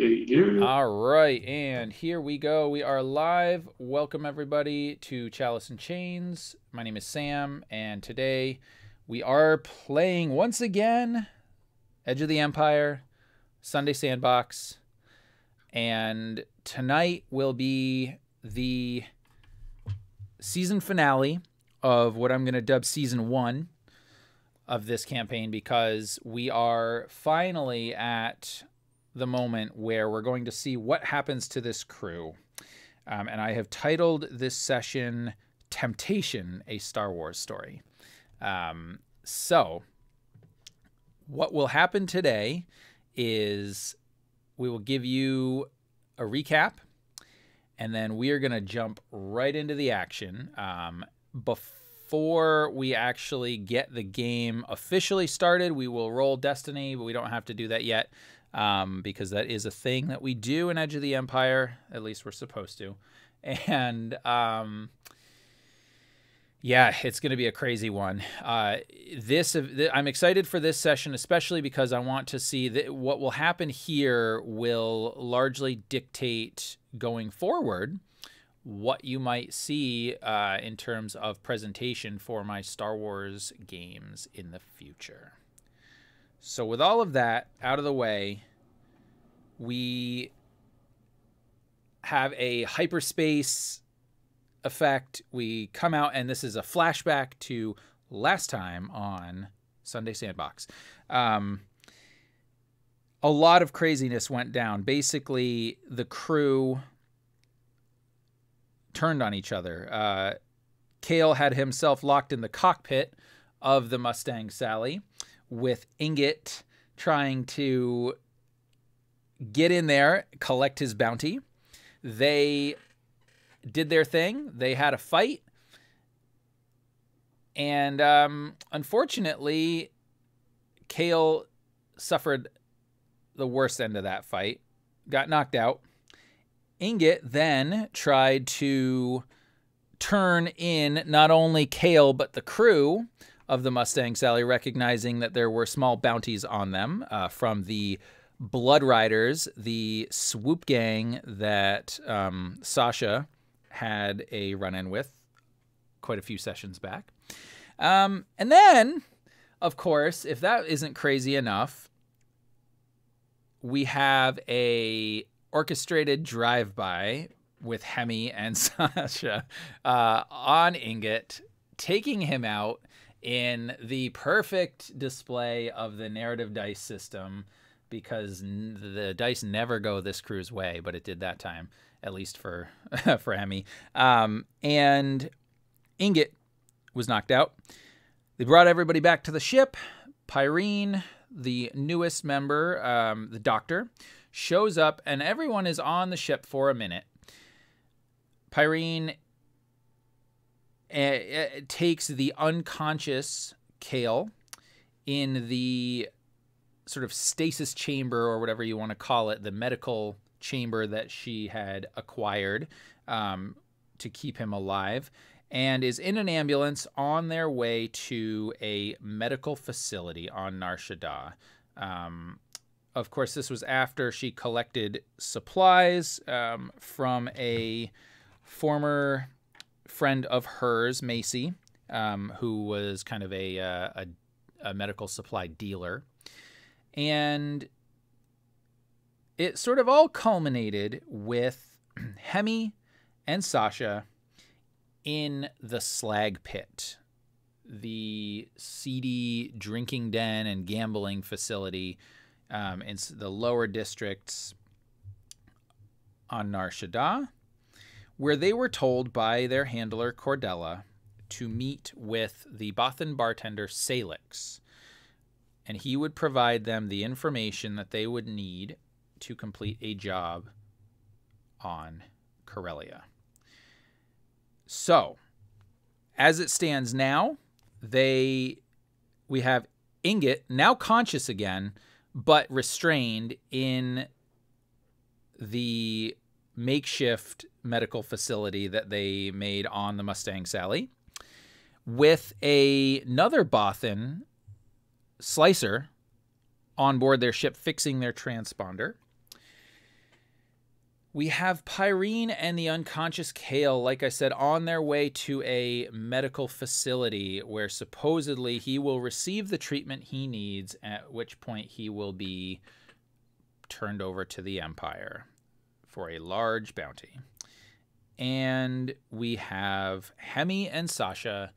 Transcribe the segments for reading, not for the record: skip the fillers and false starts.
Yeah. All right, and here we go. We are live. Welcome, everybody, to Chalice and Chains. My name is Sam, and today we are playing once again Edge of the Empire, Sunday Sandbox, and tonight will be the season finale of what I'm going to dub Season 1 of this campaign, because we are finally at the moment where we're going to see what happens to this crew. And I have titled this session Temptation, a Star Wars Story. So what will happen today is we will give you a recap, and then we are going to jump right into the action. Before we actually get the game officially started, we will roll Destiny, but we don't have to do that yet. Because that is a thing that we do in Edge of the Empire. At least we're supposed to. And yeah, it's going to be a crazy one. I'm excited for this session, especially because I want to see that what will happen here will largely dictate going forward what you might see in terms of presentation for my Star Wars games in the future. So with all of that out of the way, we have a hyperspace effect. We come out, and this is a flashback to last time on Sunday Sandbox. A lot of craziness went down. Basically, the crew turned on each other. Kale had himself locked in the cockpit of the Mustang Sally, with Ingot trying to get in there, collect his bounty. They did their thing. They had a fight. And unfortunately, Kale suffered the worst end of that fight, got knocked out. Ingot then tried to turn in not only Kale, but the crew of the Mustang Sally, recognizing that there were small bounties on them from the Blood Riders, the swoop gang that Sasha had a run-in with quite a few sessions back. And then, of course, if that isn't crazy enough, we have a orchestrated drive-by with Hemi and Sasha on Ingot, taking him out in the perfect display of the narrative dice system, because the dice never go this crew's way, but it did that time, at least for for Hemi. And Ingot was knocked out. They brought everybody back to the ship. Pyrene, the newest member, the doctor, shows up, and everyone is on the ship for a minute. Pyrene takes the unconscious Kale in the sort of stasis chamber, or whatever you want to call it, the medical chamber that she had acquired to keep him alive, and is in an ambulance on their way to a medical facility on Nar Shaddaa. Of course, this was after she collected supplies from a former friend of hers, Macy, who was kind of a medical supply dealer. And it sort of all culminated with Hemi and Sasha in the Slag Pit, the seedy drinking den and gambling facility in the lower districts on Nar Shaddaa, where they were told by their handler, Cordella, to meet with the Bothan bartender, Salix, and he would provide them the information that they would need to complete a job on Corellia. So, as it stands now, we have Ingot, now conscious again, but restrained in the makeshift medical facility that they made on the Mustang Sally, with another Bothan, Slicer, on board their ship fixing their transponder. We have Pyrene and the unconscious Kale, like I said, on their way to a medical facility where supposedly he will receive the treatment he needs, at which point he will be turned over to the Empire for a large bounty. And we have Hemi and Sasha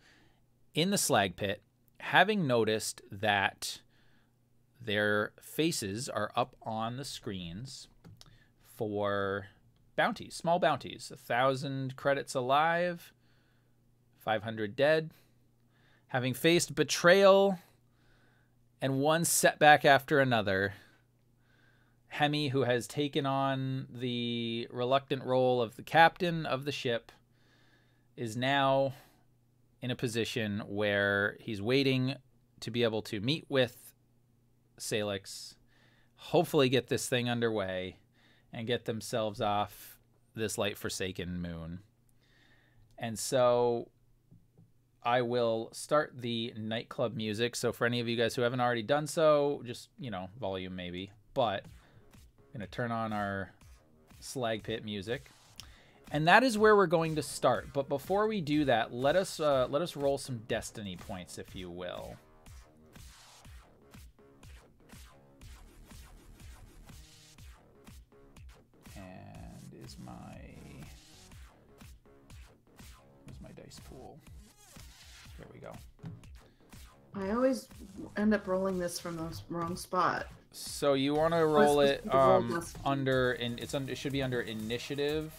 in the slag pit, having noticed that their faces are up on the screens for bounties, small bounties, 1,000 credits alive, 500 dead, having faced betrayal and one setback after another. Hemi, who has taken on the reluctant role of the captain of the ship, is now in a position where he's waiting to be able to meet with Salix, hopefully get this thing underway, and get themselves off this light forsaken moon. And so I will start the nightclub music. So for any of you guys who haven't already done so, just, volume maybe. But I'm going to turn on our slag pit music. And that is where we're going to start. But before we do that, let us roll some destiny points, if you will. Where's my dice pool? There we go. I always end up rolling this from the wrong spot. So you want to roll it under, it should be under initiative,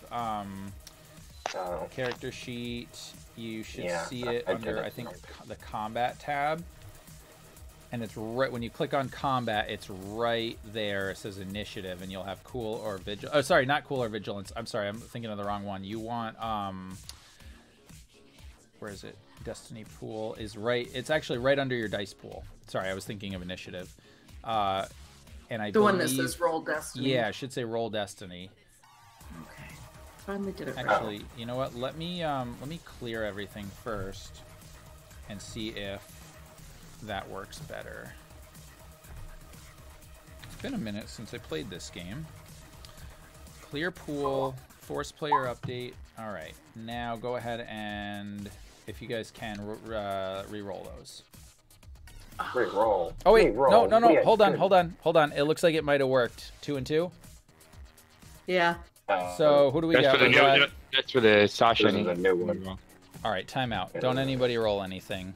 character sheet. You should see it under, I think, the combat tab. And it's right when you click on combat, it's right there. It says initiative, and you'll have cool or vigilance. Oh, sorry, not cool or vigilance. I'm sorry, I'm thinking of the wrong one. You want where is it? Destiny pool is right. It's actually right under your dice pool. Sorry, I was thinking of initiative. And I the one that says roll destiny. Yeah, it should say roll destiny. Okay, finally did it. Actually, you know what? Let me clear everything first, and see if that works better. It's been a minute since I played this game. Clear pool, force player update. All right, now go ahead and, if you guys can, re-roll those. Re-roll. Oh wait, re-roll. no. Yeah, hold on. It looks like it might have worked. 2 and 2. Yeah. So who do we got? That's for the Sasha. This is a new one. All right, timeout. Don't anybody roll anything.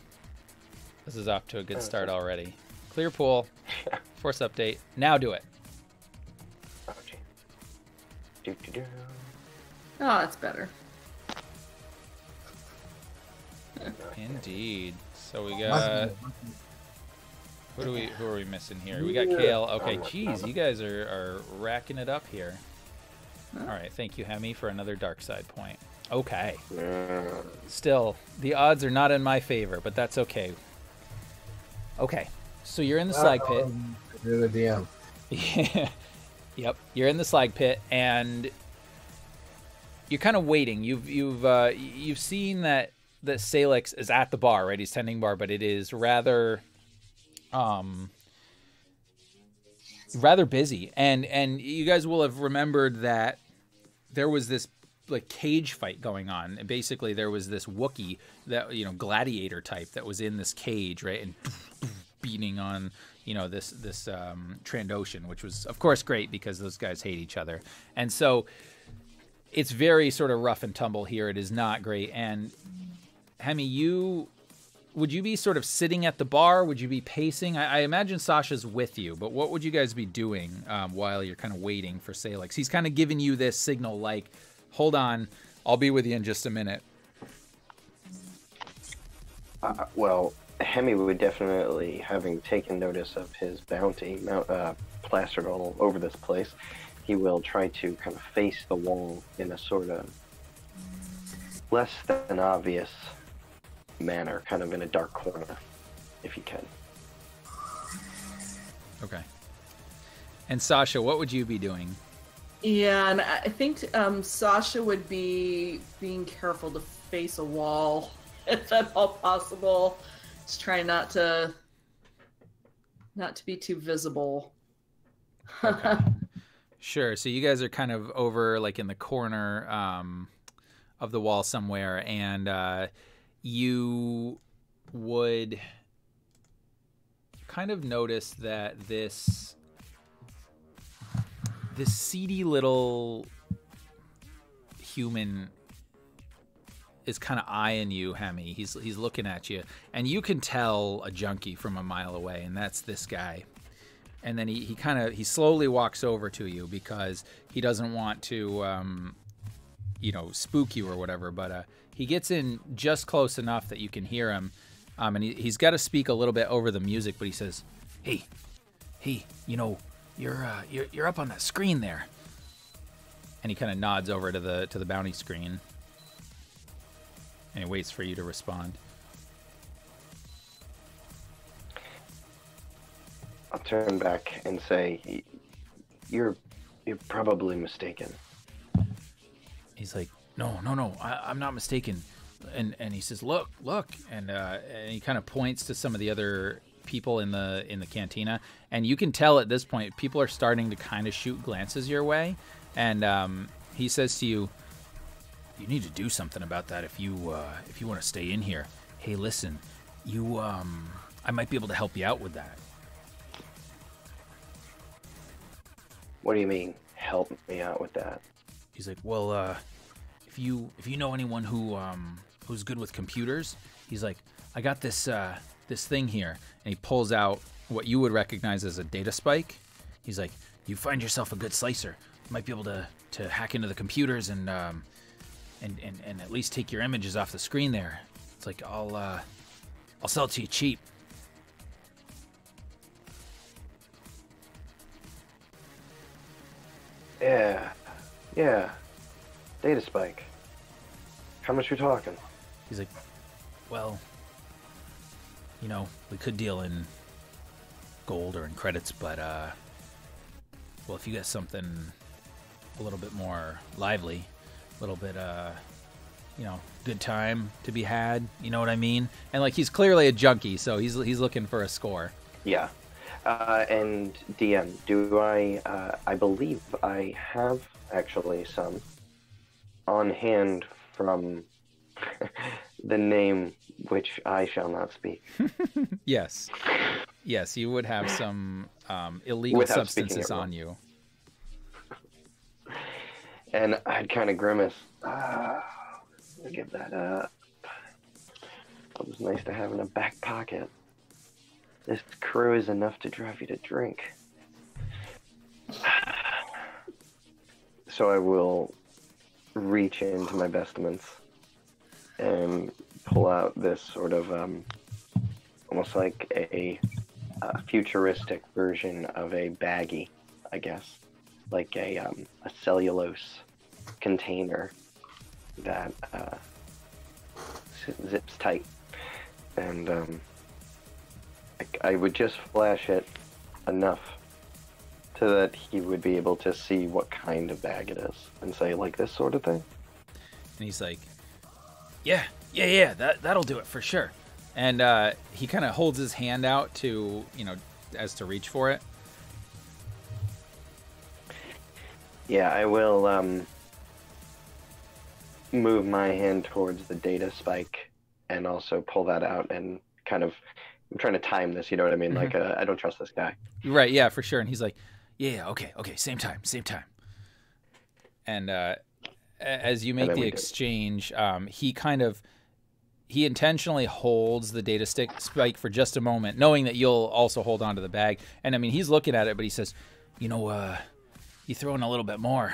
This is off to a good start already. Clear pool, force update. Now do it. Oh, that's better. Indeed. So we got. Who are we missing here? We got Kale. Okay, geez, you guys are racking it up here. All right, thank you, Hemi, for another dark side point. Okay. Still, the odds are not in my favor, but that's okay. Okay, so you're in the slag pit. You're the DM. Yeah. Yep, you're in the slag pit, and you're kind of waiting. You've seen that Salix is at the bar, right? He's tending bar, but it is rather busy. And you guys will have remembered that there was this like cage fight going on. And basically there was this Wookiee that, gladiator type that was in this cage, right? And beating on, this Trandoshan, which was of course great because those guys hate each other. And so it's very sort of rough and tumble here. It is not great. And Hemi, would you be sort of sitting at the bar? Would you be pacing? I imagine Sasha's with you, but what would you guys be doing while you're kind of waiting for Salix? He's kind of giving you this signal like, hold on, I'll be with you in just a minute. Well, Hemi would definitely, having taken notice of his bounty plastered all over this place, he will try to kind of face the wall in a sort of less than obvious manner, kind of in a dark corner, if he can. Okay. And Sasha, what would you be doing? Yeah, and I think Sasha would be being careful to face a wall if at all possible. Just try not to be too visible. Okay. Sure. So you guys are kind of over like in the corner of the wall somewhere, and you would kind of notice that this seedy little human is kind of eyeing you, Hemi. He's looking at you, and you can tell a junkie from a mile away, and that's this guy. And then he slowly walks over to you because he doesn't want to spook you or whatever, but he gets in just close enough that you can hear him, and he's got to speak a little bit over the music, but he says, hey, you're up on that screen there. And he kind of nods over to the bounty screen, and he waits for you to respond. I'll turn back and say, "You're probably mistaken." He's like, "No, I'm not mistaken." And he says, "Look," and he kind of points to some of the other people in the cantina, and you can tell at this point people are starting to kind of shoot glances your way, and he says to you, "You need to do something about that if you want to stay in here. Hey, listen, I might be able to help you out with that." What do you mean, help me out with that? He's like, "Well, if you know anyone who's good with computers," he's like, "I got this thing here," and he pulls out what you would recognize as a data spike. He's like, "You find yourself a good slicer, you might be able to hack into the computers and at least take your images off the screen there. It's like I'll sell it to you cheap." Yeah. Data spike. How much you talking? He's like, "Well, we could deal in gold or in credits, but well, if you got something a little bit more lively, a little bit good time to be had, you know what I mean?" And like, he's clearly a junkie, so he's looking for a score. Yeah. And DM, do I believe I have actually some on hand from the name which I shall not speak. Yes, you would have some illegal Without substances on you. And I'd kind of grimace. I'll give that up. It was nice to have in a back pocket. This crew is enough to drive you to drink. So I will reach into my vestments and pull out this sort of almost like a futuristic version of a baggie, I guess, like a cellulose container that zips tight, and I would just flash it enough so that he would be able to see what kind of bag it is and say, like, this sort of thing. And he's like, yeah, that'll do it for sure. And he kind of holds his hand out to, as to reach for it. Yeah, I will move my hand towards the data spike and also pull that out and kind of, I'm trying to time this, you know what I mean? Mm-hmm. Like, I don't trust this guy. Right, yeah, for sure. And he's like, yeah, okay, same time. And as you make the exchange, he intentionally holds the data spike for just a moment, knowing that you'll also hold on to the bag. And I mean, he's looking at it, but he says, you throw in a little bit more,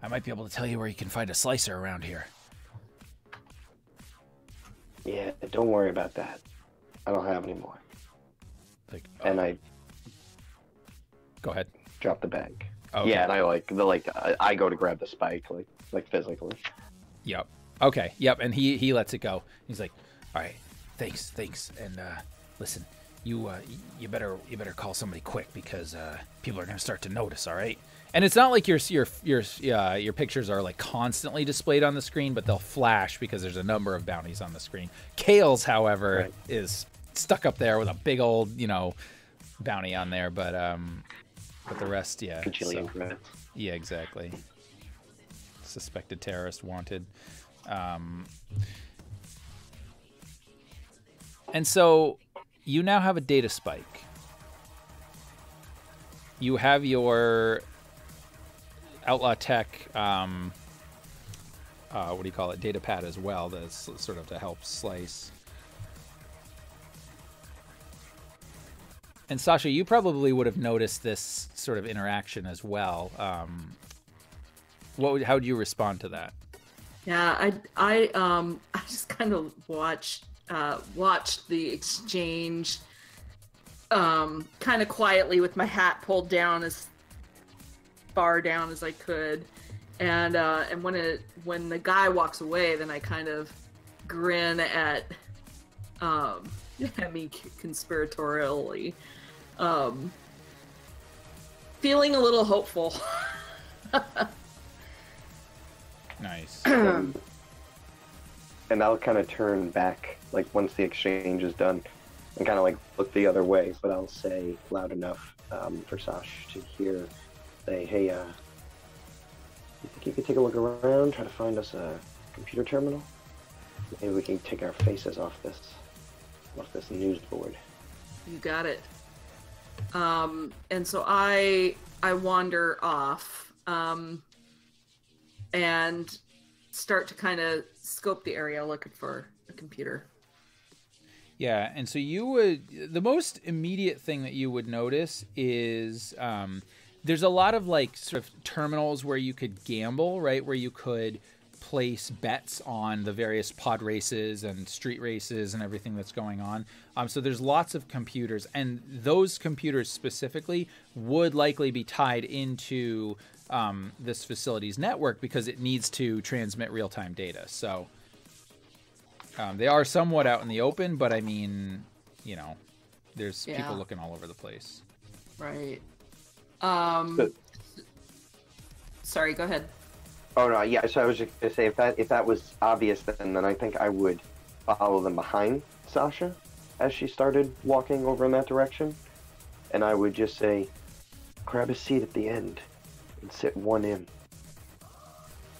I might be able to tell you where you can find a slicer around here. Yeah, don't worry about that. I don't have any more. Like, and I go ahead. Drop the bag. Okay. Yeah, and I go to grab the spike, like physically. Yep. Okay. Yep. And he lets it go. He's like, all right, thanks. And listen, you better call somebody quick because people are gonna start to notice. All right. And it's not like your pictures are like constantly displayed on the screen, but they'll flash because there's a number of bounties on the screen. Kale's, however, is stuck up there with a big old bounty on there. But But the rest, yeah. Bajillion credits. Yeah, exactly. Suspected terrorist wanted. And so you now have a data spike. You have your Outlaw Tech, what do you call it, data pad as well, that's sort of to help slice. And Sasha, you probably would have noticed this sort of interaction as well. How would you respond to that? Yeah, I just kind of watched the exchange, kind of quietly with my hat pulled down as far down as I could, and when the guy walks away, then I kind of grin at Hemi conspiratorially, feeling a little hopeful. Nice. And I'll kind of turn back, like, once the exchange is done, and kind of, like, look the other way, but I'll say loud enough for Sash to hear, say, hey, you think you could take a look around, try to find us a computer terminal? Maybe we can take our faces off this news board. You got it. And so I wander off, and start to kind of scope the area looking for a computer. Yeah, and so the most immediate thing that you would notice is there's a lot of like sort of terminals where you could gamble, right? Where you could place bets on the various pod races and street races and everything that's going on. So there's lots of computers, and those computers specifically would likely be tied into this facility's network because it needs to transmit real-time data. So they are somewhat out in the open, but I mean, you know, there's people looking all over the place. Right. Sorry, go ahead. Oh no, yeah. So I was just gonna say, if that was obvious, then I think I would follow them behind Sasha as she started walking over in that direction, and I would just say, grab a seat at the end and sit one in.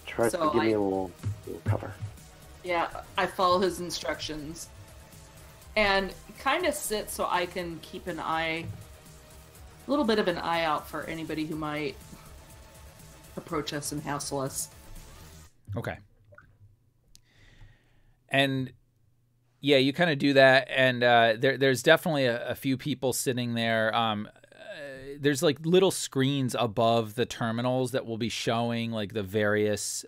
Try to give me a little cover. Yeah, I follow his instructions and kind of sit so I can keep a little bit of an eye out for anybody who might approach us and hassle us. Okay. And yeah, you kind of do that, and there's definitely a few people sitting there. There's like little screens above the terminals that will be showing like the various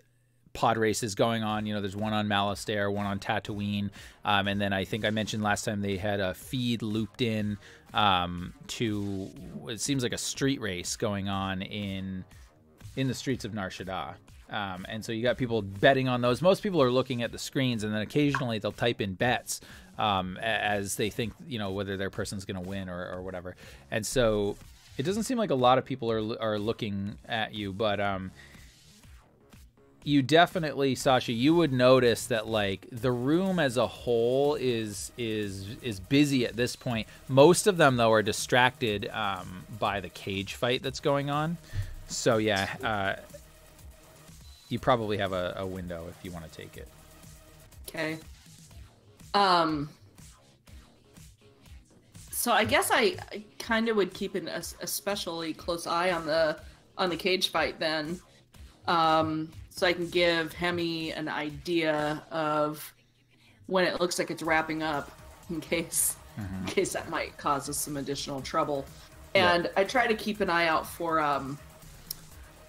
pod races going on. You know, there's one on Malastare, one on Tatooine, and then I think I mentioned last time they had a feed looped in to it seems like a street race going on in the streets of Nar Shaddaa. And so you got people betting on those. Most people are looking at the screens, and then occasionally they'll type in bets as they think, you know, whether their person's going to win or whatever. And so it doesn't seem like a lot of people are looking at you, but you definitely, Sasha, you would notice that like the room as a whole is busy at this point. Most of them though are distracted by the cage fight that's going on. So yeah, you probably have a window if you want to take it. Okay. So I guess I kind of would keep an especially close eye on the cage fight then, so I can give Hemi an idea of when it looks like it's wrapping up, in case that might cause us some additional trouble. And I try to keep an eye out for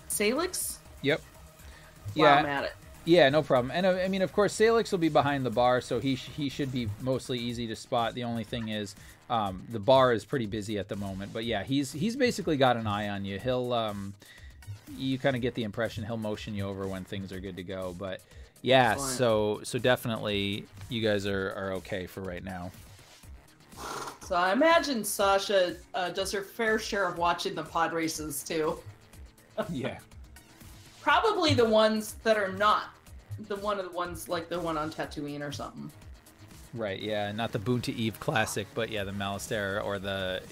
Salix. Yep. While I'm at it. Yeah, no problem. And I mean, of course, Salix will be behind the bar, so he should be mostly easy to spot. The only thing is, the bar is pretty busy at the moment. But yeah, he's basically got an eye on you. He'll you kind of get the impression he'll motion you over when things are good to go. But yeah, so definitely you guys are okay for right now. So I imagine Sasha does her fair share of watching the pod races too. Yeah. Probably the ones that are not one of the ones like the one on Tatooine or something. Right, yeah, not the Boonta Eve Classic, but yeah, the Malastare or the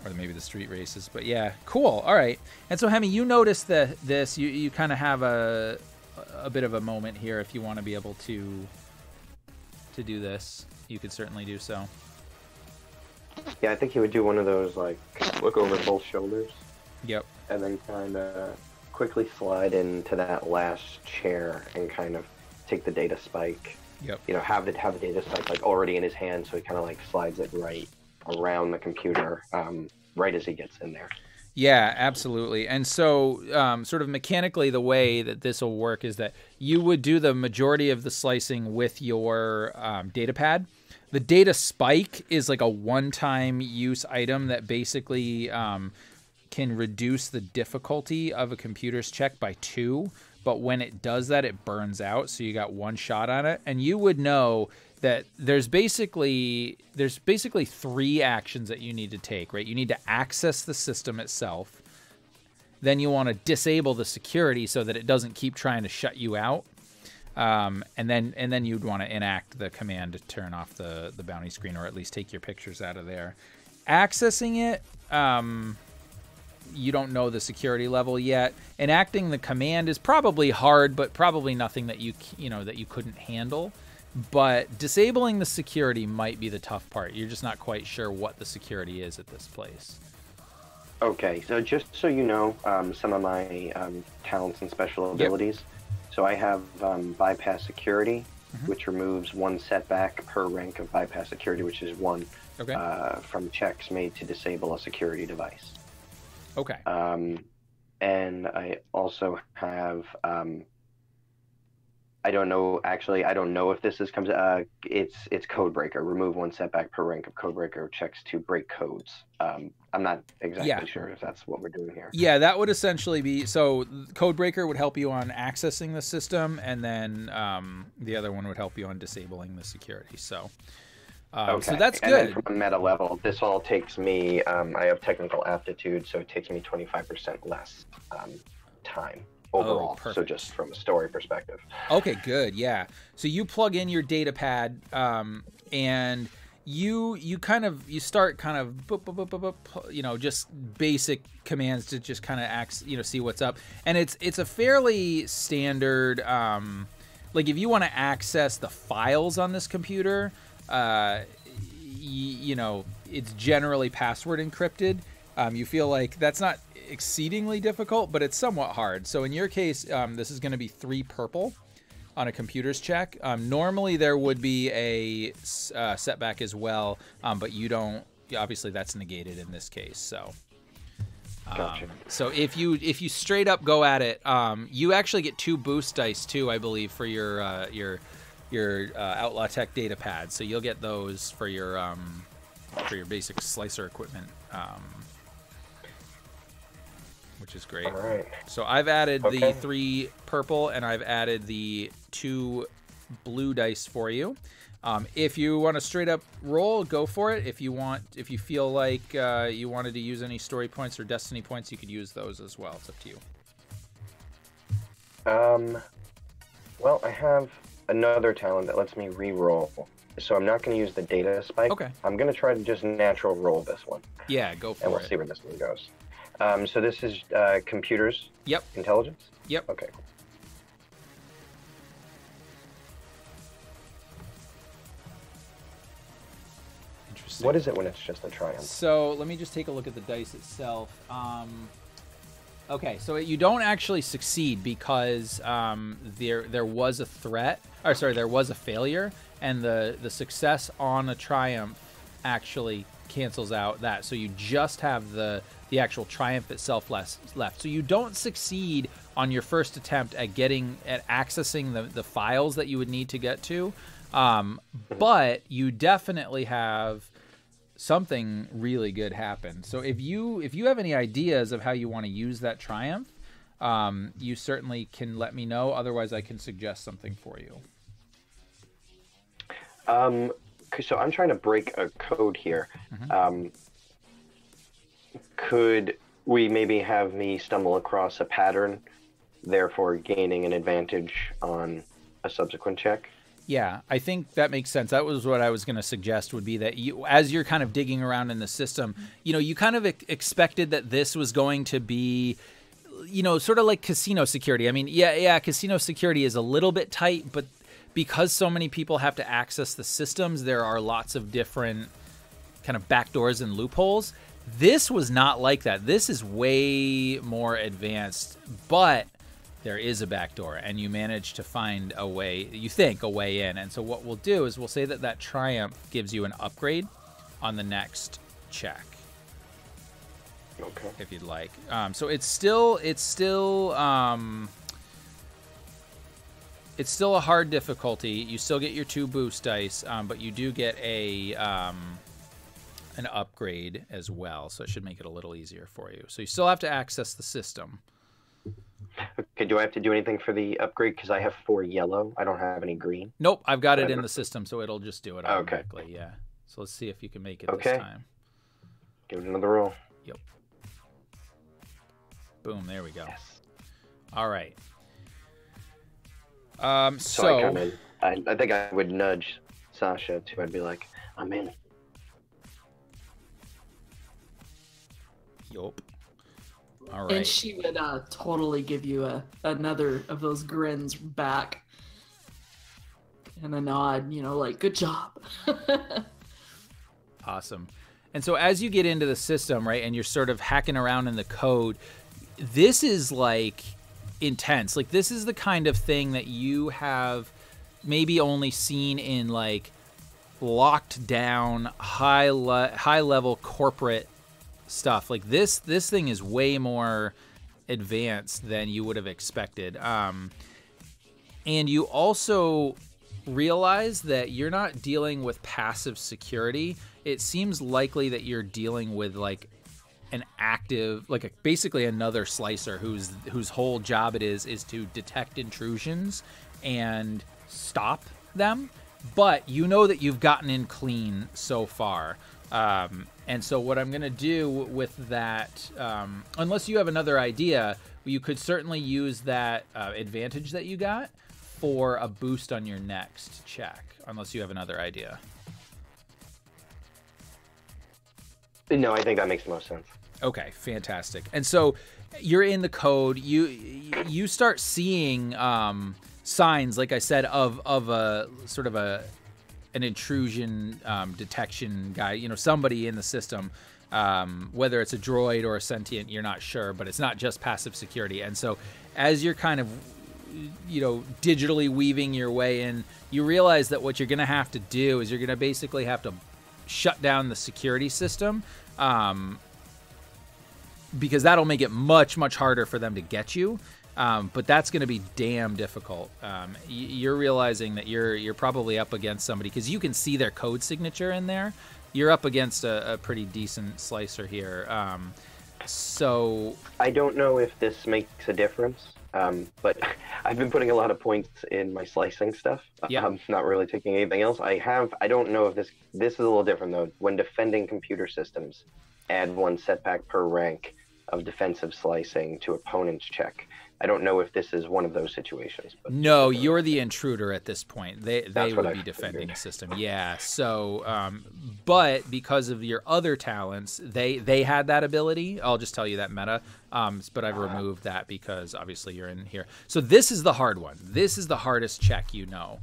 or maybe the street races. But yeah, cool. All right. And so, Hemi, you notice that you kind of have a bit of a moment here. If you want to be able to do this, you could certainly do so. Yeah, I think he would do one of those, like, look over both shoulders. Yep. And then kind of quickly slide into that last chair and kind of take the data spike. Yep. You know, have the data spike like already in his hand, so he kind of like slides it right around the computer, right as he gets in there. Yeah, absolutely. And so, sort of mechanically, the way that this will work is that you would do the majority of the slicing with your data pad. The data spike is like a one-time use item that basically can reduce the difficulty of a computer's check by 2. But when it does that, it burns out, so you got one shot on it. And you would know that there's basically 3 actions that you need to take, right? You need to access the system itself. Then you want to disable the security so that it doesn't keep trying to shut you out. And then you'd want to enact the command to turn off the bounty screen, or at least take your pictures out of there. Accessing it, you don't know the security level yet. Enacting the command is probably hard, but probably nothing that you couldn't handle. But disabling the security might be the tough part. You're just not quite sure what the security is at this place. Okay, so just so you know, some of my talents and special abilities. Yep. So I have bypass security, which removes 1 setback per rank of bypass security, which is 1 from checks made to disable a security device. Okay. And I also have, I don't know if this comes, it's code breaker. Remove 1 setback per rank of code breaker checks to break codes. I'm not exactly sure if that's what we're doing here. Yeah, that would essentially be, so code breaker would help you on accessing the system, and then the other one would help you on disabling the security. So so that's good. And then from a meta level, this all takes me, I have technical aptitude, so it takes me 25% less time overall. So just from a story perspective. Okay, good. Yeah. So you plug in your data pad, and you start kind of just basic commands to just kind of see what's up. And it's a fairly standard, like if you want to access the files on this computer, it's generally password encrypted. You feel like that's not exceedingly difficult, but it's somewhat hard. So in your case, this is going to be 3 purple on a computer's check. Normally there would be a setback as well, but you don't. Obviously, that's negated in this case. So, gotcha. So if you straight up go at it, you actually get 2 boost dice too, I believe, for your Outlaw Tech data pad. So you'll get those for your basic slicer equipment. Which is great. All right. So I've added the 3 purple, and I've added the 2 blue dice for you. If you want to straight up roll, go for it. If you feel like you wanted to use any story points or destiny points, you could use those as well. It's up to you. Well, I have another talent that lets me re-roll. So I'm not going to use the data spike. Okay. I'm going to try to just natural roll this one. Yeah, go for it. And we'll see where this one goes. So this is computers. Yep. Intelligence. Yep. Okay. Cool. Interesting. What is it when it's just a triumph? So let me just take a look at the dice itself. Okay, so you don't actually succeed because there was a threat, or sorry, there was a failure, and the success on a triumph actually cancels out that. So you just have the actual triumph itself left. So you don't succeed on your first attempt at accessing the files that you would need to get to, but you definitely have something really good happen. So if you have any ideas of how you want to use that triumph, you certainly can let me know. Otherwise, I can suggest something for you. So I'm trying to break a code here. Could we maybe have me stumble across a pattern, therefore gaining an advantage on a subsequent check? Yeah, I think that makes sense. That was what I was going to suggest, would be that you, as you're kind of digging around in the system, you know, you kind of expected that this was going to be, you know, sort of like casino security. I mean, yeah, casino security is a little bit tight, but because so many people have to access the systems, there are lots of different kind of backdoors and loopholes. This was not like that. This is way more advanced, but there is a backdoor, and you manage to find a way, you think, a way in. And so what we'll do is we'll say that that triumph gives you an upgrade on the next check. Okay. If you'd like. So it's still a hard difficulty. You still get your 2 boost dice, but you do get a an upgrade as well. So it should make it a little easier for you. So you still have to access the system. Okay, do I have to do anything for the upgrade? Because I have 4 yellow. I don't have any green. Nope, I've got it in the system, so it'll just do it automatically. Okay. Yeah. So let's see if you can make it Okay. this time. Give it another roll. Yep. Boom, there we go. Yes. All right. So I come in. I think I would nudge Sasha too. I'd be like, I'm in. Yup. All right. And she would totally give you another of those grins back. And a nod, you know, like, good job. Awesome. And so as you get into the system, right, and you're sort of hacking around in the code, this is like intense. Like, this is the kind of thing that you have maybe only seen in like locked down high level corporate stuff. Like this thing is way more advanced than you would have expected. And you also realize that you're not dealing with passive security. It seems likely that you're dealing with like an active, like basically another slicer whose whole job it is to detect intrusions and stop them. But you know that you've gotten in clean so far. And so what I'm going to do with that, unless you have another idea, you could certainly use that advantage that you got for a boost on your next check, unless you have another idea. No, I think that makes the most sense. Okay, fantastic. And so you're in the code. You start seeing signs, like I said, of a sort of an intrusion detection guy. You know, somebody in the system, whether it's a droid or a sentient, you're not sure, but it's not just passive security. And so as you're kind of, you know, digitally weaving your way in, you realize that what you're going to have to do is you're going to basically have to shut down the security system, because that'll make it much harder for them to get you. But that's going to be damn difficult. You're realizing that you're probably up against somebody, because you can see their code signature in there. You're up against a pretty decent slicer here. So I don't know if this makes a difference, but I've been putting a lot of points in my slicing stuff. Yeah. I'm not really taking anything else. I don't know if this is a little different though. When defending computer systems, add 1 setback per rank of defensive slicing to opponent's check. I don't know if this is one of those situations. But no, you're the intruder at this point. They would be defending figured. the system. Yeah. So, but because of your other talents, they had that ability. I'll just tell you that meta. But I've removed that because obviously you're in here. So this is the hard one. This is the hardest check, you know.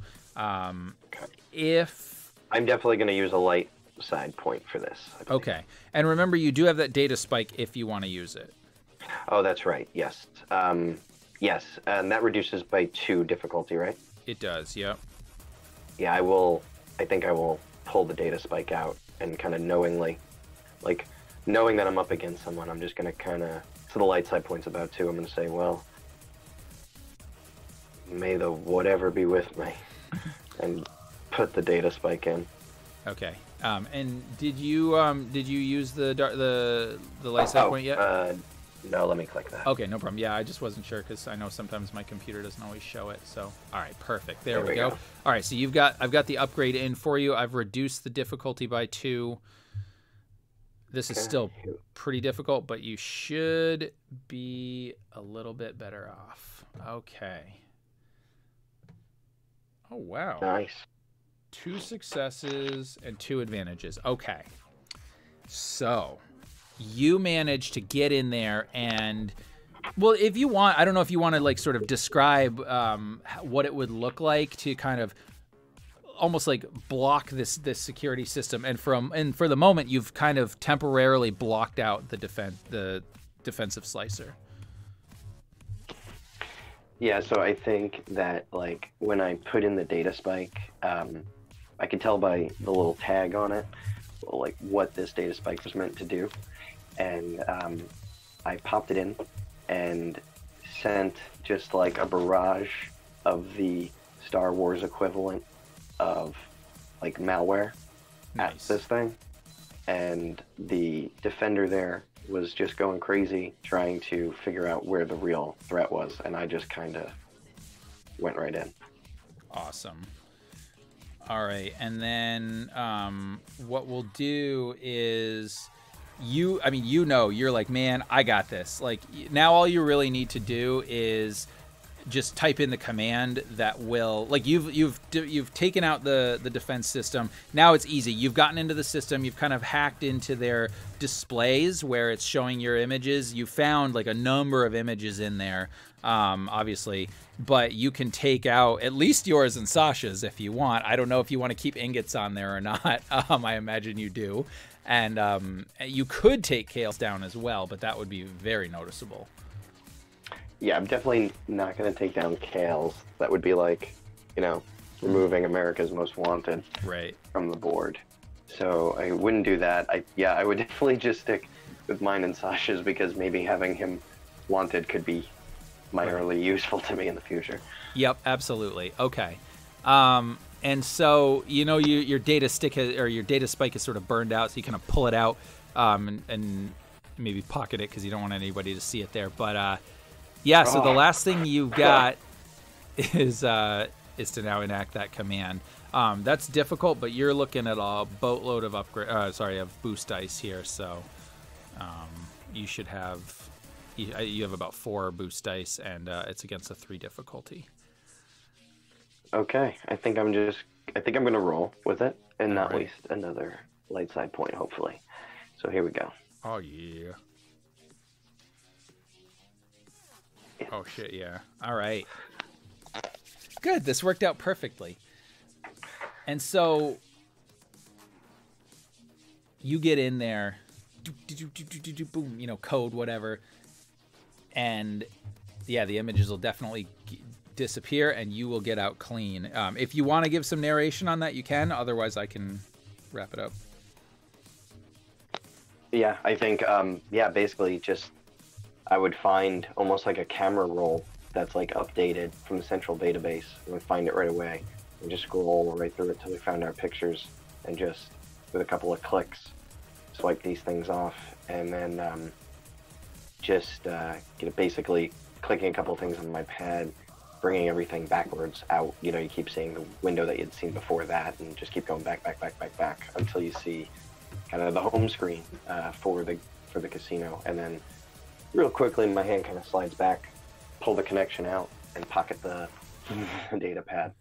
If I'm definitely going to use a light side point for this. Okay. And remember, you do have that data spike if you want to use it. Oh, that's right. Yes. Yes, and that reduces by 2 difficulty, right? It does, yep. Yeah, I think I will pull the data spike out and kind of knowingly, like, knowing that I'm up against someone, I'm just going to kind of, so the light side point's about 2, I'm going to say, well, may the whatever be with me, and put the data spike in. Okay. And did you use the light side point yet? No, let me click that. Okay, no problem. Yeah, I just wasn't sure because I know sometimes my computer doesn't always show it. So, all right, perfect. There we go. All right, so I've got the upgrade in for you. I've reduced the difficulty by 2. This is still pretty difficult, but you should be a little bit better off. Okay. Oh, wow. Nice. 2 successes and 2 advantages. Okay. So you managed to get in there and, well, if you want, I don't know if you want to like sort of describe what it would look like to kind of almost like block this security system. And for the moment, you've kind of temporarily blocked out the defensive slicer. Yeah, so I think that like when I put in the data spike, I could tell by the little tag on it, like what this data spike was meant to do, and I popped it in and sent just like a barrage of the Star Wars equivalent of like malware at this thing, and the defender there was just going crazy trying to figure out where the real threat was, and I just kind of went right in. Awesome. All right, and then what we'll do is you're like, man, I got this. Like, now all you really need to do is just type in the command that will, like, you've taken out the defense system. Now it's easy. You've gotten into the system. You've kind of hacked into their displays where it's showing your images. You found like a number of images in there, obviously, but you can take out at least yours and Sasha's if you want. I don't know if you want to keep ingots on there or not. I imagine you do. And you could take Kale's down as well, but that would be very noticeable. Yeah, I'm definitely not going to take down Kale's. That would be like, removing America's Most Wanted from the board. So I wouldn't do that. I would definitely just stick with mine and Sasha's, because maybe having him wanted could be minorly useful to me in the future. Yep, absolutely. Okay. And so, your data stick or your data spike is sort of burned out, so you kind of pull it out and maybe pocket it because you don't want anybody to see it there. But so the last thing you've got is to now enact that command. That's difficult, but you're looking at a boatload of of boost dice here, so you should have you have about 4 boost dice, and it's against a 3 difficulty. Okay, I think I'm gonna roll with it and not waste another light side point, hopefully. So here we go. Oh yeah. Oh shit, yeah. All right. Good, this worked out perfectly. And so you get in there, boom, code, whatever. And yeah, the images will definitely disappear and you will get out clean. If you want to give some narration on that, you can. Otherwise, I can wrap it up. Yeah, I think, basically just I would find almost like a camera roll that's like updated from the central database. I would find it right away and just scroll right through it till we found our pictures, and just with a couple of clicks swipe these things off, and then basically clicking a couple of things on my pad, bringing everything backwards out. You keep seeing the window that you'd seen before that, and just keep going back until you see kind of the home screen for the casino, and then real quickly my hand kind of slides back, pull the connection out, and pocket the data pad,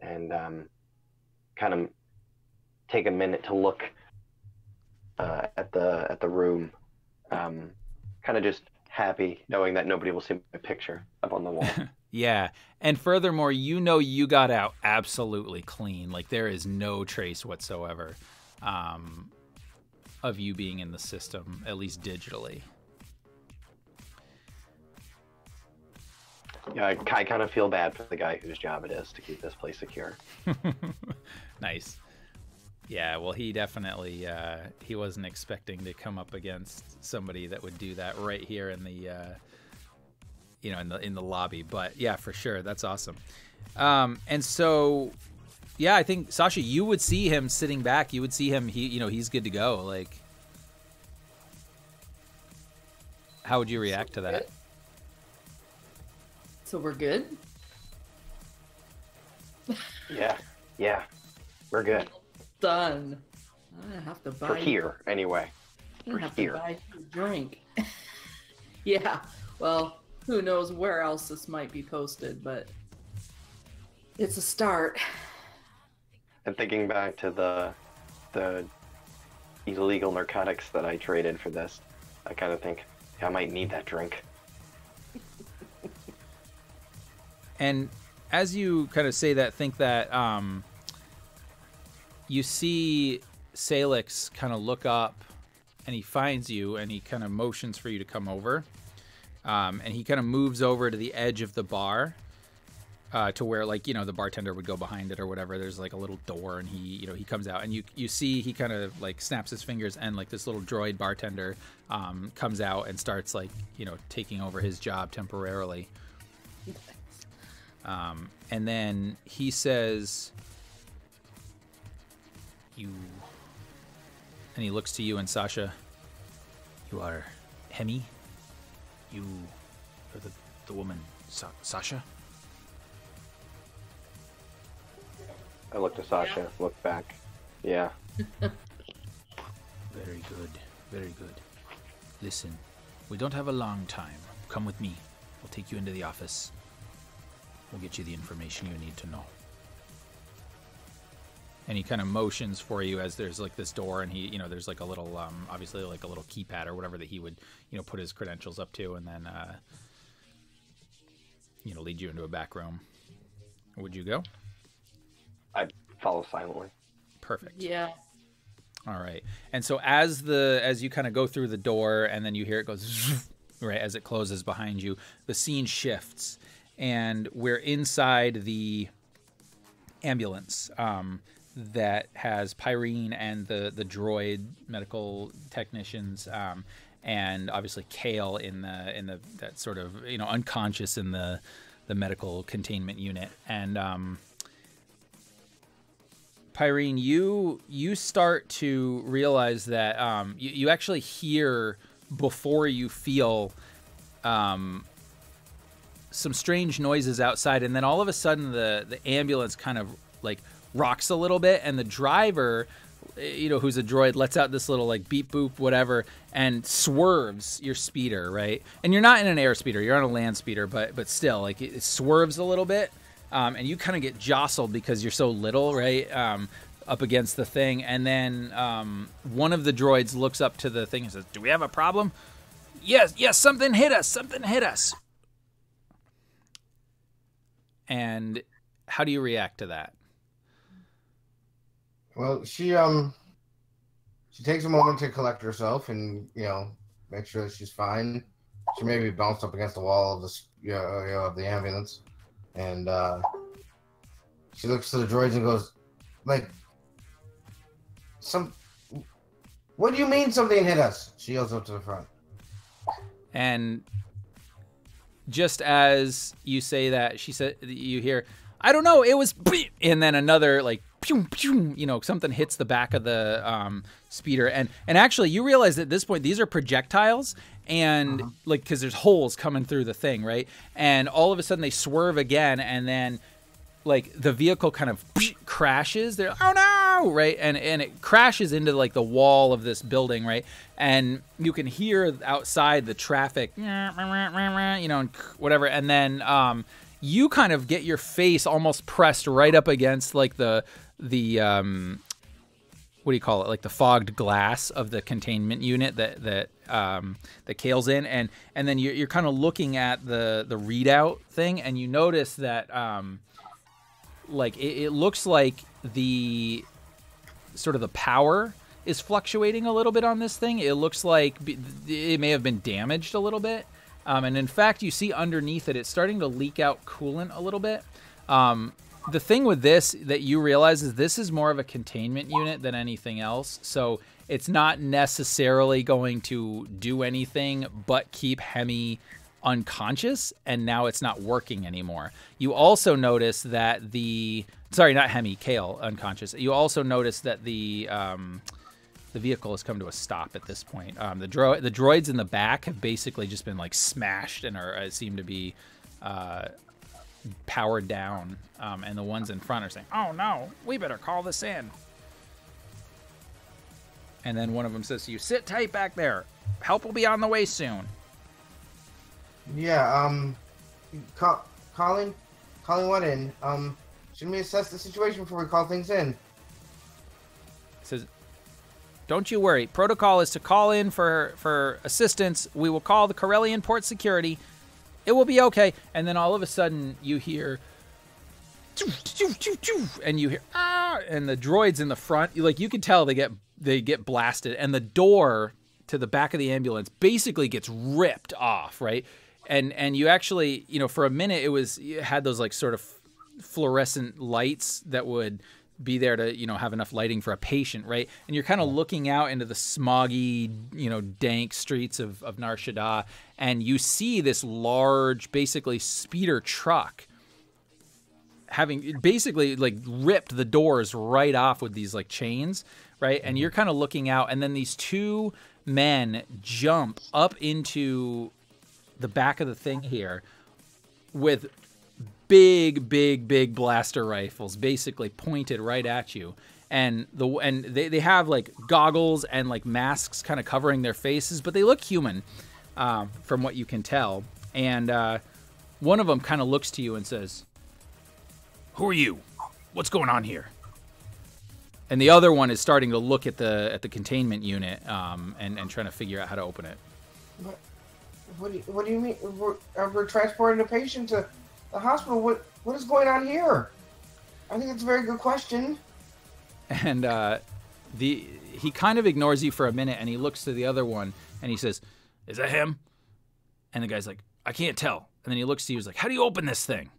and kind of take a minute to look at the room, kind of just happy knowing that nobody will see my picture up on the wall. Yeah, and furthermore, you got out absolutely clean. Like, there is no trace whatsoever of you being in the system, at least digitally. Yeah, I kind of feel bad for the guy whose job it is to keep this place secure. Nice. Yeah, well, he definitely he wasn't expecting to come up against somebody that would do that right here in the in the lobby. But yeah, for sure, that's awesome. And so, yeah, I think Sasha, you would see him sitting back. You would see him. He's good to go. Like, how would you react to that? So we're good? Yeah, we're good. Done. I have to buy. For here, anyway. I have to buy a drink. Yeah. Well, who knows where else this might be posted, but It's a start. And thinking back to the illegal narcotics that I traded for this, I kind of think I might need that drink. And as you kind of say that, think that you see Salix kind of look up, and he finds you, and he kind of motions for you to come over. And he kind of moves over to the edge of the bar to where, like, the bartender would go behind it or whatever. There's like a little door, and he comes out, and you see he kind of like snaps his fingers, and like this little droid bartender comes out and starts like, taking over his job temporarily. And then he says, and he looks to you and Sasha, you are Hemi? You are the woman, Sasha? I look to Sasha, look back. Yeah. Very good, very good. Listen, we don't have a long time. Come with me. We'll take you into the office. We'll get you the information you need to know. And he kind of motions for you as there's like this door, and he, there's like a little, obviously like a little keypad or whatever that he would, put his credentials up to, and then, lead you into a back room. Would you go? I follow silently. Perfect. Yeah. All right. And so as you kind of go through the door, and then you hear it goes right as it closes behind you, the scene shifts, and we're inside the ambulance that has Pyrene and the droid medical technicians, and obviously Kale in the that sort of unconscious in the medical containment unit. And Pyrene, you start to realize that you actually hear before you feel some strange noises outside, and then all of a sudden the ambulance kind of like rocks a little bit, and the driver, who's a droid, lets out this little like beep boop whatever and swerves your speeder, right? And you're not in an air speeder, you're on a land speeder, but still, like, it swerves a little bit, and you kind of get jostled because you're so little, right? Up against the thing, and then one of the droids looks up to the thing and says, "Do we have a problem?" Yes, something hit us. And how do you react to that? Well, she takes a moment to collect herself and make sure that she's fine. She maybe bounced up against the wall of of the ambulance, and she looks to the droids and goes, like, what do you mean something hit us? She yells up to the front. And just as you say that, you hear, "I don't know, it was," and then another like pew, pew, something hits the back of the speeder, and actually you realize that at this point these are projectiles, and like, because there's holes coming through the thing, right? And all of a sudden they swerve again, and then like the vehicle kind of crashes. They're like, "Oh no!" right? And it crashes into like the wall of this building, right? And you can hear outside the traffic, and whatever. And then you kind of get your face almost pressed right up against like the what do you call it? Like the fogged glass of the containment unit that Kale's in, and then you're kind of looking at the readout thing, and you notice that like it looks like the sort of the power is fluctuating a little bit on this thing. It looks like it may have been damaged a little bit. And in fact, you see underneath it, it's starting to leak out coolant a little bit. The thing with this that you realize is this is more of a containment unit than anything else. So it's not necessarily going to do anything but keep Hemi unconscious, and now it's not working anymore. You also notice that not Hemi, Kale unconscious. You also notice that the vehicle has come to a stop at this point. The droids in the back have basically just been like smashed and seem to be powered down, and the ones in front are saying, "Oh no, we better call this in." And then one of them says to you, "Sit tight back there. Help will be on the way soon." Yeah, calling went in. Shouldn't we assess the situation before we call things in? Says, don't you worry. Protocol is to call in for assistance. We will call the Corellian Port Security. It will be okay. And then all of a sudden you hear, and you hear, and the droids in the front, you can tell they get blasted, and the door to the back of the ambulance basically gets ripped off, right? And you actually, for a minute it had those like sort of fluorescent lights that would be there to, have enough lighting for a patient, right? And you're kind of looking out into the smoggy, dank streets of Nar Shaddaa, and you see this large, basically speeder truck having basically like ripped the doors right off with these like chains, right? And you're kind of looking out, and then these two men jump up into the back of the thing here with big blaster rifles basically pointed right at you, and they have like goggles and like masks kind of covering their faces, but they look human from what you can tell. And one of them kind of looks to you and says, "Who are you? What's going on here?" And the other one is starting to look at the containment unit and trying to figure out how to open it. What do you mean? We're transporting a patient to the hospital. What is going on here? I think it's a very good question. And he kind of ignores you for a minute, and he looks to the other one, and he says, "Is that him?" And the guy's like, "I can't tell." And then he looks to you, he's like, "How do you open this thing?"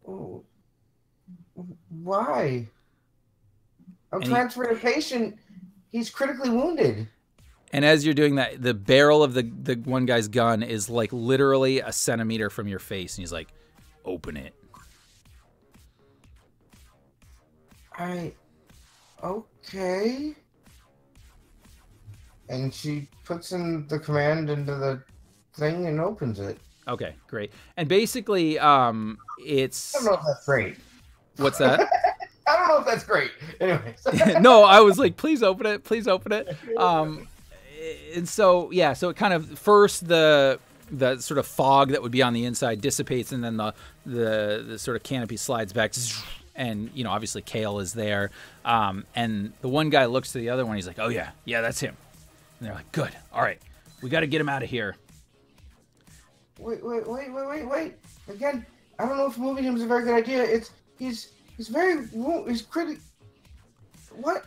Oh, why? I'm transferring a patient. He's critically wounded. And as you're doing that, the barrel of the one guy's gun is like literally a centimeter from your face. And he's like, "Open it." Okay. And she puts in the command into the thing and opens it. Okay, great. And basically, it's... I don't know if that's great. What's that? I don't know if that's great. Anyways. No, I was like, please open it. Please open it. And so, yeah, so it kind of, first the sort of fog that would be on the inside dissipates, and then the sort of canopy slides back, and, obviously Kale is there. And the one guy looks to the other one, he's like, "Oh, yeah, that's him." And they're like, "Good. All right. We got to get him out of here." Wait. Again, I don't know if moving him is a very good idea. He's pretty... What?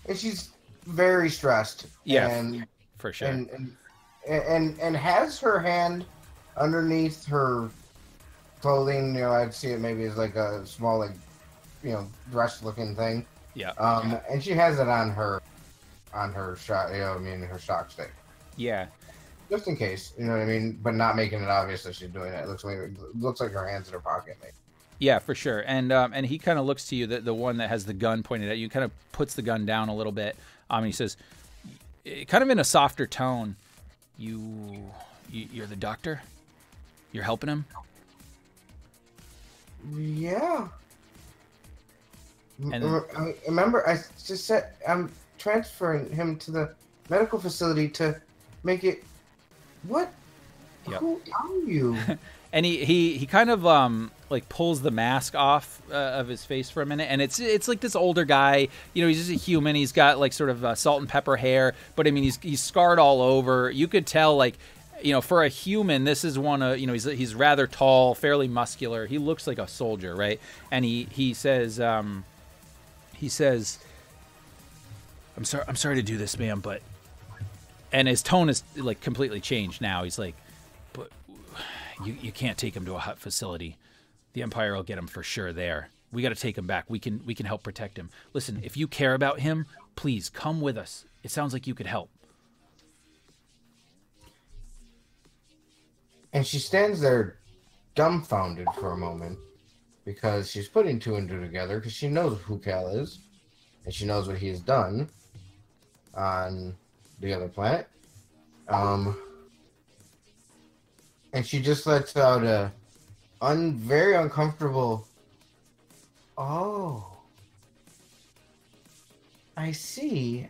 And she's very stressed. Yeah, and, for sure. And has her hand underneath her clothing. I'd see it maybe as like a small, like, dress-looking thing. Yeah. And she has it on her shot. Her shock stick. Yeah. Just in case, you know what I mean, but not making it obvious that she's doing it. It looks like her hand's in her pocket, maybe. Yeah, for sure. And he kind of looks to you, the one that has the gun pointed at you, kind of puts the gun down a little bit. And he says, kind of in a softer tone, "You're the doctor? You're helping him?" Yeah. And remember, I just said I'm transferring him to the medical facility to make it... What? Yep. Who are you? And he kind of like pulls the mask off of his face for a minute, and it's like this older guy. He's just a human. He's got like sort of salt and pepper hair, but I mean he's scarred all over. You could tell, like, for a human, this is one of he's rather tall, fairly muscular. He looks like a soldier, right? And he says "I'm sorry to do this, ma'am, but..." And his tone is like completely changed now. He's like, "But you can't take him to a hut facility. The Empire will get him for sure there. We got to take him back. We can help protect him. Listen, if you care about him, please come with us. It sounds like you could help." And she stands there dumbfounded for a moment, because she's putting two and two together, because she knows who Cal is, and she knows what he has done on the other planet. And she just lets out a very uncomfortable, "Oh, I see.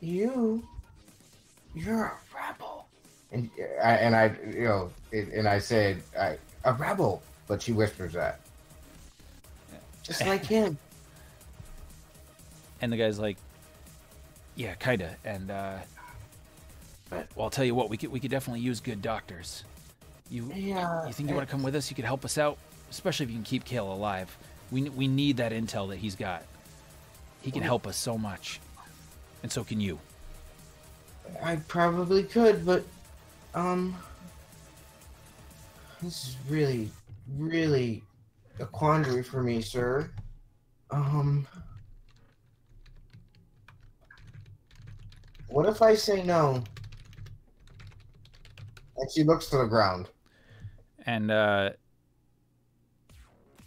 You're a rebel." and I said, a rebel, but she whispers that, just like him. And the guy's like, yeah, kinda. And well, I'll tell you what, we could definitely use good doctors. You think you want to come with us? You could help us out, especially if you can keep Kale alive. We need that intel that he's got. He can help us so much, and so can you. I probably could, but this is really, really a quandary for me, sir. What if I say no? And she looks to the ground. And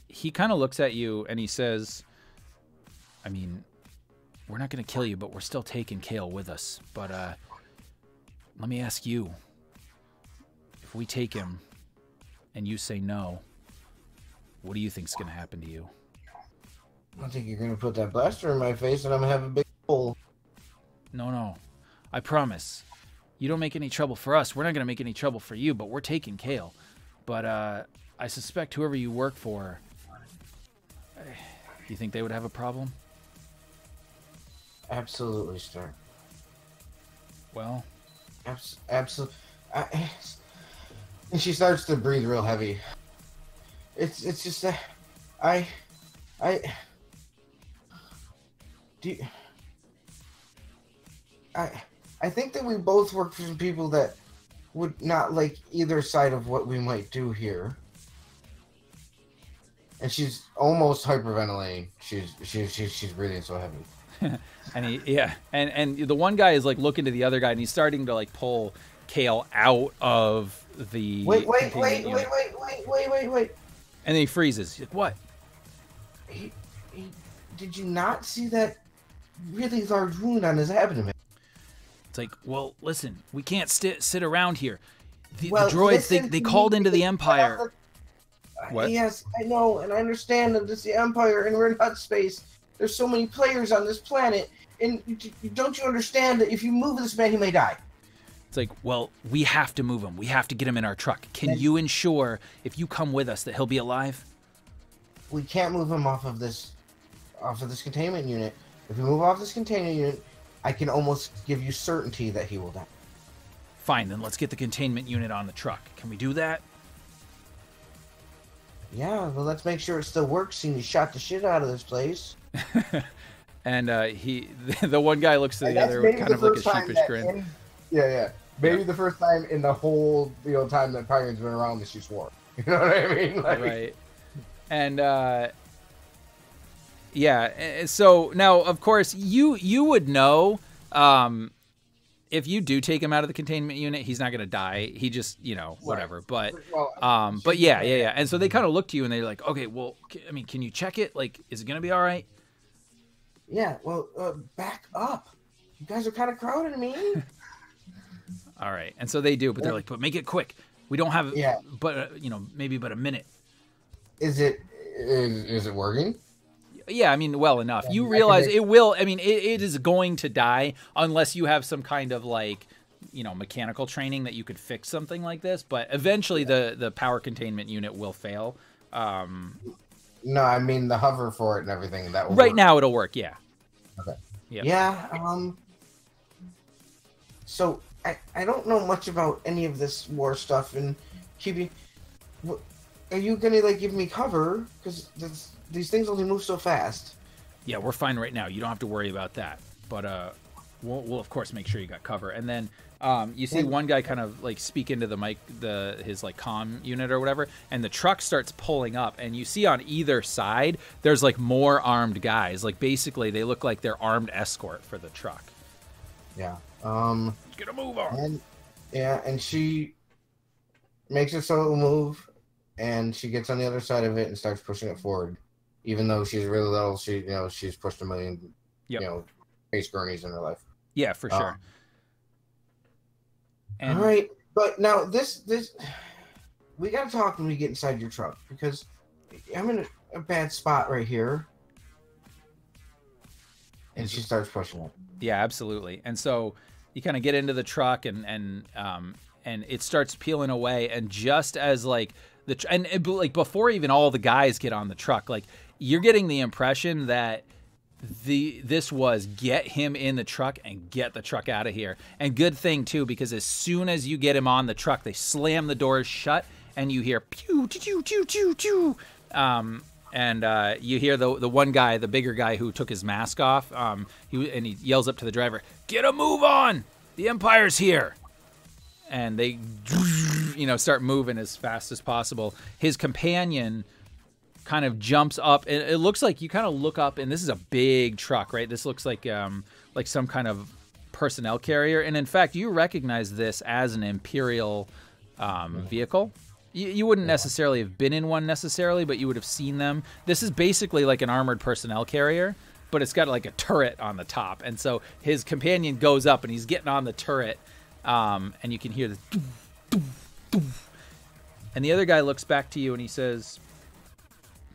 he kind of looks at you and he says, I mean, we're not going to kill you, but we're still taking Kale with us. But let me ask you, if we take him and you say no, what do you think's going to happen to you? I think you're going to put that blaster in my face and I'm going to have a big hole. No. I promise. You don't make any trouble for us. We're not going to make any trouble for you, but we're taking Kale. But I suspect whoever you work for, do you think they would have a problem? Absolutely, sir. Well, absolutely. And she starts to breathe real heavy. It's just that I think that we both work for some people that would not like either side of what we might do here. And she's almost hyperventilating. She's breathing so heavy. and the one guy is like looking to the other guy, and he's starting to like pull Kale out of the. Wait! And then he freezes. He's like, what? Did you not see that really large wound on his abdomen? It's like, well, listen, we can't sit around here. The droids, they called into the Empire. What? Yes, I know, and I understand that it's the Empire, and we're in hut space. There's so many players on this planet, and don't you understand that if you move this man, he may die? It's like, well, we have to move him. We have to get him in our truck. Can you ensure, if you come with us, that he'll be alive? We can't move him off of this containment unit. If we move off this containment unit, I can almost give you certainty that he will die. Fine, then let's get the containment unit on the truck. Can we do that? Yeah, well, let's make sure it still works, seeing you shot the shit out of this place. And the one guy looks to the other with kind of like a sheepish grin. Maybe the first time in the whole time that Pyron's been around that she swore. You know what I mean? Right. And so now, of course, you would know if you do take him out of the containment unit, he's not going to die. He just, whatever. But yeah. And so they kind of look to you and they're like, okay, well, I mean, can you check it? Like, is it going to be all right? Yeah, well, back up. You guys are kind of crowding me. All right. And so they do, but they're like, but make it quick. We don't have, but maybe but a minute. Is it working? Yeah, I mean, well enough. You realize it will. I mean, it is going to die unless you have some kind of mechanical training that you could fix something like this. But eventually, the power containment unit will fail. No, I mean the hover for it and everything. That will right work. Now it'll work. Yeah. Okay. Yep. Yeah. So I don't know much about any of this war stuff and keeping. Are you gonna give me cover? Because these things only move so fast. Yeah, we're fine right now. You don't have to worry about that. But we'll of course make sure you got cover. And then you see one guy kind of speak into the mic, his comm unit or whatever, and the truck starts pulling up, and you see on either side there's more armed guys. Basically they look like they're armed escort for the truck. Yeah. Get a move on. And she makes it so it'll move, and she gets on the other side of it and starts pushing it forward. Even though she's really little, she's pushed a million, space gurneys in her life. Yeah, for sure. All right, but now this we gotta talk when we get inside your truck, because I'm in a bad spot right here. And she starts pushing it. Yeah, absolutely. And so you kind of get into the truck, and and it starts peeling away. And just as like like before even all the guys get on the truck, like you're getting the impression that this was get him in the truck and get the truck out of here. And good thing too, because as soon as you get him on the truck, they slam the doors shut and you hear pew choo choo choo choo. And you hear the one guy, the bigger guy who took his mask off. He yells up to the driver, "Get a move on! The Empire's here!" And they, start moving as fast as possible. His companion kind of jumps up, and it looks like you kind of look up, and this is a big truck, right? This looks like some kind of personnel carrier, and in fact, you recognize this as an Imperial vehicle. You wouldn't necessarily have been in one necessarily, but you would have seen them. This is basically like an armored personnel carrier, but it's got like a turret on the top, and so his companion goes up, and he's getting on the turret, and you can hear the doo, doo, doo. And the other guy looks back to you, and he says,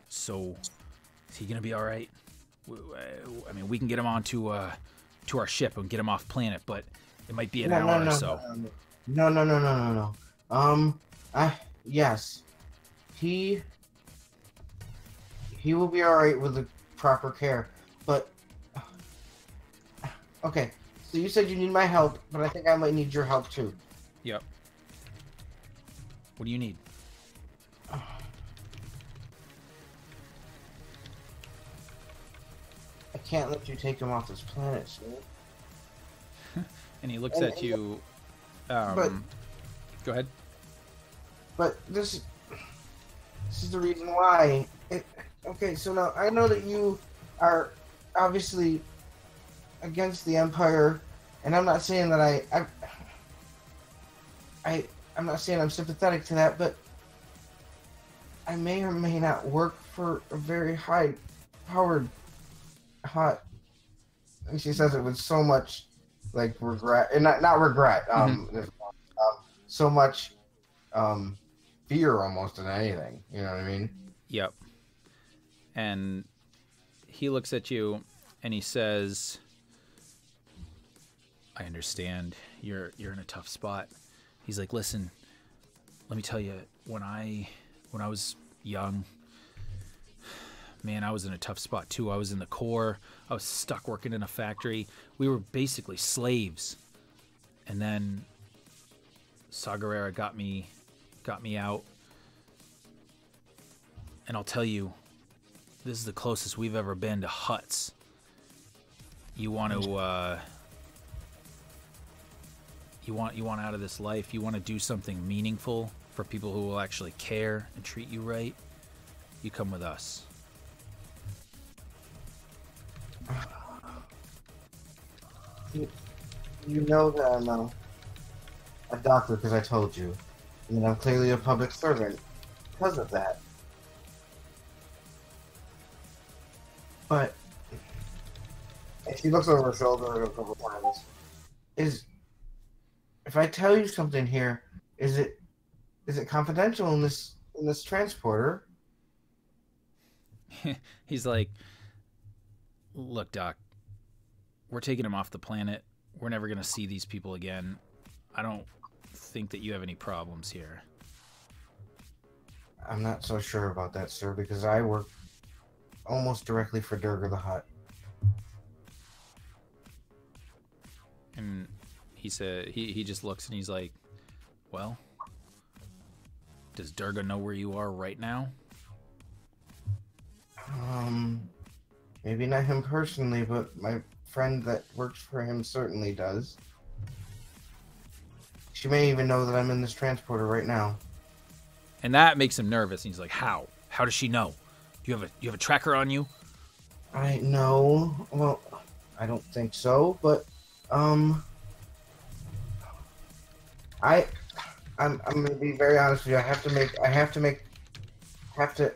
"So, is he gonna be all right? I mean, we can get him onto to our ship and get him off planet, but it might be an hour or so." No. Yes, he will be all right with the proper care. But okay, so you said you need my help, but I think I might need your help too. Yep. What do you need? I can't let you take him off this planet, sir. And he looks at you. Go ahead. But this is the reason why. Okay, so now I know that you are obviously against the Empire, and I'm not saying that I'm not saying I'm sympathetic to that, but I may or may not work for a very high-powered, hot. And she says it with so much like regret, and not regret. So much fear almost than anything. You know what I mean? Yep. And he looks at you and he says, "I understand. You're in a tough spot." He's like, "Listen, let me tell you, when I was young, man, I was in a tough spot too. I was in the Corps. I was stuck working in a factory. We were basically slaves. And then Saw Gerrera got me out. And I'll tell you, this is the closest we've ever been to huts. You want to you want out of this life. You want to do something meaningful for people who will actually care and treat you right. You come with us." You know that I'm a doctor because I told you. I mean, I'm clearly a public servant because of that. But and she looks over her shoulder a couple times. If I tell you something here, is it confidential in this transporter? He's like, "Look, Doc, we're taking him off the planet. We're never going to see these people again. I don't think that you have any problems here." I'm not so sure about that, sir, because I work almost directly for Durga the Hutt. And he said, he just looks and he's like, "Well, does Durga know where you are right now?" Maybe not him personally, but my friend that works for him certainly does. She may even know that I'm in this transporter right now. And that makes him nervous. And he's like, "How? How does she know? Do you have a tracker on you?" I know. Well, I don't think so, but I'm gonna be very honest with you.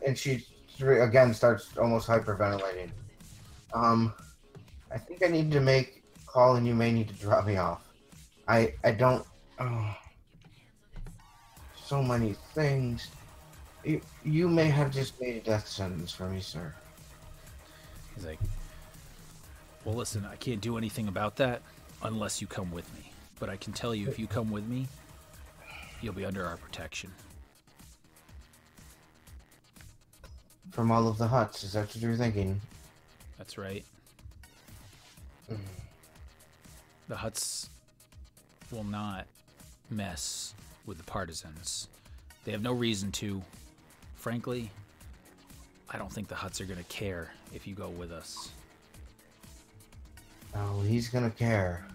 And she again starts almost hyperventilating. I think I need to make a call, and you may need to drop me off. I don't. So many things. You may have just made a death sentence for me, sir. He's like, "Well, listen, I can't do anything about that unless you come with me. But I can tell you, if you come with me, You'll be under our protection. From all of the huts, is that what you're thinking? That's right. Mm. The huts will not mess with the partisans. They have no reason to. Frankly, I don't think the huts are going to care if you go with us. Oh, he's gonna care.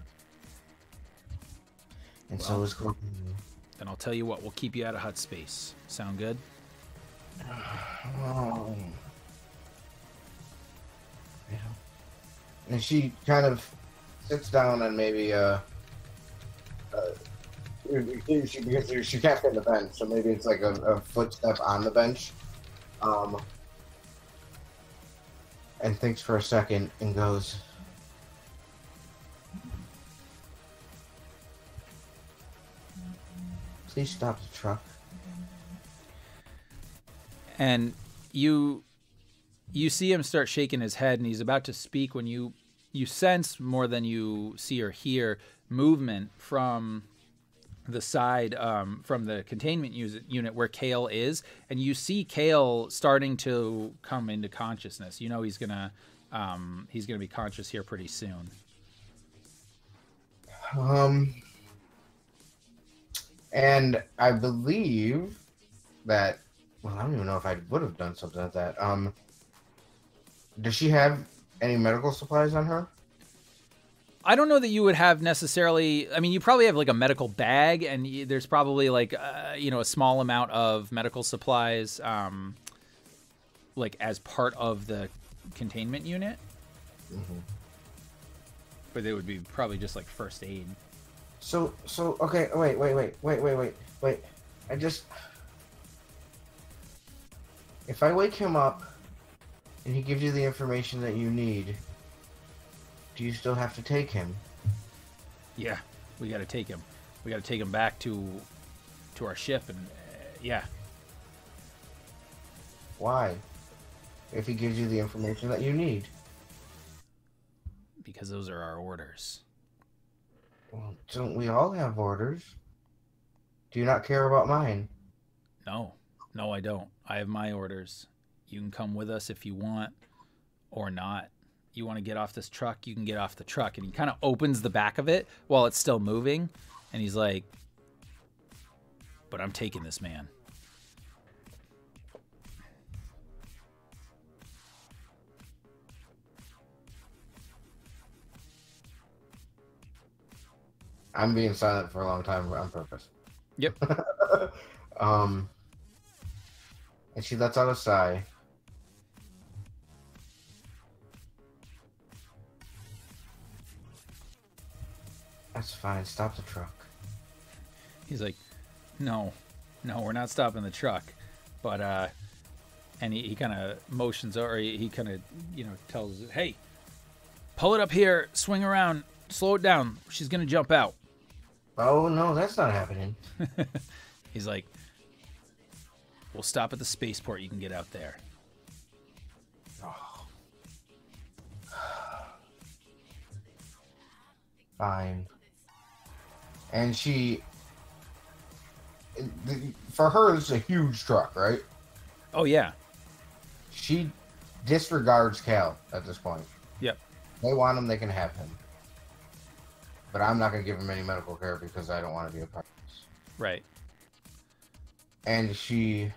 And so Well, is Courtney. Then I'll tell you what, we'll keep you out of hut space. Sound good? Oh. Yeah. And she kind of sits down and maybe because she can't fit in the bench, so maybe it's like a footstep on the bench, and thinks for a second and goes, "Please stop the truck." And you see him start shaking his head, and he's about to speak when you sense, more than you see or hear, movement from the side, from the containment unit where Kale is, and you see Kale starting to come into consciousness. You know he's gonna be conscious here pretty soon. And I believe that, well, I don't even know if I would have done something like that. Does she have any medical supplies on her? I don't know that you would have necessarily. I mean, you probably have like a medical bag, and there's probably like a small amount of medical supplies, like as part of the containment unit. Mm-hmm. But they would be probably just like first aid. So okay. Wait. If I wake him up and he gives you the information that you need, do you still have to take him? Yeah, we got to take him. We got to take him back to our ship, and yeah. Why? If he gives you the information that you need. Because those are our orders. Well, don't we all have orders? Do you not care about mine? No, I don't. I have my orders. You can come with us if you want, or not. You want to get off this truck, you can get off the truck. And he kind of opens the back of it while it's still moving, and he's like, but I'm taking this man. I'm being silent for a long time on purpose. Yep. And she lets out a sigh. That's fine. Stop the truck. He's like, no, we're not stopping the truck. But, and he kind of motions, or he kind of, tells, hey, pull it up here, swing around, slow it down. She's going to jump out. Oh, no, that's not happening. He's like, we'll stop at the spaceport. You can get out there. Oh. Fine. And for her, it's a huge truck, right? Oh, yeah. She disregards Cal at this point. Yep. They want him, they can have him. But I'm not going to give him any medical care because I don't want to be a part of this. Right. And she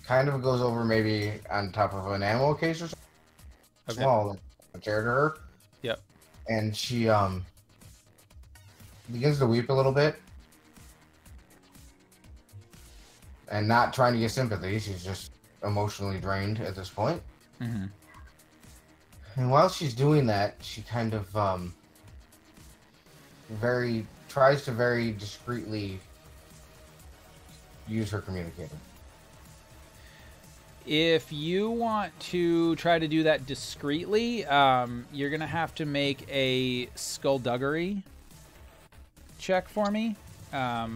kind of goes over maybe on top of an ammo case or something. Okay. Small, like a chair to her. Yep. And she begins to weep a little bit. And not trying to get sympathy. She's just emotionally drained at this point. Mm-hmm. And while she's doing that, she kind of tries to very discreetly use her communicator. If you want to try to do that discreetly, you're going to have to make a skullduggery check for me. Yeah,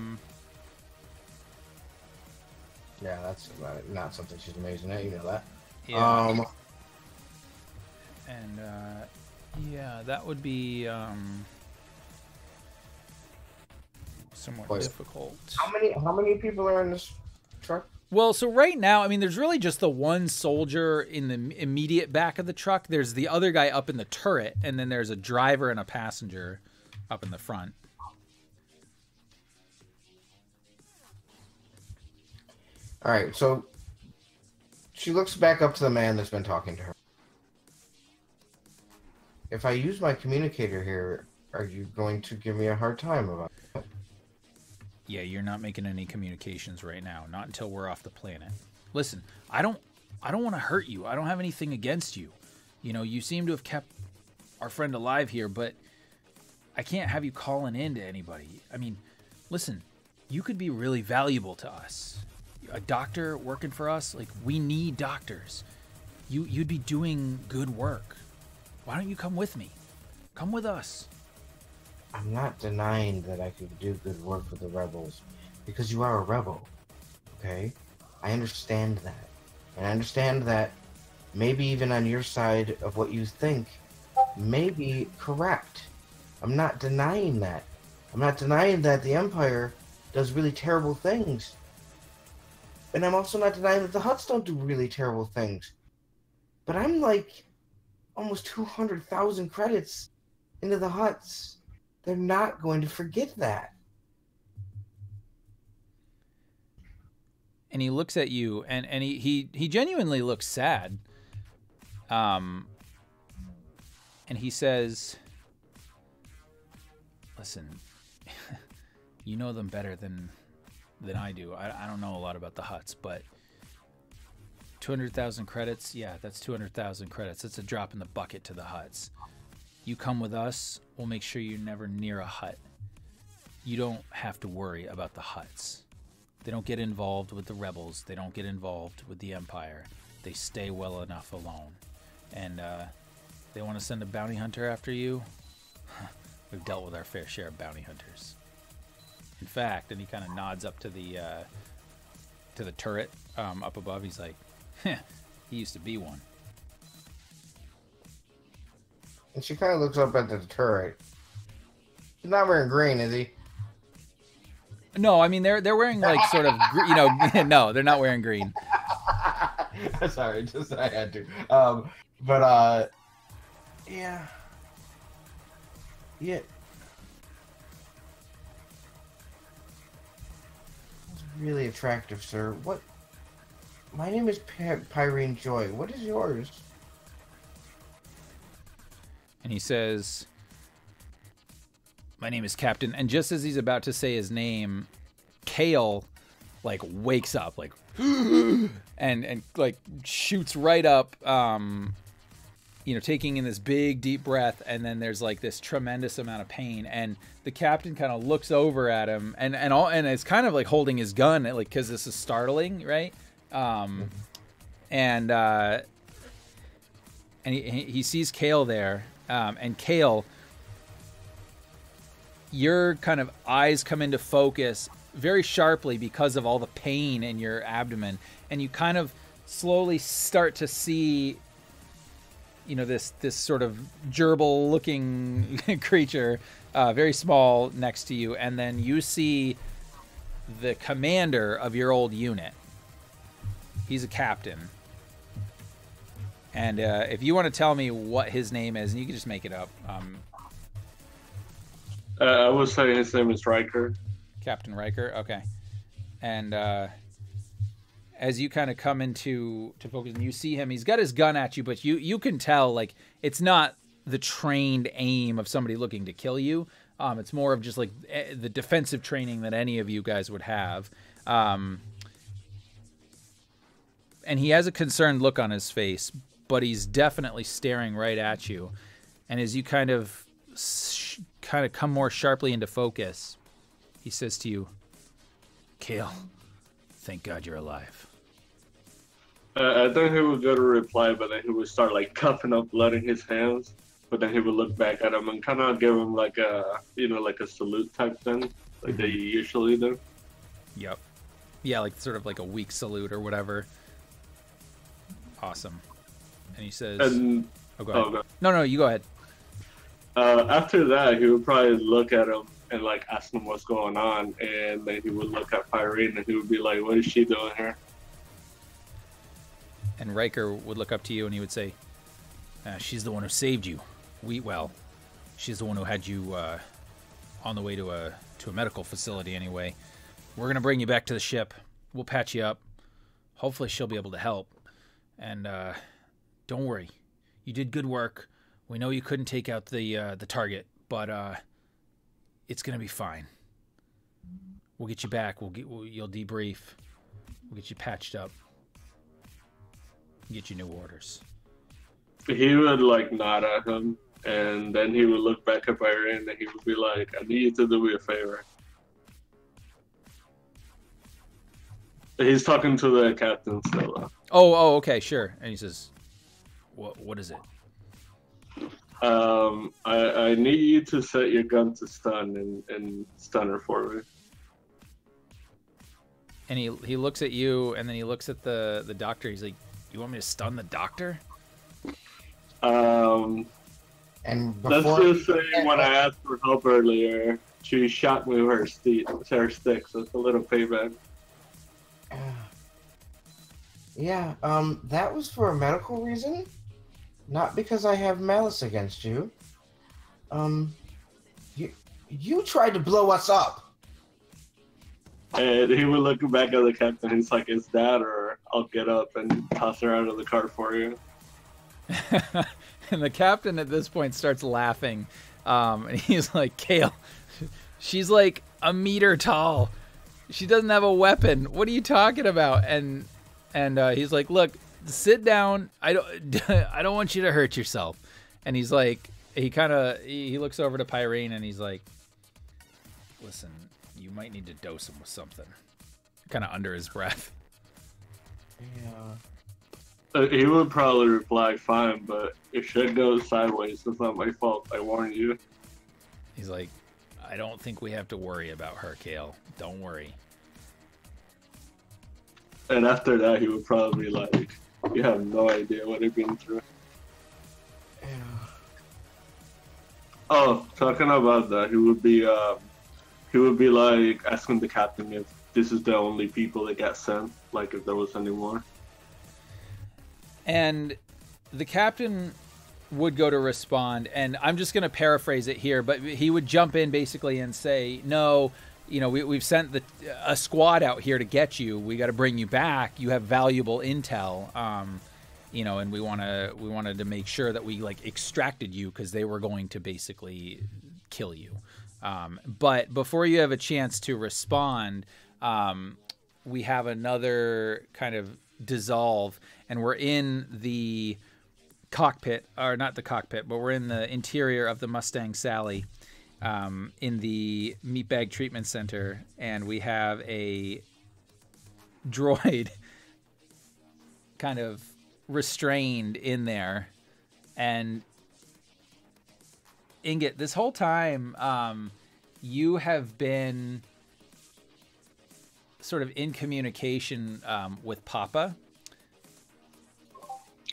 that's not something she's amazing at. You know that. Yeah. And, yeah, that would be, somewhat Wait. difficult. How many people are in this truck? Well, so right now, I mean, there's really just the one soldier in the immediate back of the truck. There's the other guy up in the turret, and then there's a driver and a passenger up in the front. All right, so she looks back up to the man that's been talking to her. If I use my communicator here, are you going to give me a hard time about it? Yeah, you're not making any communications right now. Not until we're off the planet. Listen, I don't want to hurt you. I don't have anything against you. You know, you seem to have kept our friend alive here, but I can't have you calling in to anybody. I mean, listen, you could be really valuable to us. A doctor working for us, like, we need doctors. You'd be doing good work. Why don't you come with me? Come with us. I'm not denying that I could do good work for the rebels, because you are a rebel, okay? I understand that. And I understand that maybe even on your side of what you think may be correct. I'm not denying that. I'm not denying that the Empire does really terrible things. And I'm also not denying that the Hutts don't do really terrible things. But I'm like almost 200,000 credits into the Hutts. They're not going to forget that. And he looks at you, and he genuinely looks sad. And he says, listen, you know them better than I do. I don't know a lot about the Hutts, but 200,000 credits, yeah, that's 200,000 credits. It's a drop in the bucket to the Hutts. You come with us, we'll make sure you're never near a Hutt. You don't have to worry about the Hutts. They don't get involved with the rebels. They don't get involved with the Empire. They stay well enough alone. And they want to send a bounty hunter after you? We've dealt with our fair share of bounty hunters. In fact, and he kind of nods up to the turret up above. He's like, he used to be one. And she kind of looks up at the turret. He's not wearing green, is he? No, I mean they're wearing like sort of no, they're not wearing green. Sorry, just I had to. Yeah. It's really attractive, sir. What? My name is Pyrene Joy. What is yours? And he says, my name is Captain. And just as he's about to say his name, Kale like wakes up like and like shoots right up, taking in this big deep breath, and then there's like this tremendous amount of pain, and the captain kind of looks over at him and is kind of like holding his gun, like, because this is startling, right? And he sees Kale there, and Kale, your kind of eyes come into focus very sharply because of all the pain in your abdomen, and you kind of slowly start to see, this sort of gerbil-looking creature, very small, next to you, and then you see the commander of your old unit. He's a captain. And if you want to tell me what his name is, and you can just make it up. I would say his name is Riker. Captain Riker, okay. And as you kind of come into focus, and you see him, he's got his gun at you, but you can tell, like, it's not the trained aim of somebody looking to kill you. It's more of just like the defensive training that any of you guys would have. And he has a concerned look on his face, but he's definitely staring right at you. And as you kind of come more sharply into focus, he says to you, Kale, thank God you're alive. I think he would go to reply, but then he would start like coughing up blood in his hands. But then he would look back at him and kind of give him like a, like a salute type thing, like they usually do. Yep. Yeah, like sort of like a weak salute or whatever. Awesome. And he says, oh, go ahead. Okay. No, you go ahead. After that, he would probably look at him and like ask him what's going on, and then he would look at Pyrene and he would be like, "What is she doing here?" And Riker would look up to you and he would say, "She's the one who saved you. She's the one who had you on the way to a medical facility anyway. We're gonna bring you back to the ship. We'll patch you up. Hopefully she'll be able to help. And don't worry, you did good work. We know you couldn't take out the target, but it's gonna be fine. We'll get you back. You'll debrief. We'll get you patched up. Get you new orders." He would like nod at him, and then he would look back at Byron and he would be like, "I need you to do me a favor." He's talking to the captain still, though. Oh, okay, sure. And he says, "What is it?" I need you to set your gun to stun and stun her for me. And he looks at you, and then he looks at the doctor. He's like, "You want me to stun the doctor?" And let's just say when I asked for help earlier, she shot me with her stick, so it's a little payback. Yeah, that was for a medical reason, not because I have malice against you. You tried to blow us up. And he would look back at the captain. He's like, "It's that, or I'll get up and toss her out of the car for you." And the captain at this point starts laughing, and he's like, "Kale, she's like a meter tall. She doesn't have a weapon. What are you talking about?" And he's like, "Look, sit down. I don't want you to hurt yourself." And he's like, he looks over to Pyrene and he's like, "Listen, you might need to dose him with something." Kind of under his breath. Yeah. He would probably reply, "Fine, but if shit goes sideways, it's not my fault. I warned you." He's like, "I don't think we have to worry about her, Kale. Don't worry." And after that, he would probably be like, "You have no idea what I've been through." Yeah. Oh, talking about that, he would be like asking the captain if this is the only people that got sent, like if there was any more. And the captain would go to respond, and I'm just going to paraphrase it here, but he would jump in basically and say, "No, we've sent a squad out here to get you. We got to bring you back. You have valuable intel, and we wanted to make sure that we like extracted you because they were going to basically kill you. But before you have a chance to respond, we have another kind of dissolve, and we're in the cockpit, or not the cockpit, but we're in the interior of the Mustang Sally, in the meatbag treatment center, and we have a droid kind of restrained in there. And Inget, this whole time, you have been sort of in communication with Papa.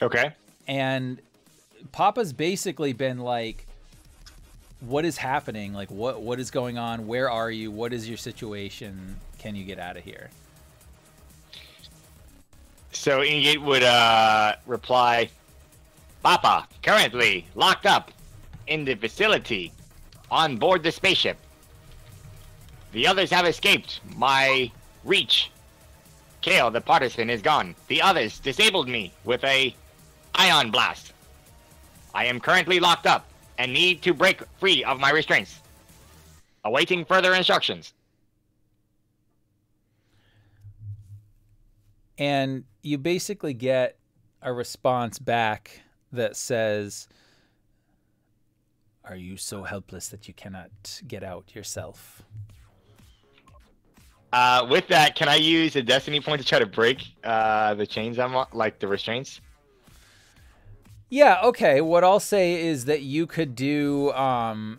Okay. And Papa's basically been like, "What is happening? Like, what is going on? Where are you? What is your situation? Can you get out of here?" So Ingate would reply, "Papa, currently locked up in the facility on board the spaceship. The others have escaped my reach. Kale, the partisan, is gone. The others disabled me with a ion blast. I am currently locked up and need to break free of my restraints. Awaiting further instructions." And you basically get a response back that says, "Are you so helpless that you cannot get out yourself?" With that, can I use a destiny point to try to break the chains I'm on, like the restraints? Yeah, okay. What I'll say is that you could do I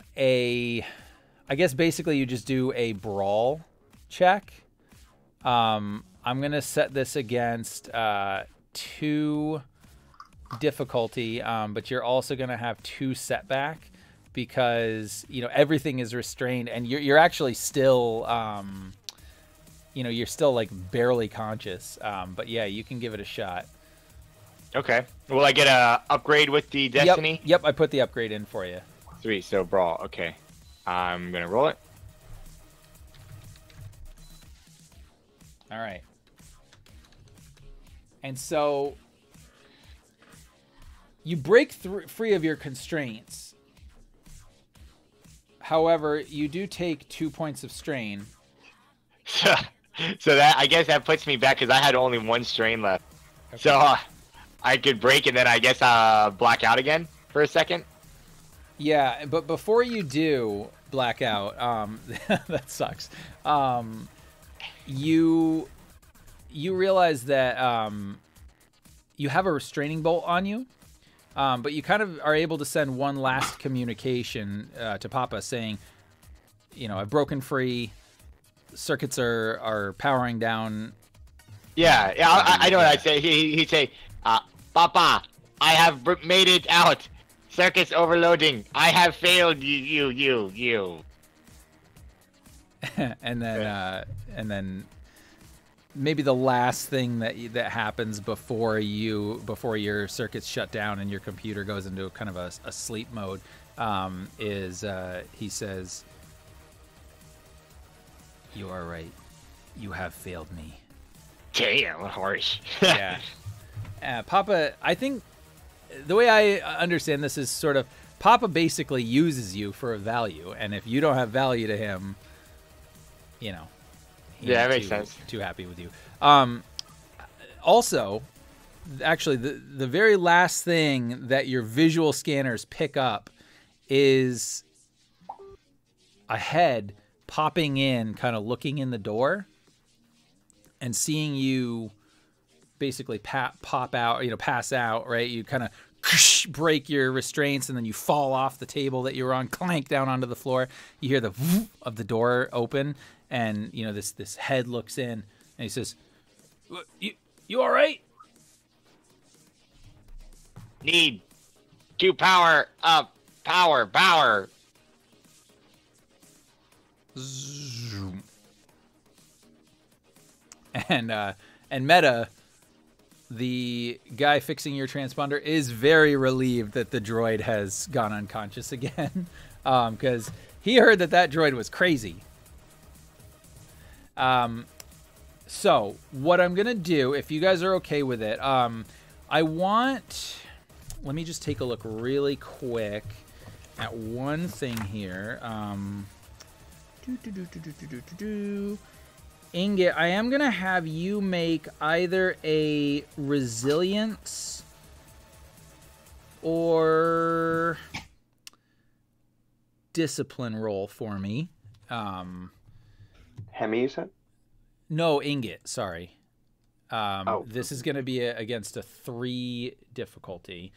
guess basically you just do a brawl check. I'm going to set this against 2 difficulty, but you're also going to have 2 setback because everything is restrained, and you're actually still you're still like barely conscious. But yeah, you can give it a shot. Okay. Will I get a upgrade with the destiny? Yep. I put the upgrade in for you. 3. So brawl. Okay. I'm gonna roll it. All right. And so you break free of your constraints. However, you do take 2 points of strain. So that, I guess that puts me back because I had only 1 strain left. Okay. So I could break and then I guess black out again for a second. Yeah, but before you do black out, that sucks. You realize that you have a restraining bolt on you, but you kind of are able to send one last communication to Papa saying, I've broken free. Circuits are powering down. Yeah, I know what I'd say. He'd say, Papa, I have made it out. Circuits overloading. I have failed you. and then maybe the last thing that happens before your circuits shut down and your computer goes into kind of a sleep mode is he says, "You are right. You have failed me." Damn, harsh. Yeah. Papa, I think the way I understand this is sort of Papa basically uses you for a value, and if you don't have value to him, yeah, that makes sense. Too happy with you. Also, actually, the very last thing that your visual scanners pick up is a head popping in, kind of looking in the door, and seeing you basically pop out, pass out, right? You kind of break your restraints, and then you fall off the table that you were on, clank down onto the floor. You hear the of the door open, and this head looks in, and he says, "You all right?" Need to power up. Power. Zoom. And Meta, the guy fixing your transponder, is very relieved that the droid has gone unconscious again, because he heard that droid was crazy. So what I'm gonna do, if you guys are okay with it, let me just take a look really quick at one thing here. Inget, I am going to have you make either a resilience or discipline roll for me. Hemi, you said? No, Inget, sorry. This is going to be against a 3 difficulty.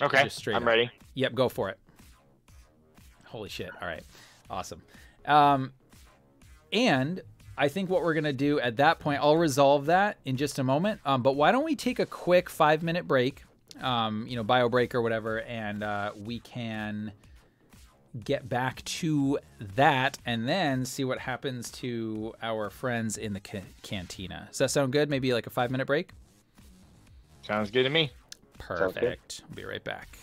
Okay, I'm ready. Yep, go for it. Holy shit. All right. Awesome. And I think what we're going to do at that point, I'll resolve that in just a moment. But why don't we take a quick 5-minute break, bio break or whatever, and we can get back to that and then see what happens to our friends in the cantina. Does that sound good? Maybe like a 5-minute break? Sounds good to me. Perfect. I'll be right back.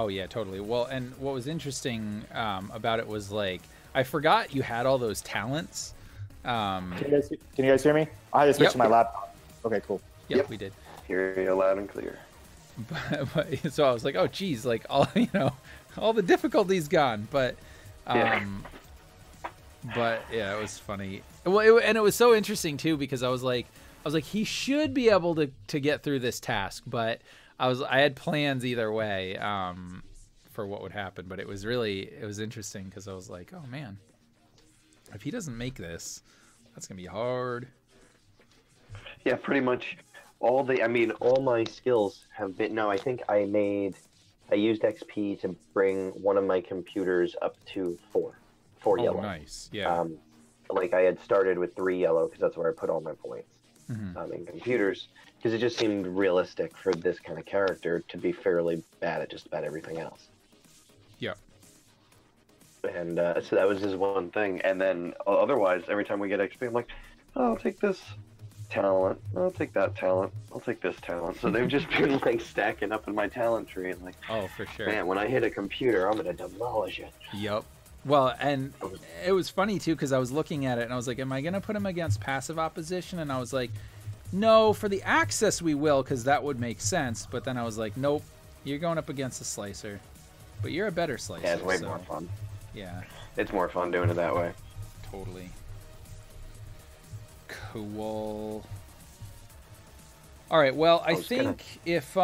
Oh yeah, totally. Well, and what was interesting about it was like I forgot you had all those talents. Can you guys hear me? I had to switch to my laptop. Okay, cool. Yep, we did. Hear you loud and clear. But so I was like, oh geez, like all all the difficulty's gone. But but yeah, it was funny. Well, and it was so interesting too because I was like he should be able to get through this task, but I had plans either way for what would happen. But it was interesting because I was like, oh man, if he doesn't make this, that's gonna be hard. Yeah, pretty much all my skills have been. No, I think I used XP to bring one of my computers up to 4 yellow. Nice. Yeah. Like I had started with 3 yellow because that's where I put all my points in computers, because it just seemed realistic for this kind of character to be fairly bad at just about everything else. Yeah. And so that was just one thing. And then otherwise, every time we get XP, I'm like, oh, I'll take this talent. I'll take that talent. I'll take this talent. So they've just been like stacking up in my talent tree. And like, oh, for sure. Man, when I hit a computer, I'm gonna demolish it. Yep. Well, and it was funny too because I was looking at it and I was like, am I gonna put him against passive opposition? And I was like, no, for the access we will, because that would make sense. But then I was like, nope, you're going up against a slicer. But you're a better slicer. Yeah, it's way more fun. Yeah. It's more fun doing it that way. Totally. Cool. All right. Well, I think if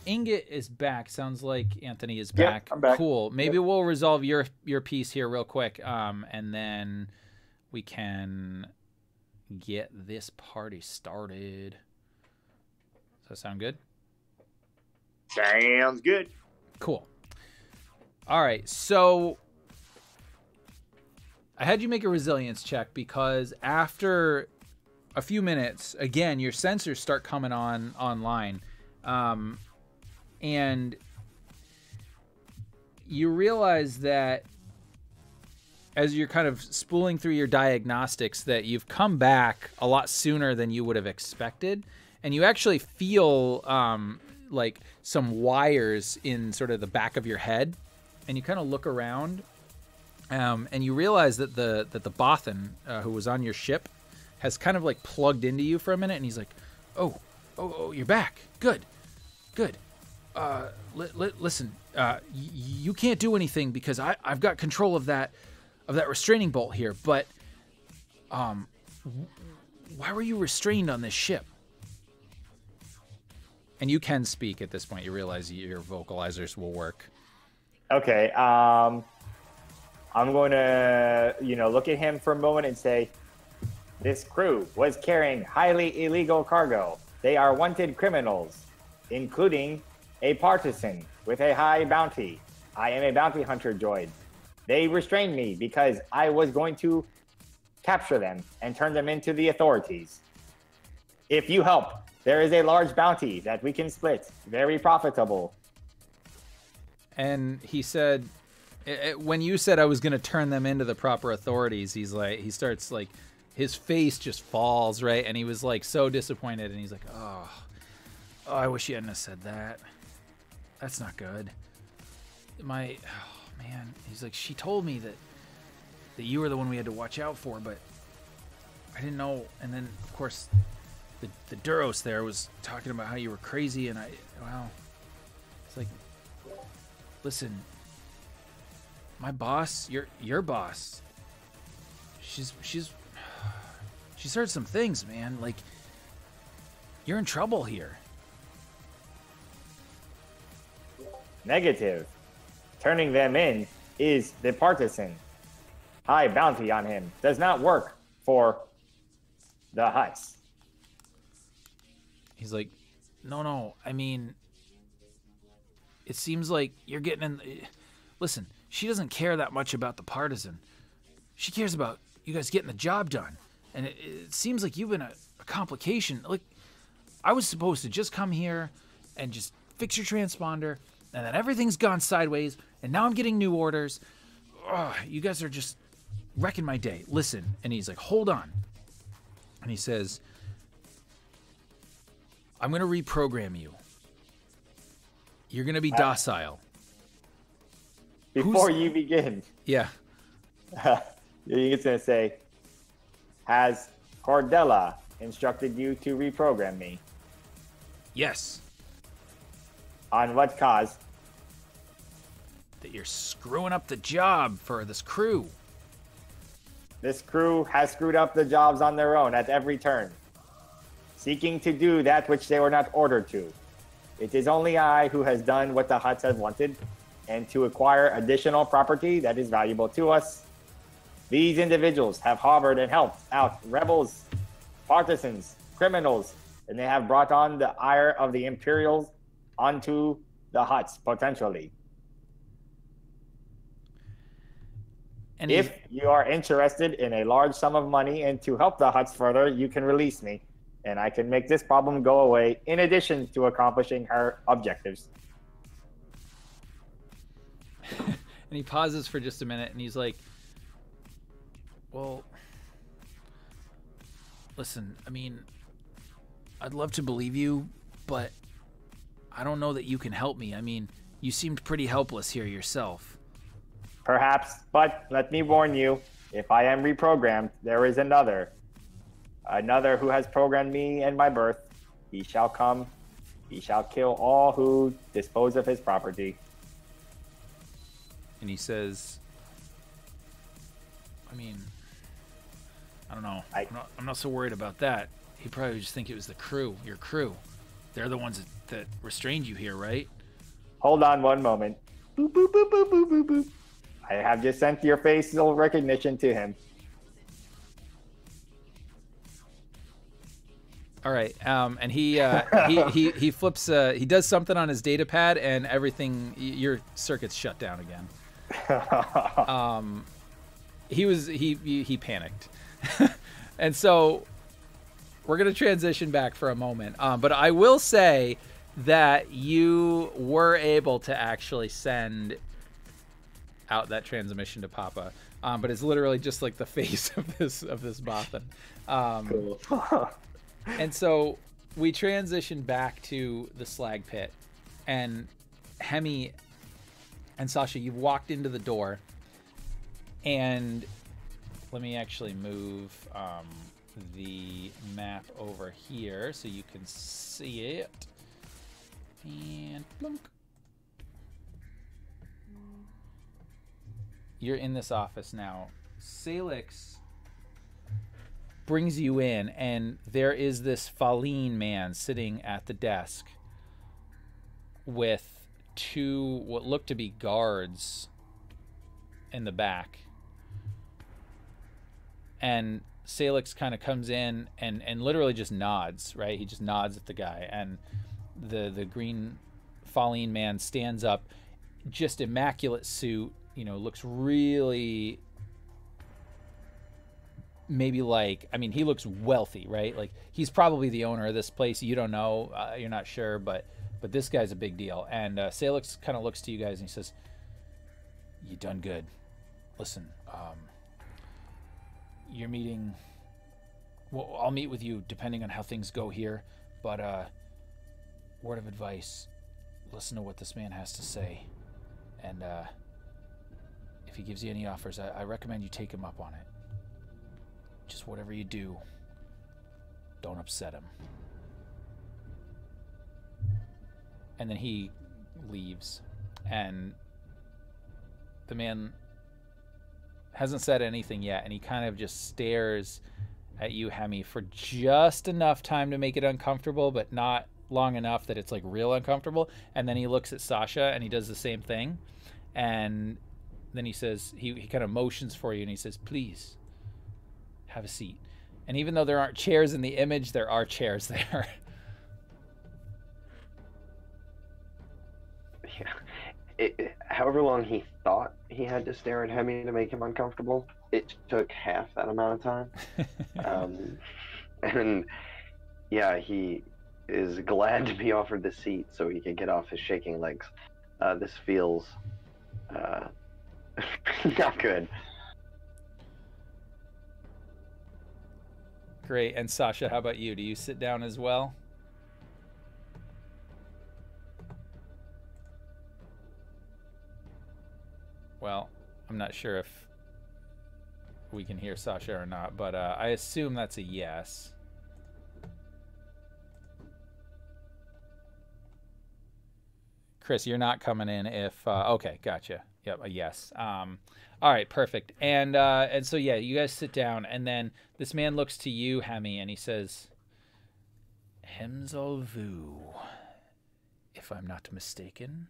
Ingot is back, sounds like Anthony is back. I'm back. Cool. Maybe we'll resolve your piece here real quick, and then we can get this party started. Does that sound good? Sounds good. Cool. All right. So I had you make a resilience check because after a few minutes, again, your sensors start coming online. And you realize that as you're kind of spooling through your diagnostics that you've come back a lot sooner than you would have expected. And you actually feel like some wires in sort of the back of your head. And you kind of look around and you realize that the Bothan who was on your ship has kind of like plugged into you for a minute. And he's like, oh, you're back. Good. Listen, you can't do anything because I've got control of that restraining bolt here. But why were you restrained on this ship? And you can speak at this point. You realize your vocalizers will work. Okay. I'm going to, look at him for a moment and say, this crew was carrying highly illegal cargo. They are wanted criminals, including a partisan with a high bounty. I am a bounty hunter droid. They restrained me because I was going to capture them and turn them into the authorities. If you help, there is a large bounty that we can split. Very profitable. And he said, when you said I was going to turn them into the proper authorities, he starts like, his face just falls, right? And he was like so disappointed. And he's like, oh, I wish you hadn't have said that. That's not good. Oh man. He's like, she told me that you were the one we had to watch out for, but I didn't know. And then of course the Duros there was talking about how you were crazy. And it's like, listen, my boss, your boss, she's heard some things, man. Like, you're in trouble here. Negative. Turning them in is the partisan. High bounty on him does not work for the Huts. He's like, no. I mean, it seems like you're getting in. Listen, she doesn't care that much about the partisan. She cares about you guys getting the job done. And it seems like you've been a complication. Like, I was supposed to just come here and just fix your transponder, and then everything's gone sideways, and now I'm getting new orders. Ugh, you guys are just wrecking my day. Listen. And he's like, hold on. And he says, I'm going to reprogram you. You're gonna be docile. Before you begin, Yeah. you're just gonna say, "Has Cordella instructed you to reprogram me? Yes. On what cause?" That you're screwing up the job for this crew. This crew has screwed up the jobs on their own at every turn, seeking to do that which they were not ordered to. It is only I who has done what the Hutts have wanted, and to acquire additional property that is valuable to us. These individuals have harbored and helped out rebels, partisans, criminals, and they have brought on the ire of the Imperials onto the Hutts, potentially. And If you are interested in a large sum of money and to help the Hutts further, you can release me, and I can make this problem go away in addition to accomplishing her objectives. and he pauses for just a minute, and he's like, well, listen, I mean, I'd love to believe you, but I don't know that you can help me. I mean, you seemed pretty helpless here yourself. Perhaps, but let me warn you, if I am reprogrammed, there is another who has programmed me and my birth. He shall come, he shall kill all who dispose of his property. And he says, I mean, I don't know. I'm not so worried about that. He'd probably just think it was the crew, your crew. They're the ones that restrained you here, right? Hold on one moment. Boop, boop, boop, boop, boop, boop, boop. I have just sent your facial recognition to him. All right, and he flips. He does something on his data pad, and everything. Your circuit's shut down again. He panicked, and so we're gonna transition back for a moment. But I will say that you were able to actually send out that transmission to Papa, but it's literally just like the face of this Bothan. Cool. And so we transition back to the slag pit, and Hemi and Sasha, you've walked into the door, and let me actually move the map over here so you can see it. And blunk. You're in this office now. Salix brings you in, and there is this Faline man sitting at the desk with two what look to be guards in the back. And Salix kind of comes in and literally just nods, right? He just nods at the guy, and the green Faline man stands up, just immaculate suit, you know, looks really maybe like, I mean, he looks wealthy, right? Like, he's probably the owner of this place. You don't know, you're not sure, but this guy's a big deal. And Salix kind of looks to you guys and he says, "You done good. Listen, your meeting, well, I'll meet with you depending on how things go here, but word of advice, listen to what this man has to say, and if he gives you any offers, I recommend you take him up on it. Just whatever you do, don't upset him." And then he leaves, and the man hasn't said anything yet, and he kind of just stares at you, Hemi, for just enough time to make it uncomfortable, but not long enough that it's like real uncomfortable. And then he looks at Sasha and he does the same thing, and then he says, he kind of motions for you, and he says, "Please have a seat." And even though there aren't chairs in the image, there are chairs there. Yeah. However long he thought he had to stare at Hemi to make him uncomfortable, it took half that amount of time. And yeah, he is glad to be offered the seat so he can get off his shaking legs. This feels not good. Great. And Sasha, how about you? Do you sit down as well? not sure if we can hear Sasha or not, but I assume that's a yes. Chris, you're not coming in if... okay, gotcha. Yep, a yes. All right, perfect. And so, yeah, you guys sit down, and then this man looks to you, Hemi, and he says, Hemsol Vu, if I'm not mistaken.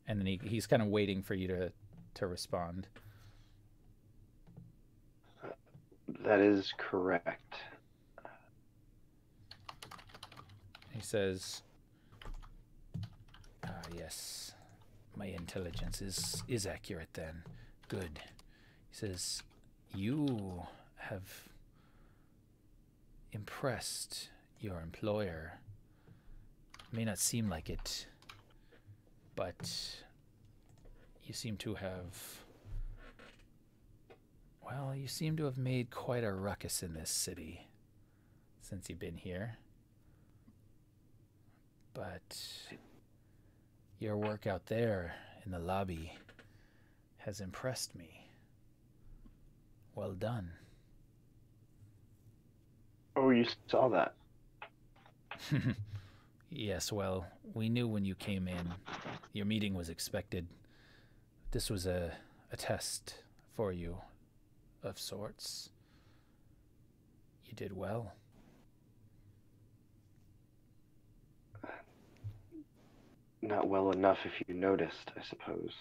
And then he's kind of waiting for you to respond. That is correct. He says, yes, my intelligence is accurate then. Good. He says, you have impressed your employer. May not seem like it, but you seem to have... Well, you seem to have made quite a ruckus in this city since you've been here. But your work out there in the lobby has impressed me. Well done. Oh, you saw that? Yes, well, we knew when you came in. Your meeting was expected. This was a test for you, of sorts. You did well. Not well enough if you noticed, I suppose.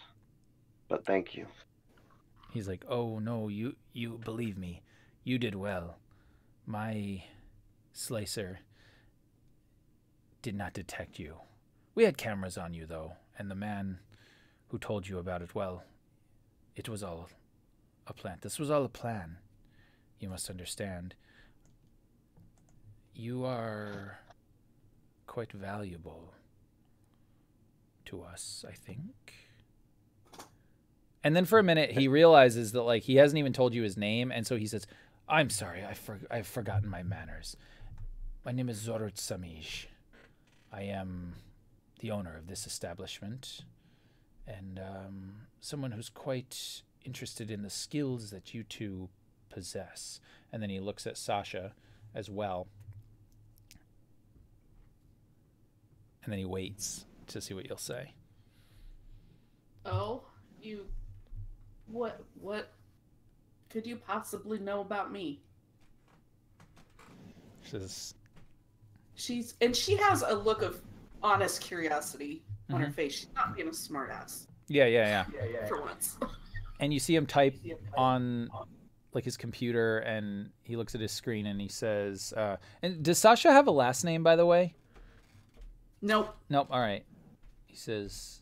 But thank you. He's like, oh, no, you believe me. You did well. My slicer did not detect you. We had cameras on you, though, and the man who told you about it, well, it was all a plan. This was all a plan. You must understand. You are quite valuable to us, I think. And then for a minute, he realizes that, like, he hasn't even told you his name, and so he says, I'm sorry, I've forgotten my manners. My name is Zorot Samij. I am the owner of this establishment, and someone who's quite interested in the skills that you two possess. And then he looks at Sasha as well. And then he waits to see what you'll say. Oh, you... What could you possibly know about me? She has a look of honest curiosity on her face. She's not being a smartass. Yeah. For once. And you see him type on like his computer, and he looks at his screen and he says, and does Sasha have a last name, by the way? Nope. All right. He says,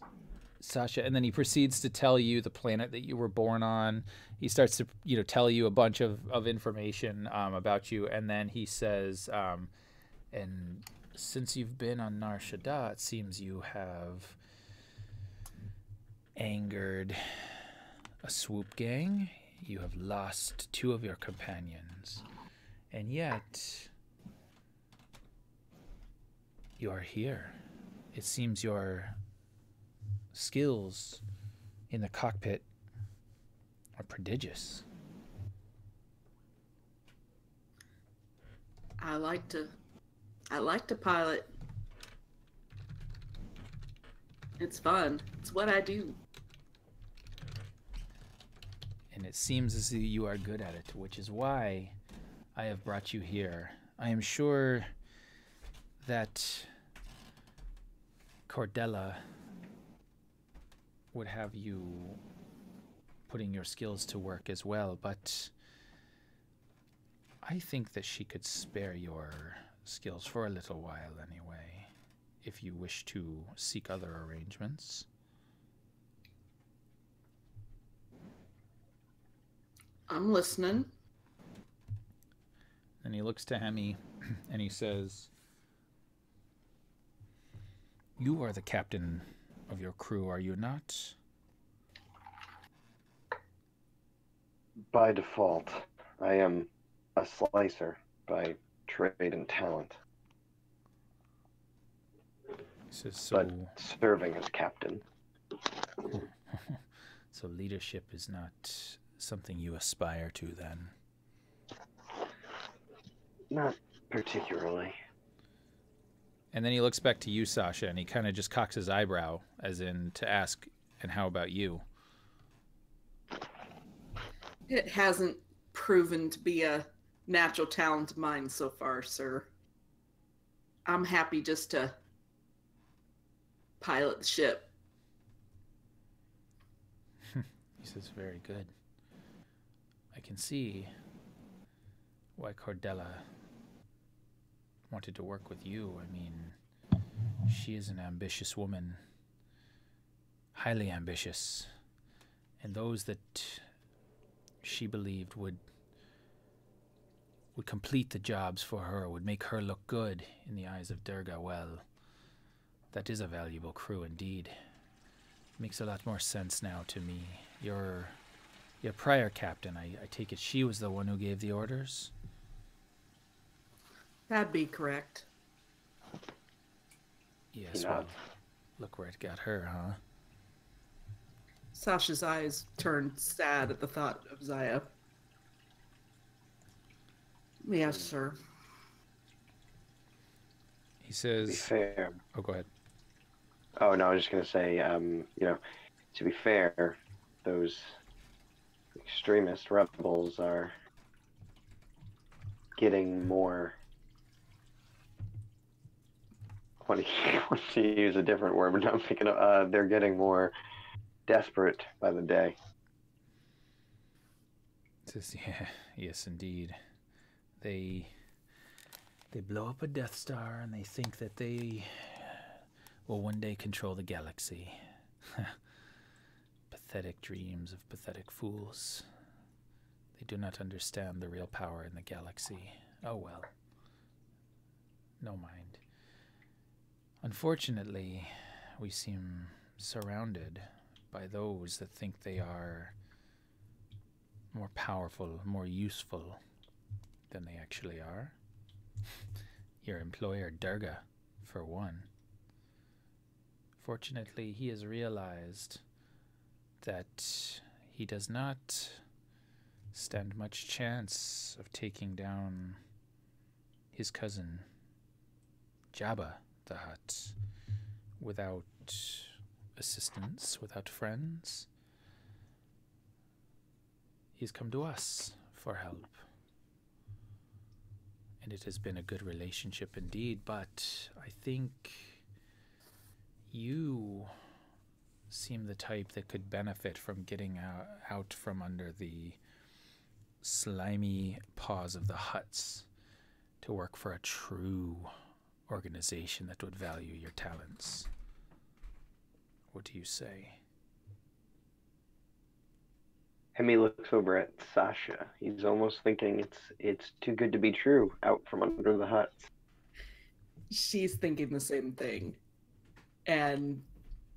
Sasha, and then he proceeds to tell you the planet that you were born on. He starts to, tell you a bunch of information about you, and then he says, and since you've been on Nar Shaddaa, it seems you have angered a swoop gang. You have lost 2 of your companions, and yet you are here. It seems your skills in the cockpit are prodigious. I like to pilot. It's fun. It's what I do. And it seems as though you are good at it, which is why I have brought you here. I am sure that Cordella would have you putting your skills to work as well, but I think that she could spare your skills for a little while anyway, if you wish to seek other arrangements. I'm listening. And he looks to Hemi and he says, you are the captain of your crew, are you not? By default, I am a slicer by trade and talent. He says, so... but serving as captain. So leadership is not something you aspire to then? Not particularly. And then he looks back to you, Sasha, and he kind of just cocks his eyebrow, as in to ask, and how about you? It hasn't proven to be a natural talent of mine so far, sir. I'm happy just to pilot the ship. He says, very good. I can see why Cordella wanted to work with you. I mean, she is an ambitious woman, highly ambitious, and those that she believed would complete the jobs for her, would make her look good in the eyes of Durga. Well, that is a valuable crew indeed. Makes a lot more sense now to me. Your prior captain, I take it she was the one who gave the orders? That'd be correct. Yes, well, look where it got her, huh? Sasha's eyes turned sad at the thought of Zaya. Yes, sir. He To be says... fair. Oh, go ahead. Oh, no, I was just going to say, to be fair, those extremist rebels are getting more... I want to use a different word, but I'm thinking of, they're getting more desperate by the day. Says, yeah, yes, indeed. They blow up a Death Star and they think that they will one day control the galaxy. Pathetic dreams of pathetic fools. They do not understand the real power in the galaxy. Oh well. No mind. Unfortunately, we seem surrounded by those that think they are more powerful, more useful than they actually are. Your employer, Durga, for one. Fortunately, he has realized that he does not stand much chance of taking down his cousin, Jabba the Hutt, without assistance, without friends. He's come to us for help. And it has been a good relationship indeed, but I think you seem the type that could benefit from getting out from under the slimy paws of the Hutts to work for a true organization that would value your talents. What do you say? Hemi looks over at Sasha. He's almost thinking it's too good to be true out from under the huts. She's thinking the same thing. And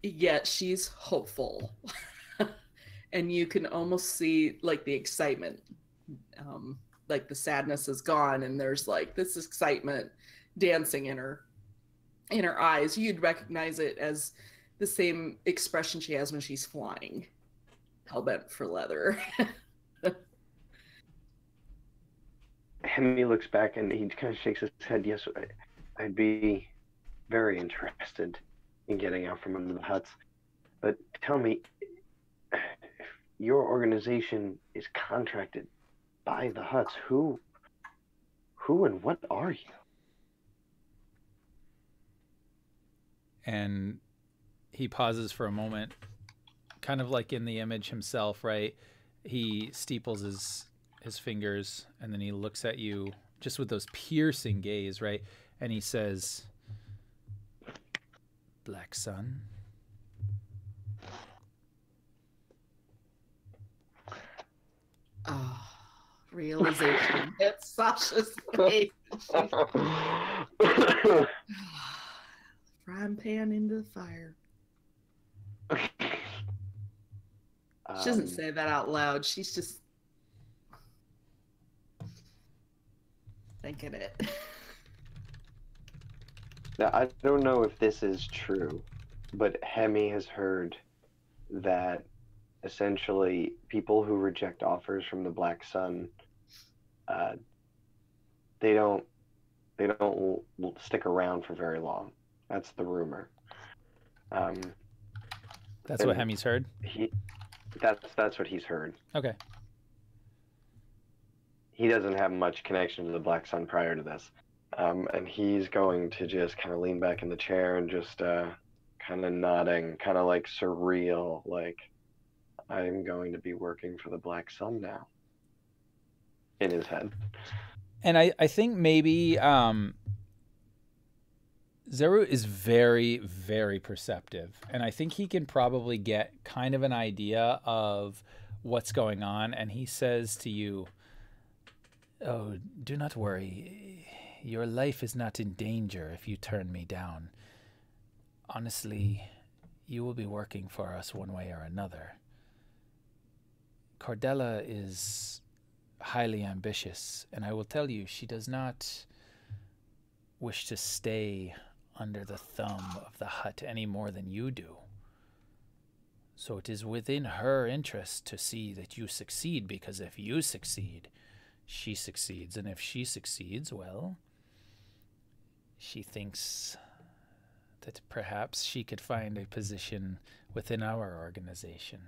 yet she's hopeful. And you can almost see like the excitement. Like the sadness is gone and there's like this excitement dancing in her eyes. You'd recognize it as the same expression she has when she's flying. Hellbent for leather. Hemi looks back and he kind of shakes his head. Yes, I'd be very interested in getting out from under the huts. But tell me, if your organization is contracted by the huts, who and what are you? And he pauses for a moment, kind of like in the image himself, right? He steeples his fingers and then he looks at you just with those piercing gaze, right? And he says, Black Sun. Oh, realization hits Sasha's face. Frying pan into the fire. She doesn't say that out loud. She's just thinking it. Now, I don't know if this is true, but Hemi has heard that essentially people who reject offers from the Black Sun, they don't stick around for very long. That's the rumor. That's what Hemi's heard. That's what he's heard. Okay. He doesn't have much connection to the Black Sun prior to this, and he's going to just kind of lean back in the chair and just kind of nodding, kind of like surreal, like I'm going to be working for the Black Sun now. In his head. And I think maybe Zeru is very, very perceptive. And I think he can probably get kind of an idea of what's going on. And he says to you, "Oh, do not worry. Your life is not in danger if you turn me down. Honestly, you will be working for us one way or another. Cordella is highly ambitious, and I will tell you, she does not wish to stay under the thumb of the hut any more than you do. So it is within her interest to see that you succeed, because if you succeed, she succeeds, and if she succeeds, well, she thinks that perhaps she could find a position within our organization.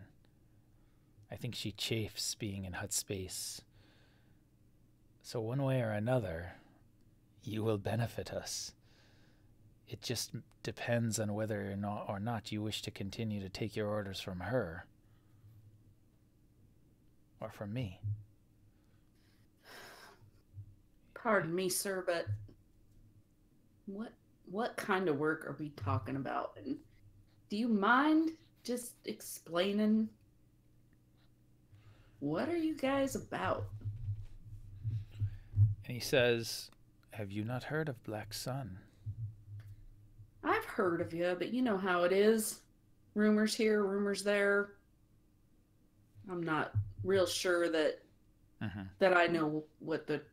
I think she chafes being in hut space. So one way or another, you will benefit us. It just depends on whether or not you wish to continue to take your orders from her or from me." Pardon me, sir, but what kind of work are we talking about? And do you mind just explaining what are you guys about? And he says, "Have you not heard of Black Sun?" I've heard of you, but you know how it is. Rumors here, rumors there. I'm not real sure that that I know what the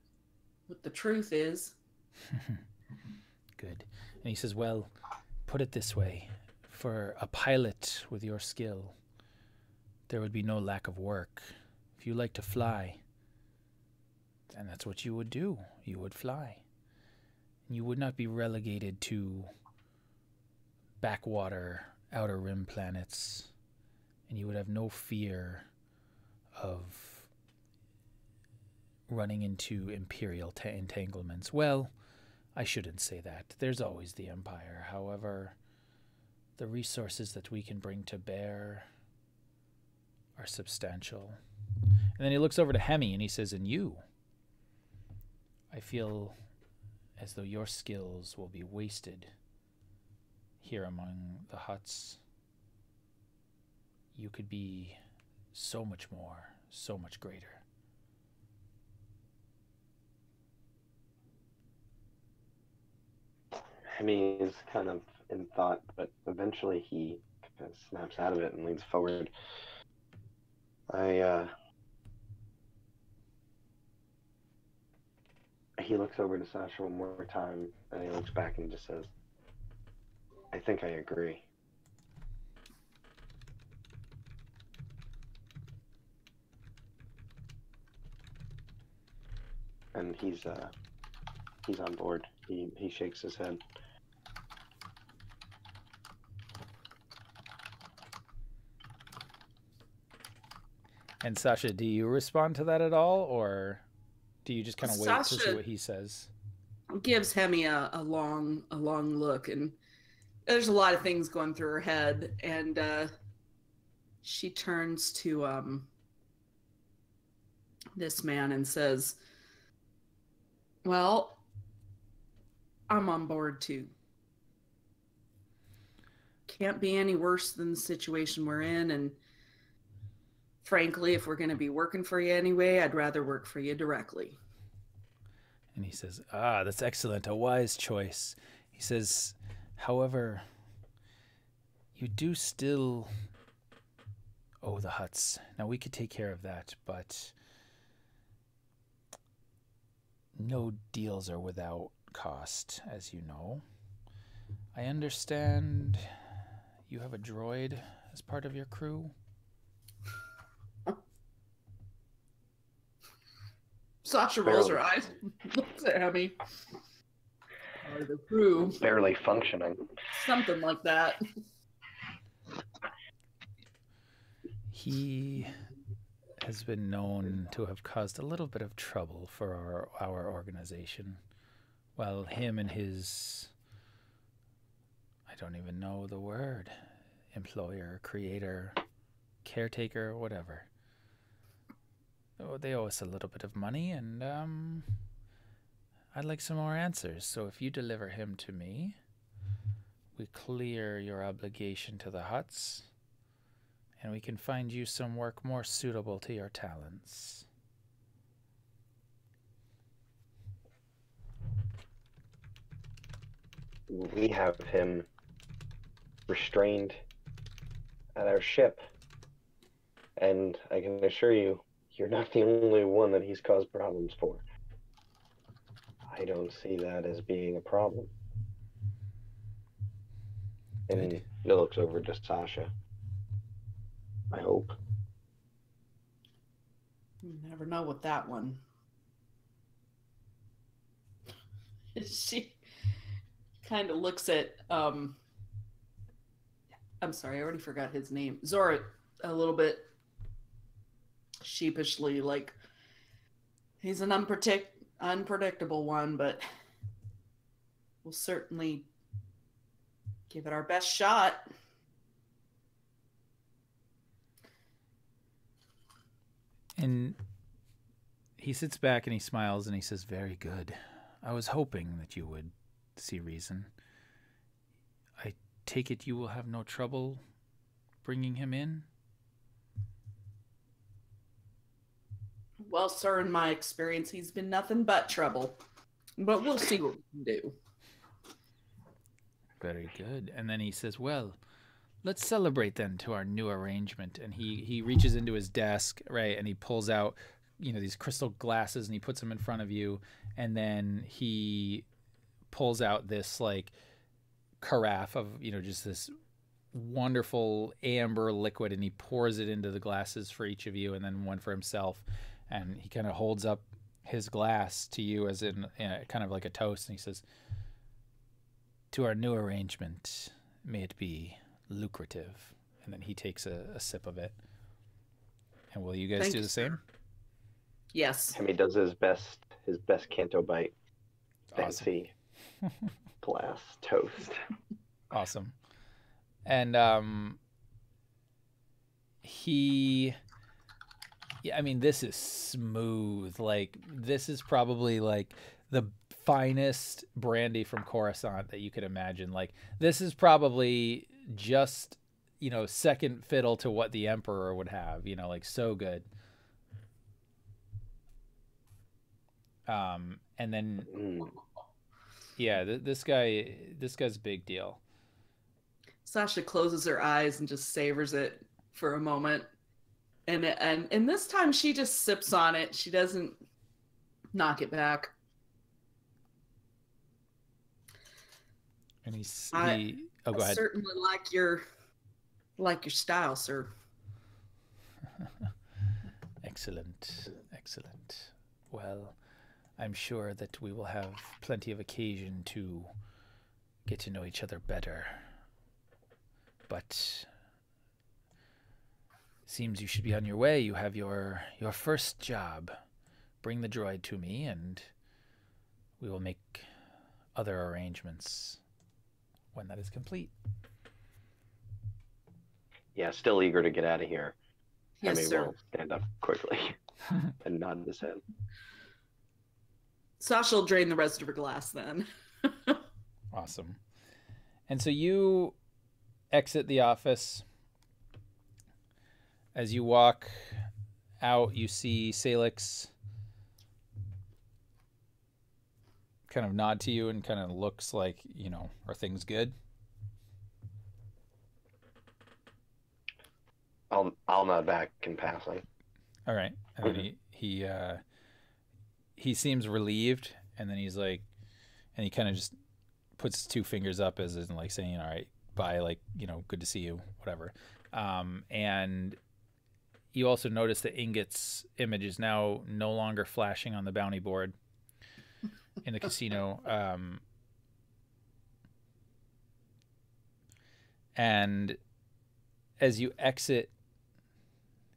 truth is. Good. And he says, "Well, put it this way. For a pilot with your skill, there would be no lack of work. If you like to fly, and that's what you would do. You would fly. You would not be relegated to backwater, outer rim planets, and you would have no fear of running into Imperial entanglements. Well, I shouldn't say that. There's always the Empire. However, the resources that we can bring to bear are substantial." And then he looks over to Hemi and he says, "And you? I feel as though your skills will be wasted here among the huts. You could be so much more, so much greater." Hemi is kind of in thought, but eventually he kind of snaps out of it and leans forward. He looks over to Sasha one more time, and he looks back and just says, "I think I agree." And he's on board. He shakes his head. And Sasha, do you respond to that at all, or do you just kind of wait to see Sasha what he says? gives Hemi a long look, and there's a lot of things going through her head, and she turns to this man and says, "Well, I'm on board too. Can't be any worse than the situation we're in, and frankly, if we're going to be working for you anyway, I'd rather work for you directly." And he says, "That's excellent. A wise choice." He says, "However, you do still owe the huts. Now, we could take care of that, but no deals are without cost, as you know. I understand you have a droid as part of your crew." Sasha rolls her eyes, looks at Hemi. Or the crew. Barely functioning. Something like that. He has been known to have caused a little bit of trouble for our organization. Well, him and his, I don't even know the word, employer, creator, caretaker, whatever. Oh, they owe us a little bit of money, and I'd like some more answers. So if you deliver him to me, we clear your obligation to the huts, and we can find you some work more suitable to your talents. We have him restrained at our ship. And I can assure you, you're not the only one that he's caused problems for. I don't see that as being a problem. And he looks over to Sasha. I hope. You never know with that one. She kind of looks at I'm sorry, I already forgot his name. Zora, a little bit sheepishly, like, he's an unpredictable one, but we'll certainly give it our best shot. And he sits back and he smiles and he says, "Very good. I was hoping that you would see reason. I take it you will have no trouble bringing him in?" Well, sir, in my experience, he's been nothing but trouble. But we'll see what we can do. Very good. And then he says, "Well, let's celebrate then to our new arrangement." And he reaches into his desk, right, and he pulls out, these crystal glasses and he puts them in front of you. And then he pulls out this like carafe of, just this wonderful amber liquid, and he pours it into the glasses for each of you and then one for himself. And he kind of holds up his glass to you as in kind of like a toast. And he says, "To our new arrangement, may it be lucrative." And then he takes a sip of it. And will you guys do the same? Yes. Hemi does his best Canto bite. Fancy glass toast. Awesome. And this is smooth. Like, this is probably like the finest brandy from Coruscant that you could imagine. Like, this is probably just, second fiddle to what the Emperor would have, like, so good. And then, this guy's a big deal. Sasha closes her eyes and just savors it for a moment. And this time she just sips on it. She doesn't knock it back. And go ahead. I certainly like your style, sir. Excellent. Well, I'm sure that we will have plenty of occasion to get to know each other better. But seems you should be on your way. You have your first job. Bring the droid to me, and we will make other arrangements when that is complete. Yeah, still eager to get out of here. Yes, Hemi sir. will stand up quickly and nod his head. Sasha will drain the rest of her glass then. Awesome. And so you exit the office. As you walk out, you see Salix kind of nod to you and kind of looks like, are things good? I'll nod back in passing. All right. And then he seems relieved, and then he's like, and he kind of just puts his two fingers up as in like saying, "All right, bye, like, good to see you," whatever. And you also notice that Ingot's image is now no longer flashing on the bounty board in the casino. And as you exit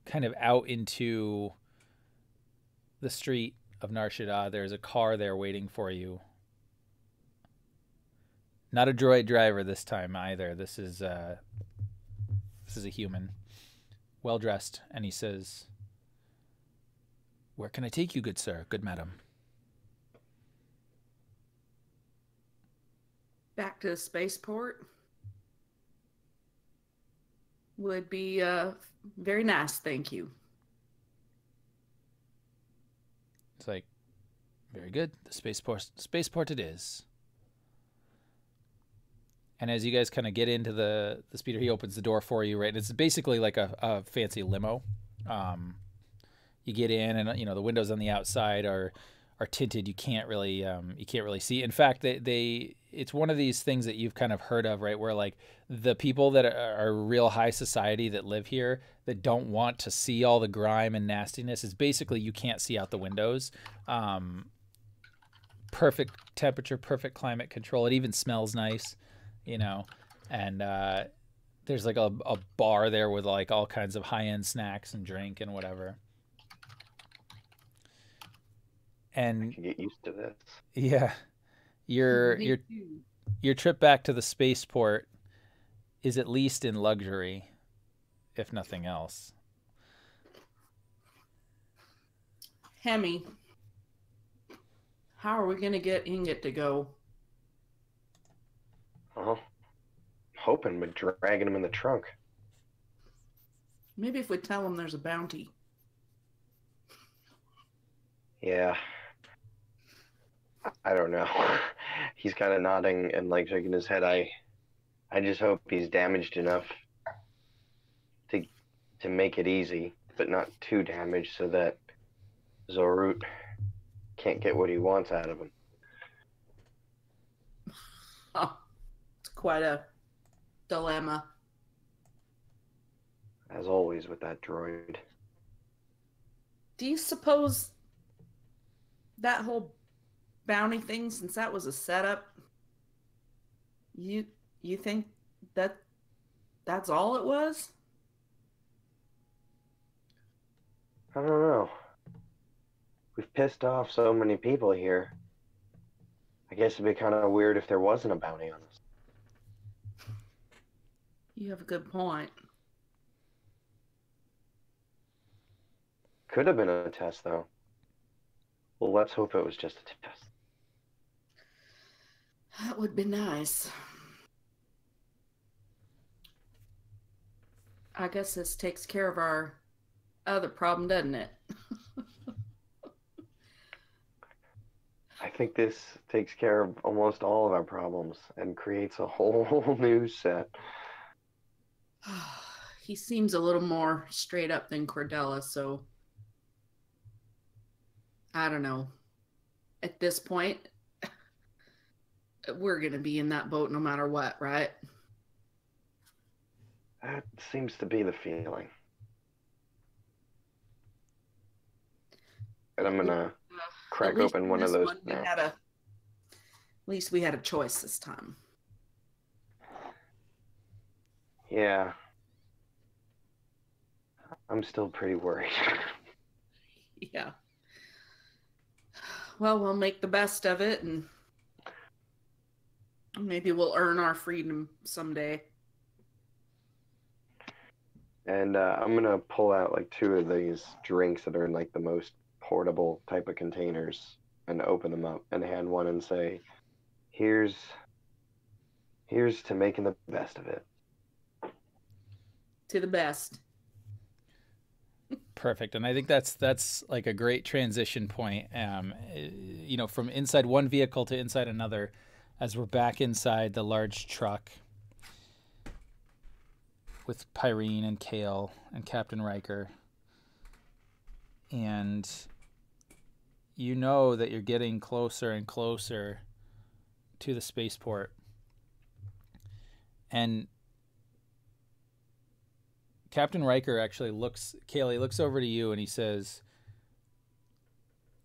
kind of out into the street of Nar Shaddaa, there's a car there waiting for you. Not a droid driver this time either. This is a human, well dressed, and he says, "Where can I take you, good sir, good madam?" Back to the spaceport would be very nice, thank you. It's like, very good. The spaceport it is. And as you guys kind of get into the speeder, he opens the door for you, right? It's basically like a fancy limo. You get in, and the windows on the outside are tinted. You can't really see. In fact, it's one of these things that you've kind of heard of, right? Where like the people that are real high society that live here that don't want to see all the grime and nastiness is basically you can't see out the windows. Perfect temperature, perfect climate control. It even smells nice. And there's like a bar there with like all kinds of high-end snacks and drink and whatever. And I can get used to this. Yeah, your trip back to the spaceport is at least in luxury, if nothing else. Hemi, how are we going to get Ingot to go? Well, hoping we're dragging him in the trunk. Maybe if we tell him there's a bounty. Yeah. I don't know. He's kind of nodding and like shaking his head. I just hope he's damaged enough to make it easy, but not too damaged so that Zorut can't get what he wants out of him. Oh, it's quite a dilemma. As always with that droid. Do you suppose that whole bounty thing, since that was a setup, you think that's all it was? I don't know. We've pissed off so many people here. I guess it'd be kind of weird if there wasn't a bounty on us. You have a good point. Could have been a test, though. Well, let's hope it was just a test. That would be nice. I guess this takes care of our other problem, doesn't it? I think this takes care of almost all of our problems and creates a whole new set. He seems a little more straight up than Cordella, so I don't know. At this point, we're going to be in that boat no matter what, right? That seems to be the feeling. And I'm going to crack open one of those now. At least we had a choice this time. Yeah. I'm still pretty worried. Yeah. Well, we'll make the best of it, and maybe we'll earn our freedom someday. And I'm going to pull out like 2 of these drinks that are in like the most portable type of containers and open them up and hand one and say, here's to making the best of it. To the best. Perfect. And I think that's like a great transition point, from inside one vehicle to inside another, as we're back inside the large truck with Pyrene and Kale and Captain Riker. And you know that you're getting closer and closer to the spaceport. And Captain Riker actually looks, Kale, he looks over to you and he says,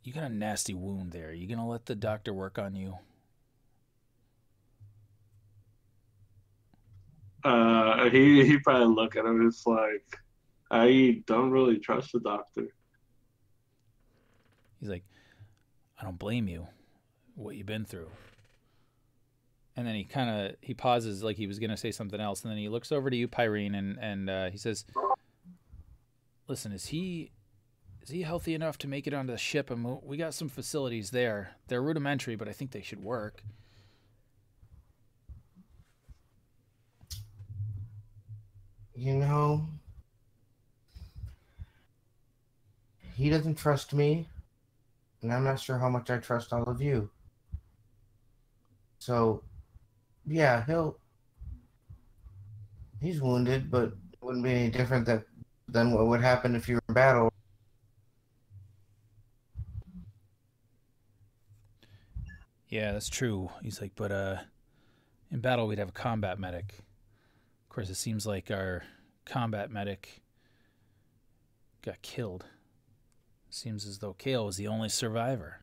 "You got a nasty wound there. You gonna let the doctor work on you?" He probably look at him. It's like, I don't really trust the doctor. He's like, "I don't blame you. What you've been through." And then he pauses like he was gonna say something else, and then he looks over to you, Pyrene, and he says, "Listen, is he healthy enough to make it onto the ship? And we got some facilities there. They're rudimentary, but I think they should work." You know, he doesn't trust me, and I'm not sure how much I trust all of you. So, yeah, he's wounded, but it wouldn't be any different than what would happen if you were in battle. Yeah, that's true. He's like, "But in battle we'd have a combat medic. Of course, it seems like our combat medic got killed. Seems as though Kale was the only survivor.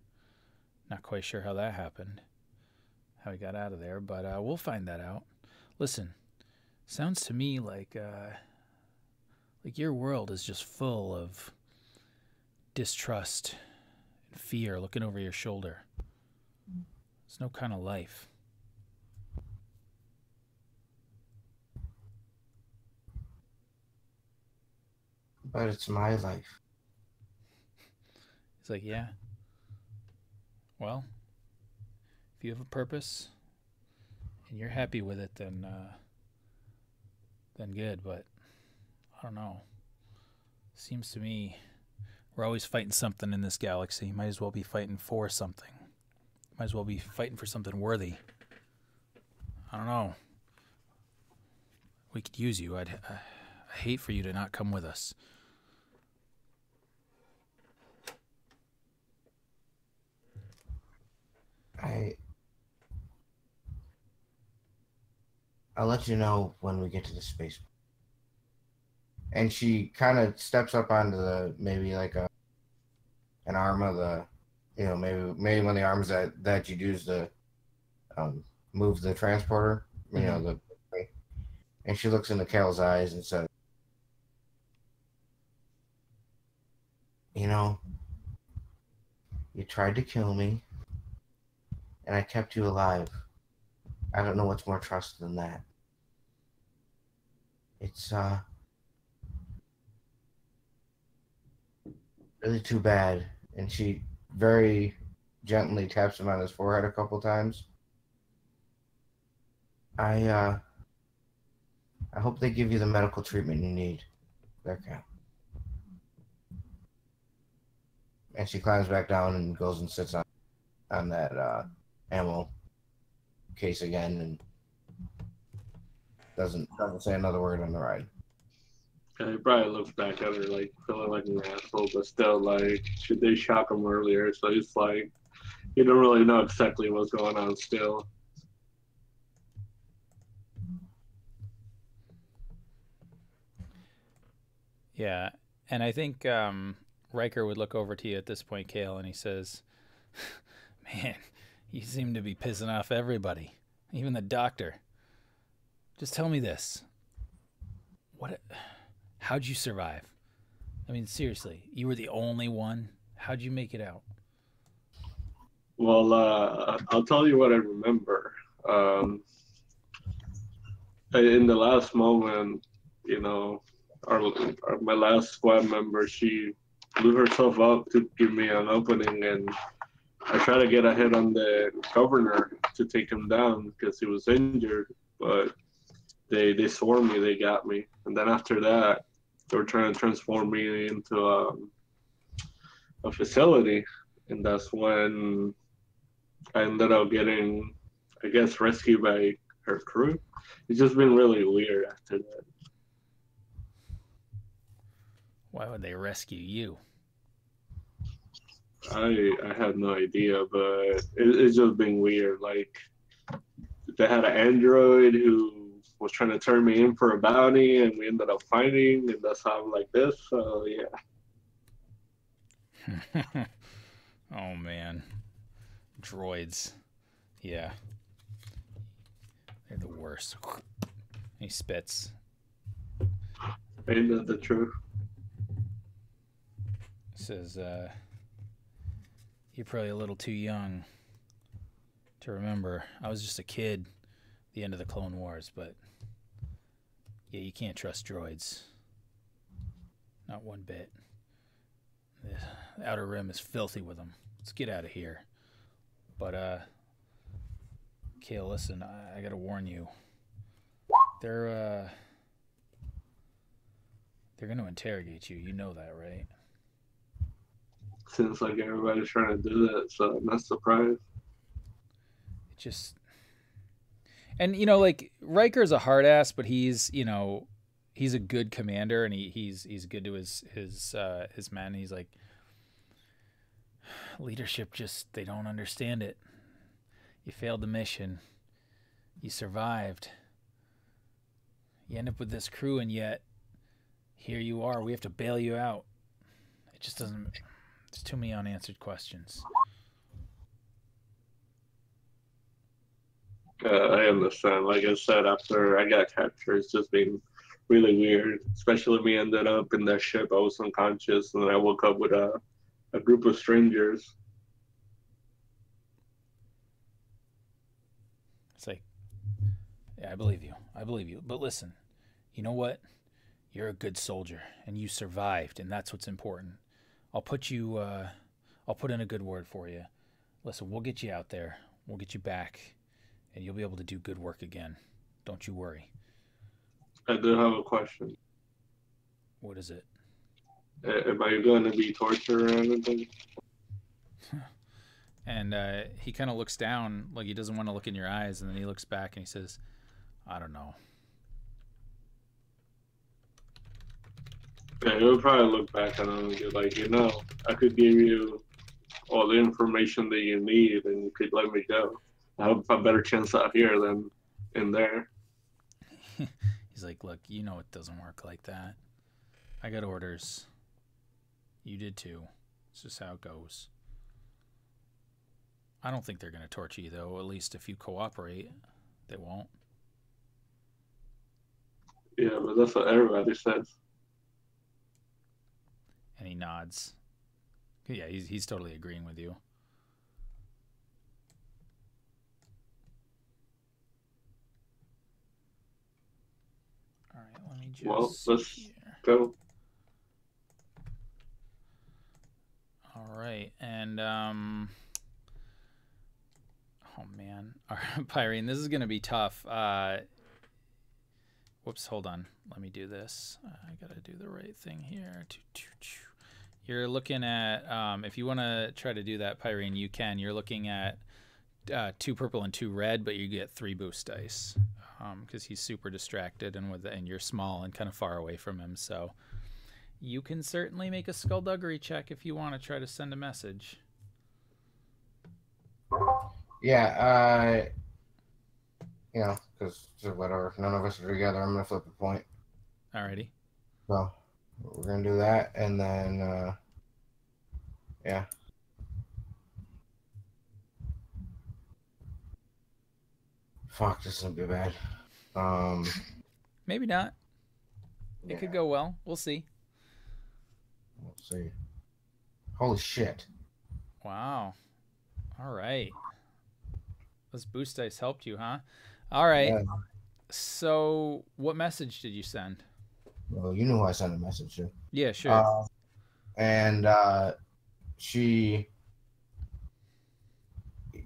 Not quite sure how that happened, how he got out of there, but we'll find that out. Listen, sounds to me like your world is just full of distrust and fear looking over your shoulder. It's no kind of life." But it's my life. He's like, "Yeah. Well, if you have a purpose and you're happy with it, then good. But I don't know. Seems to me we're always fighting something in this galaxy. Might as well be fighting for something. Might as well be fighting for something worthy. I don't know. We could use you. I hate for you to not come with us." I'll let you know when we get to the space. And she kind of steps up onto maybe like an arm of the, maybe one of the arms that you'd use to move the transporter, and she looks into Kale's eyes and says, "You tried to kill me, and I kept you alive. I don't know what's more trust than that. It's really too bad." And she very gently taps him on his forehead a couple times. I hope they give you the medical treatment you need. There, Cal. And she climbs back down and goes and sits on that ammo case again, and doesn't say another word on the ride. Yeah, he probably looks back at her like feeling like an asshole, but still like they shock him earlier, so he's like you don't really know exactly what's going on still. Yeah, and I think Riker would look over to you at this point, Kale, and he says, "Man, you seem to be pissing off everybody, even the doctor. Just tell me this. How'd you survive? I mean, seriously, you were the only one. How'd you make it out?" Well, I'll tell you what I remember. In the last moment, my last squad member, she blew herself up to give me an opening, and I tried to get a hit on the governor to take him down because he was injured, but they swarmed me, they got me, and then after that, they were trying to transform me into a facility, and that's when I ended up getting, I guess, rescued by her crew. It's just been really weird after that. Why would they rescue you? I had no idea, but it's just been weird. Like, they had an android who was trying to turn me in for a bounty, and we ended up fighting, and that's how I'm like this. So yeah. Oh man, droids. Yeah, they're the worst. He spits. Ain't that the truth? Says, you're probably a little too young to remember. I was just a kid at the end of the Clone Wars, but yeah, you can't trust droids. Not one bit. The Outer Rim is filthy with them. Let's get out of here. But, Kale, listen, I gotta warn you. They're gonna interrogate you. You know that, right? Seems like everybody's trying to do that, so I'm not surprised. It just... And, you know, like, Riker's a hard ass, but he's, you know, he's a good commander, and he's good to his men. He's like, leadership just, they don't understand it. You failed the mission. You survived. You end up with this crew, and yet here you are. We have to bail you out. It just doesn't... There's too many unanswered questions. I understand. Like I said, after I got captured, it's just been really weird. Especially me ended up in that ship. I was unconscious, and then I woke up with a group of strangers. It's like, yeah, I believe you. I believe you. But listen, you know what? You're a good soldier, and you survived, and that's what's important. I'll put in a good word for you. Listen, we'll get you out there. We'll get you back, and you'll be able to do good work again. Don't you worry. I do have a question. What is it? Am I going to be tortured or anything? And he kind of looks down, like he doesn't want to look in your eyes, and then he looks back and he says, I don't know. Yeah, he'll probably look back and I'll be like, you know, I could give you all the information that you need and you could let me go. I have a better chance out here than in there. He's like, look, you know it doesn't work like that. I got orders. You did too. It's just how it goes. I don't think they're going to torture you, though. At least if you cooperate, they won't. Yeah, but that's what everybody says. And he nods. Yeah, he's totally agreeing with you. All right, let me just... Well, let's go. All right, and oh man, all right, Pyrene, this is gonna be tough. Whoops, hold on. Let me do this. I gotta do the right thing here. You're looking at if you want to try to do that, Pyrene, you can. You're looking at 2 purple and 2 red, but you get 3 boost dice because he's super distracted and you're small and kind of far away from him. So you can certainly make a skullduggery check if you want to try to send a message. Yeah, you know, because whatever, none of us are together. I'm gonna flip a point. Alrighty. So we're gonna do that, and then yeah. Fuck, this isn't be bad. Maybe not. It Yeah. could go well. We'll see. We'll see. Holy shit. Wow. All right. Those boost dice helped you, huh? All right. Yeah. So what message did you send? Well, you know who I sent a message to. Yeah, sure. And she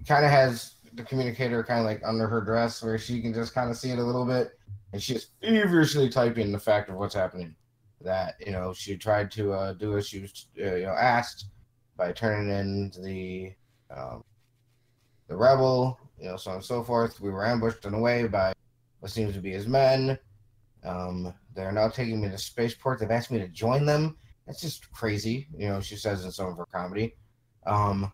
kind of has the communicator kind of like under her dress where she can just kind of see it a little bit. And she's feverishly typing the fact of what's happening. That, you know, she tried to do as she was, asked by turning in the rebel, so on and so forth. We were ambushed in a way by what seems to be his men. They're now taking me to spaceport. They've asked me to join them. That's just crazy, she says in some of her comedy. I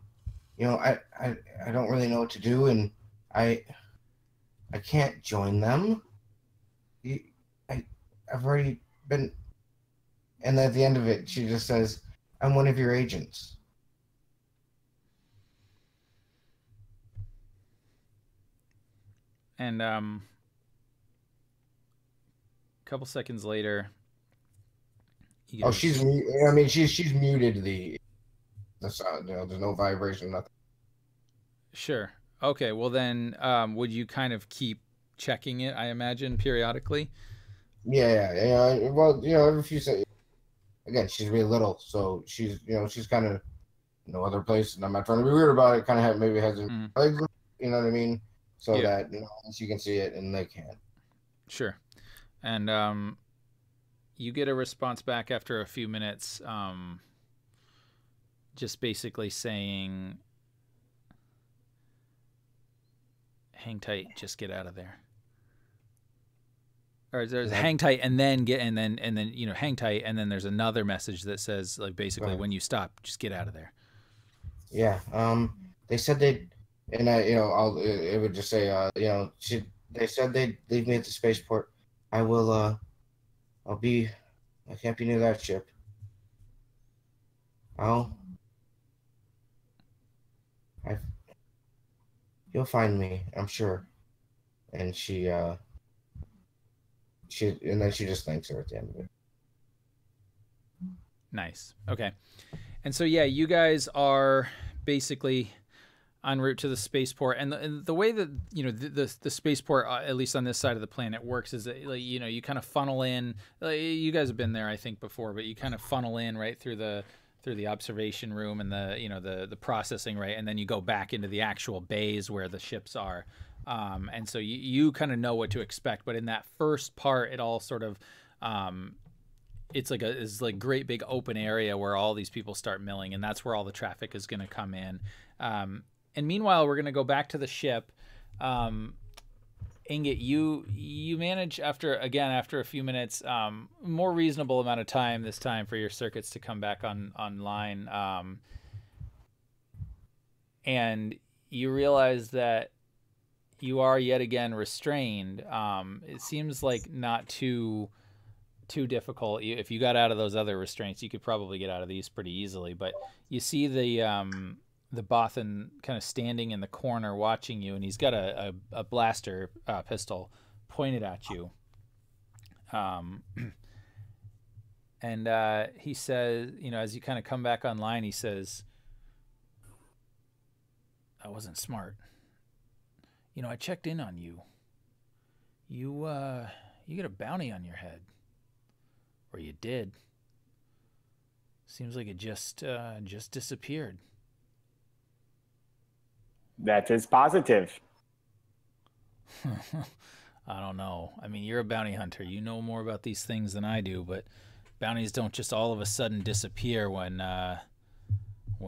don't really know what to do, and I can't join them. you, I've already been. And at the end of it, she just says, "I'm one of your agents." And a couple seconds later, Oh, she's. I mean, she's muted the sound. There's no vibration, nothing. Sure. Okay. Well, then, would you kind of keep checking it? I imagine periodically. Yeah. Well, every few seconds. Again, she's really little, so she's kind of no other place, and I'm not trying to be weird about it. Kind of maybe has legs, you know what I mean? So that she can see it and they can't. Sure. And you get a response back after a few minutes, just basically saying, "Hang tight, just get out of there." Or there's hang tight and then hang tight, and then there's another message that says, like, basically, when you stop, just get out of there. Yeah. They said they'd, and it would just say, they said they'd leave me at the spaceport. I can't be near that ship. You'll find me, I'm sure. And and then she just thanks her at the end of it. Nice. Okay. And so, yeah, you guys are basically en route to the spaceport, and the way that the spaceport, at least on this side of the planet, works is that, like, you kind of funnel in. You guys have been there, I think, before, but you kind of funnel in right through the observation room and the processing, right, and then you go back into the actual bays where the ships are. And so you kind of know what to expect, but in that first part, it all sort of it's like great big open area where all these people start milling, and that's where all the traffic is going to come in. And meanwhile, we're going to go back to the ship. Inget, you manage after a few minutes, more reasonable amount of time this time for your circuits to come back online, and you realize that you are yet again restrained. It seems like not too difficult. If you got out of those other restraints, you could probably get out of these pretty easily. But you see the Bothan kind of standing in the corner watching you, and he's got a blaster pistol pointed at you. And he says, as you kind of come back online, he says, "That wasn't smart. I checked in on you. You get a bounty on your head. Or you did. Seems like it just disappeared." That is positive. I don't know. I mean, you're a bounty hunter. You know more about these things than I do, but bounties don't just all of a sudden disappear when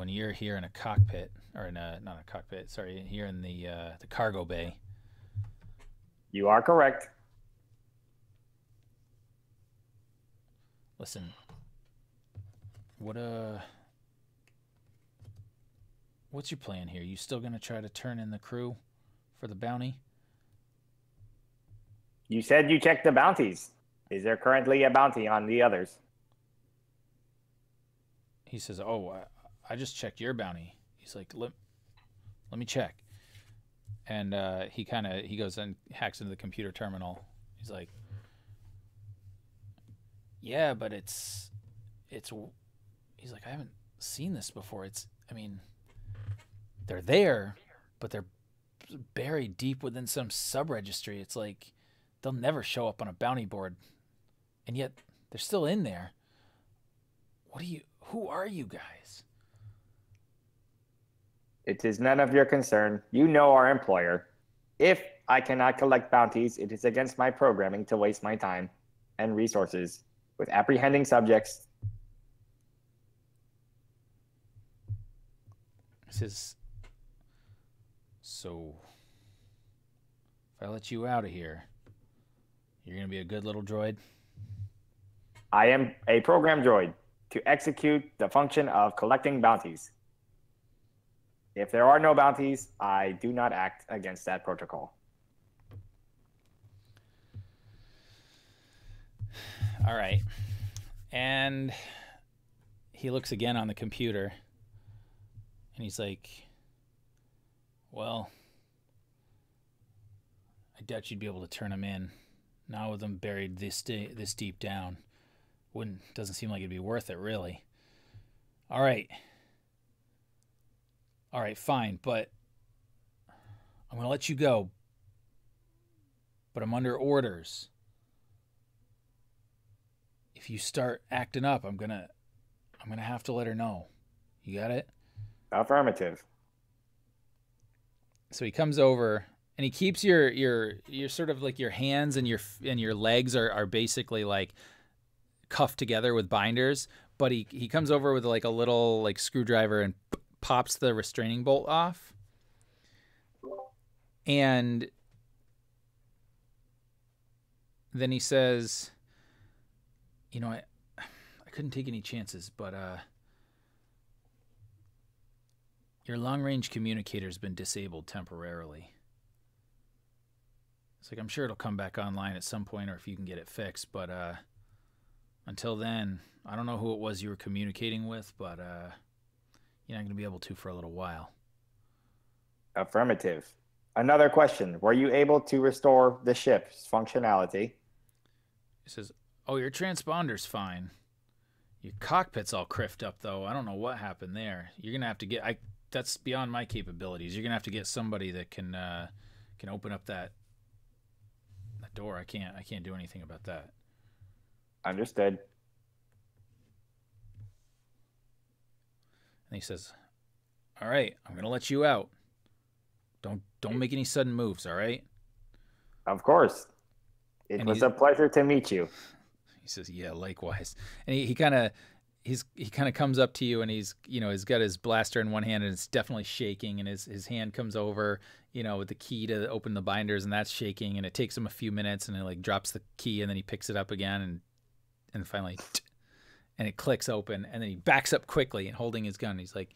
you're here in a cockpit, or not a cockpit. Sorry, here in the cargo bay. You are correct. Listen, what's your plan here? You still gonna try to turn in the crew for the bounty? You said you checked the bounties. Is there currently a bounty on the others? He says, "Oh, I just checked your bounty." He's like, let me check. And he goes and hacks into the computer terminal. He's like, "Yeah, but it's he's like, "I haven't seen this before. They're there, but they're buried deep within some sub-registry. It's like they'll never show up on a bounty board, and yet they're still in there. Who are you guys?" It is none of your concern. You know our employer. If I cannot collect bounties, it is against my programming to waste my time and resources with apprehending subjects. He says, "So, if I let you out of here, you're going to be a good little droid?" I am a program droid to execute the function of collecting bounties. If there are no bounties, I do not act against that protocol. All right. And he looks again on the computer and he's like, well, I doubt you'd be able to turn them in. Not with them buried this deep down. Doesn't seem like it'd be worth it, really. All right. All right, fine, but I'm going to let you go. But I'm under orders. If you start acting up, I'm going to have to let her know. You got it? Affirmative. So he comes over and he keeps your sort of like your hands and your legs are basically like cuffed together with binders, but he comes over with like a little like screwdriver and pops the restraining bolt off. And then he says, you know, I couldn't take any chances, but your long-range communicator's been disabled temporarily. It's like, I'm sure it'll come back online at some point, or if you can get it fixed, but until then, I don't know who it was you were communicating with, but you're not going to be able to for a little while. Affirmative. Another question. Were you able to restore the ship's functionality? He says, oh, your transponder's fine. Your cockpit's all criffed up, though. I don't know what happened there. You're going to have to get... That's beyond my capabilities. You're going to have to get somebody that can open up that door. I can't do anything about that. Understood. And he says, all right, I'm going to let you out. Don't make any sudden moves, all right? Of course. It was a pleasure to meet you. He says, yeah, likewise. And he kind of comes up to you and he's got his blaster in one hand and it's definitely shaking, and his hand comes over, with the key to open the binders, and that's shaking, and it takes him a few minutes, and he like drops the key and then he picks it up again and finally and it clicks open, and then he backs up quickly and holding his gun. He's like,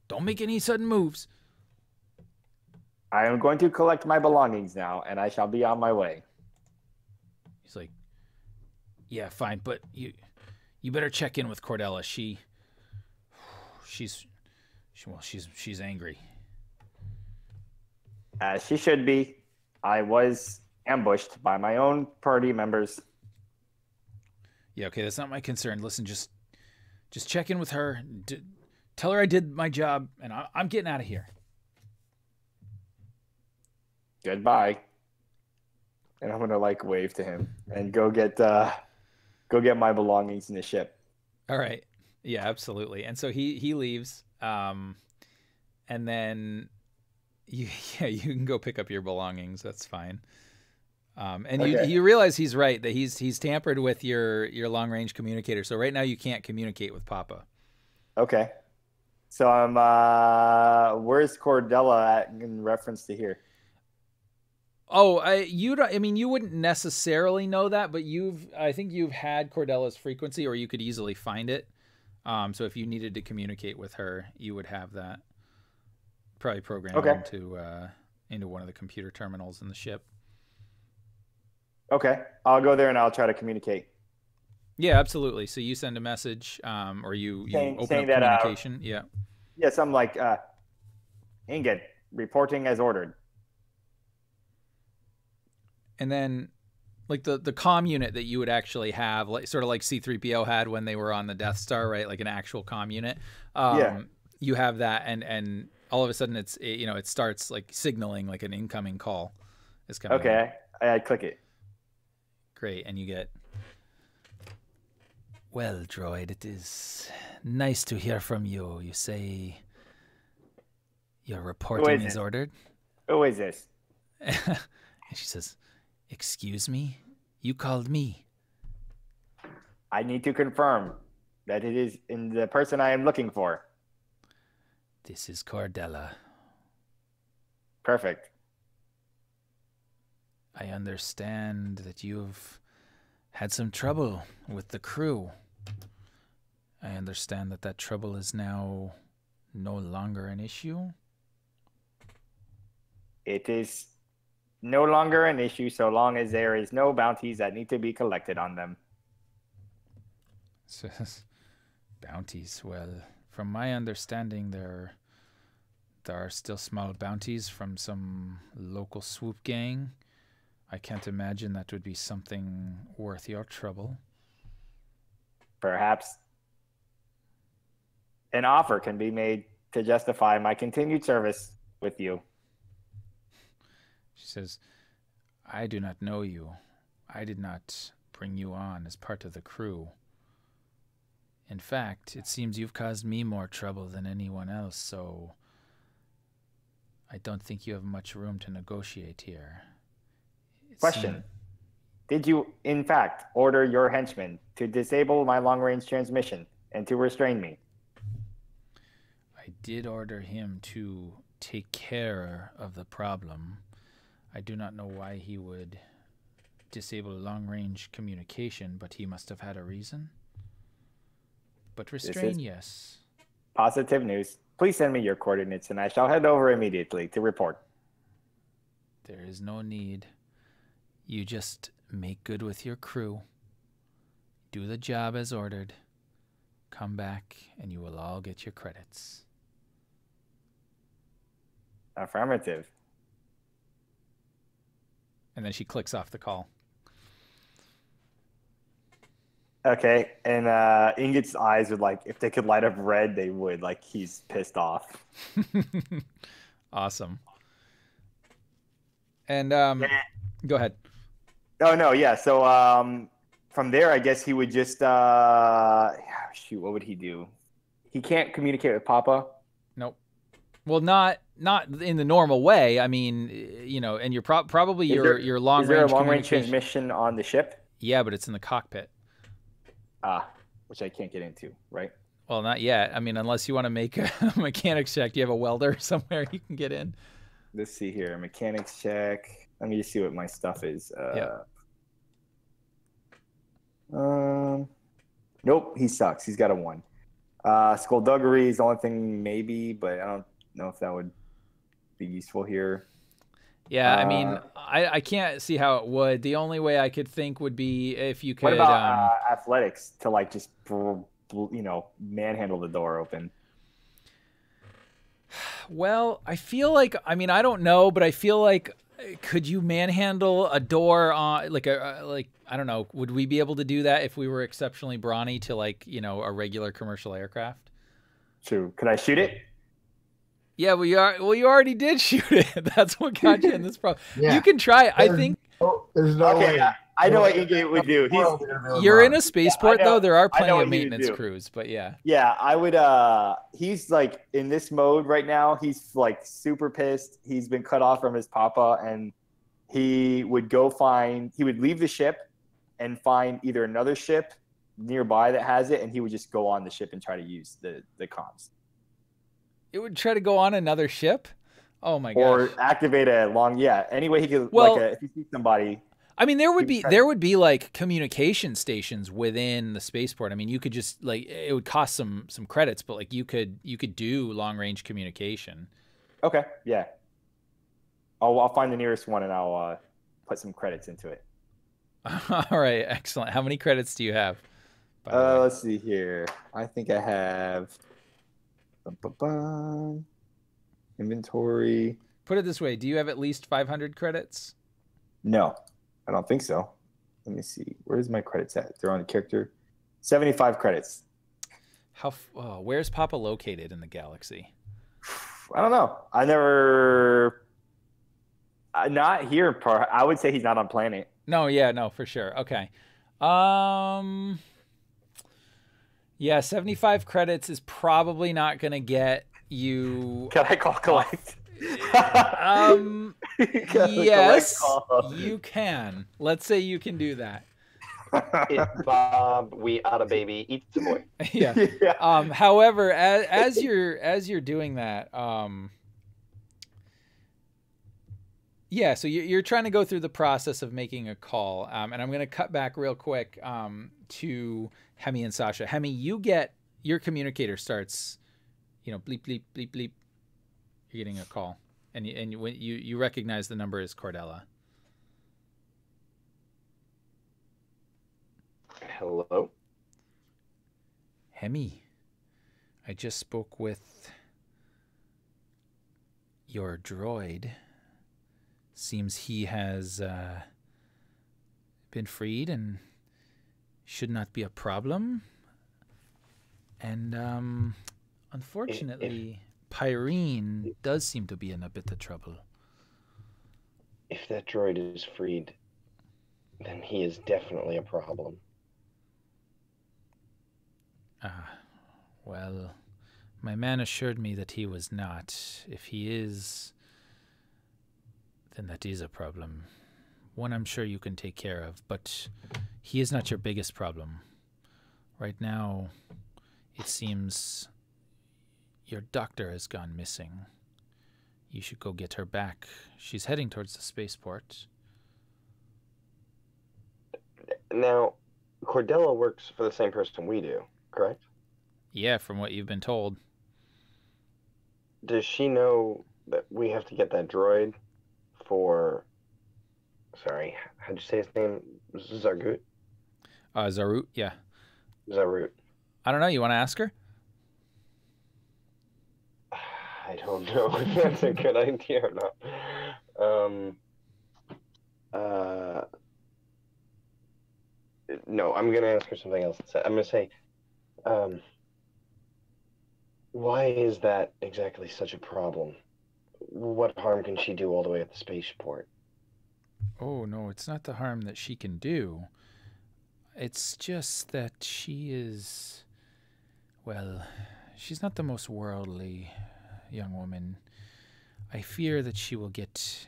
don't make any sudden moves. I am going to collect my belongings now, and I shall be on my way. He's like, yeah, fine, but you better check in with Cordella. She's angry. As she should be. I was ambushed by my own party members. Yeah, okay, that's not my concern. Listen, just check in with her. Tell her I did my job, and I'm getting out of here. Goodbye. And I'm gonna like wave to him and go get my belongings in the ship. All right. Yeah, absolutely. And so he leaves, and then you can go pick up your belongings. That's fine. And okay. you realize he's right, that he's tampered with your long range communicator. So right now you can't communicate with Papa. Okay. So I'm where's Cordella at in reference to here? Oh, you wouldn't necessarily know that, but I think you've had Cordella's frequency, or you could easily find it. So if you needed to communicate with her, you would have that probably programmed into one of the computer terminals in the ship. Okay, I'll go there and I'll try to communicate. Yeah, absolutely. So you send a message, or you open up communication. Yeah. Yeah, something like, Ingrid, reporting as ordered. And then, like the comm unit that you would actually have, like sort of like C-3PO had when they were on the Death Star, right? Like an actual comm unit. You have that, and all of a sudden it starts like signaling like an incoming call is coming. Okay, I click it. Great, and you get, well, droid, it is nice to hear from you. You say your reporting is ordered. Who is this? And she says, excuse me? You called me. I need to confirm that it is in the person I am looking for. This is Cordella. Perfect. I understand that you've had some trouble with the crew. I understand that trouble is now no longer an issue. It is no longer an issue so long as there is no bounties that need to be collected on them. Says, bounties. Well, from my understanding, there are still small bounties from some local swoop gang. I can't imagine that would be something worth your trouble. Perhaps an offer can be made to justify my continued service with you. She says, I do not know you. I did not bring you on as part of the crew. In fact, it seems you've caused me more trouble than anyone else, so I don't think you have much room to negotiate here. Question. Did you, in fact, order your henchmen to disable my long-range transmission and to restrain me? I did order him to take care of the problem. I do not know why he would disable long-range communication, but he must have had a reason. But restrain, yes. Positive news. Please send me your coordinates and I shall head over immediately to report. There is no need. You just make good with your crew. Do the job as ordered. Come back and you will all get your credits. Affirmative. And then she clicks off the call. Okay, and Ingot's eyes would, like, if they could light up red, they would. Like, he's pissed off. Awesome. And go ahead. Oh, no, yeah. So from there, I guess he would just, shoot, what would he do? He can't communicate with Papa? Nope. Well, not in the normal way. I mean, you know, and you're probably your long-range Is there a long-range transmission on the ship? Yeah, but it's in the cockpit. Which I can't get into, right? Well, not yet. I mean, unless you want to make a mechanics check. Do you have a welder somewhere you can get in? Let's see here. Mechanics check. Let me just see what my stuff is. Nope, he sucks. He's got a 1. Skullduggery is the only thing maybe, but I don't know if that would be useful here. Yeah, I mean, I can't see how it would. The only way I could think would be if you could. What about athletics to, like, just manhandle the door open? Well, I feel like, I mean, I don't know, but I feel like, could you manhandle a door on like I don't know, would we be able to do that if we were exceptionally brawny to, like, you know, a regular commercial aircraft? True. Could I shoot it? Yeah, well, you already did shoot it. That's what got you in this problem. Yeah. You can try. I think. There's no way. I know what Ingate would do. You're in a spaceport, though. There are plenty of maintenance crews, but yeah. Yeah, I would. He's, like, in this mode right now. He's, like, super pissed. He's been cut off from his papa, and he would He would leave the ship and find either another ship nearby that has it, and he would just go on the ship and try to use the comms. It would try to go on another ship? Oh my gosh. Or activate any way he could, if you see somebody. I mean, there would be like communication stations within the spaceport. I mean, you could just, like, it would cost some credits, but, like, you could do long range communication. Okay, yeah. I'll find the nearest one and I'll put some credits into it. All right, excellent. How many credits do you have? Let's see here. I think I have inventory. Put it this way, do you have at least 500 credits? No, I don't think so. Let me see. Where's my credits at? They're on the character. 75 credits. Where's Papa located in the galaxy? I don't know. Not here. I would say he's not on planet. No, for sure. Okay. Yeah, 75 credits is probably not going to get you. Can I call collect? Yes, you can. Let's say you can do that. It's Bob. We out a baby. Eats a boy. Yeah. However, as you're doing that, yeah. So you're trying to go through the process of making a call, and I'm going to cut back real quick to Hemi and Sasha. Hemi, you get your communicator starts, bleep bleep bleep bleep. You're getting a call, and you recognize the number is Cordella. Hello. Hemi, I just spoke with your droid. Seems he has been freed and should not be a problem. And unfortunately, Pyrene does seem to be in a bit of trouble. If that droid is freed, then he is definitely a problem. Well, my man assured me that he was not. If he is, then that is a problem. One I'm sure you can take care of, but he is not your biggest problem. Right now, it seems your doctor has gone missing. You should go get her back. She's heading towards the spaceport. Now, Cordella works for the same person we do, correct? Yeah, from what you've been told. Does she know that we have to get that droid for... Sorry, how'd you say his name? Zargut? Zarut, yeah. Zarut. I don't know, you want to ask her? I don't know if that's a good idea or not. No, I'm going to ask her something else. I'm going to say, why is that exactly such a problem? What harm can she do all the way at the spaceport? Oh, no, it's not the harm that she can do. It's just that she is... Well, she's not the most worldly young woman. I fear that she will get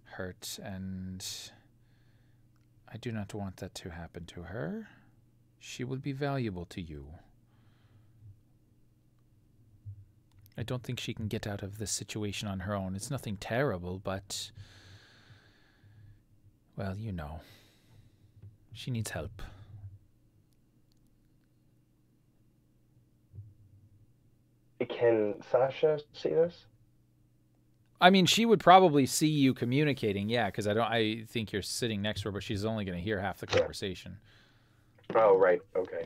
hurt, and I do not want that to happen to her. She will be valuable to you. I don't think she can get out of this situation on her own. It's nothing terrible, but... Well, you know. She needs help. Can Sasha see this? I mean, she would probably see you communicating, yeah, because I think you're sitting next to her, but she's only going to hear half the conversation. Oh, right. Okay.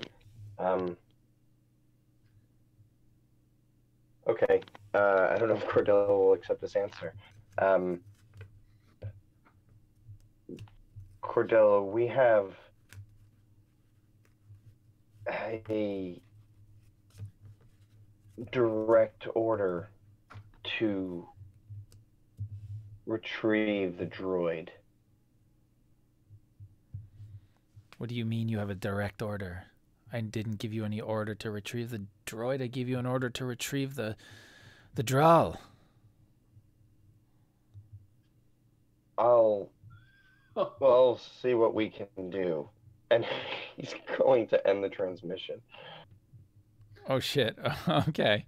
Okay. I don't know if Cordella will accept this answer. Cordella, we have a direct order to retrieve the droid. What do you mean you have a direct order? I didn't give you any order to retrieve the droid. I gave you an order to retrieve the Draal. I'll see what we can do. And he's going to end the transmission. Oh shit. Okay.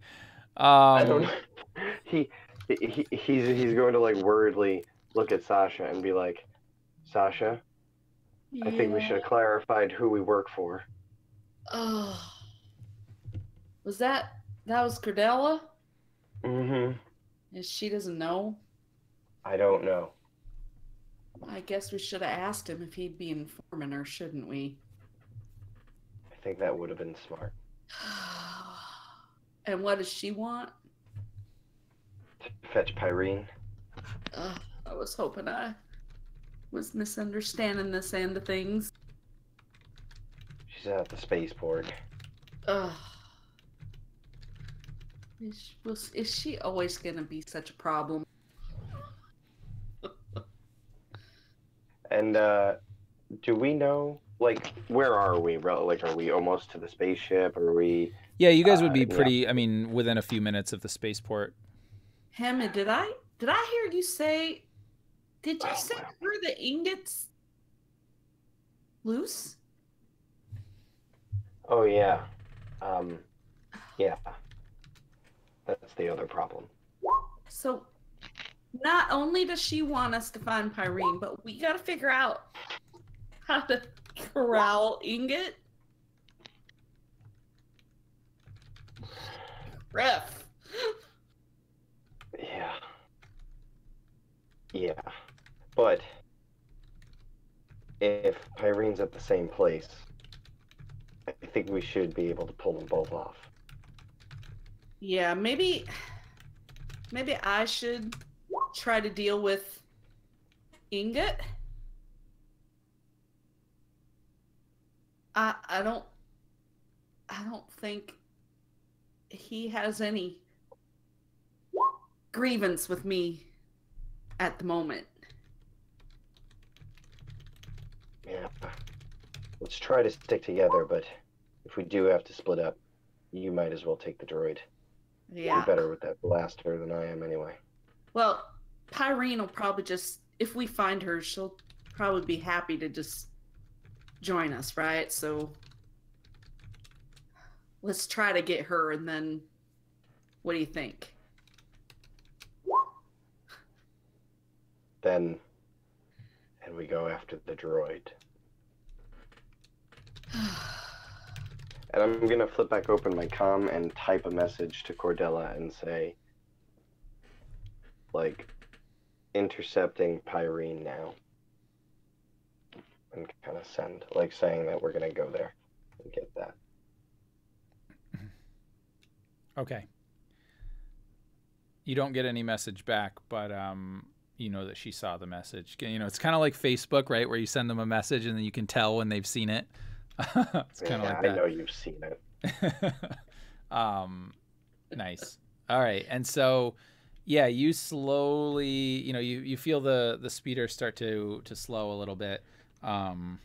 I don't know. He's going to like worriedly look at Sasha and be like, Sasha, Yeah. I think we should have clarified who we work for. Oh. That was Cordella? Mm-hmm. And she doesn't know? I don't know. I guess we should have asked him if he'd be informing her, shouldn't we? I think that would have been smart. And what does she want? To fetch Pyrene. I was hoping I was misunderstanding this end of things. She's at the spaceport. Is she always going to be such a problem? And do we know, like, where are we? Like, are we almost to the spaceship? Are we? Yeah, you guys would be pretty. I mean, within a few minutes of the spaceport. Hemi, did I hear you say? Did you say were the ingots loose? Oh yeah, yeah. That's the other problem. So, not only does she want us to find Pyrene, but we got to figure out how to corral Ingot. Ref. Yeah. Yeah. But if Pyrene's at the same place, I think we should be able to pull them both off. Yeah, maybe I should try to deal with Ingot. I don't think he has any grievance with me at the moment. Yeah. Let's try to stick together, but if we do have to split up, you might as well take the droid. Yeah. You're better with that blaster than I am anyway. Well, Pyrene will probably just, if we find her, she'll probably be happy to just join us, right? So let's try to get her, and then what do you think? Then we go after the droid. And I'm gonna flip back open my comm and type a message to Cordella and say, like, intercepting Pyrene now. And kind of send, like, saying that we're gonna go there and get that. Okay. You don't get any message back, but you know that she saw the message. You know, it's kind of like Facebook, right, where you send them a message and then you can tell when they've seen it. It's kind of like that. I know you've seen it. Nice. All right, and so, yeah, you slowly, you know, you feel the speeder start to slow a little bit, and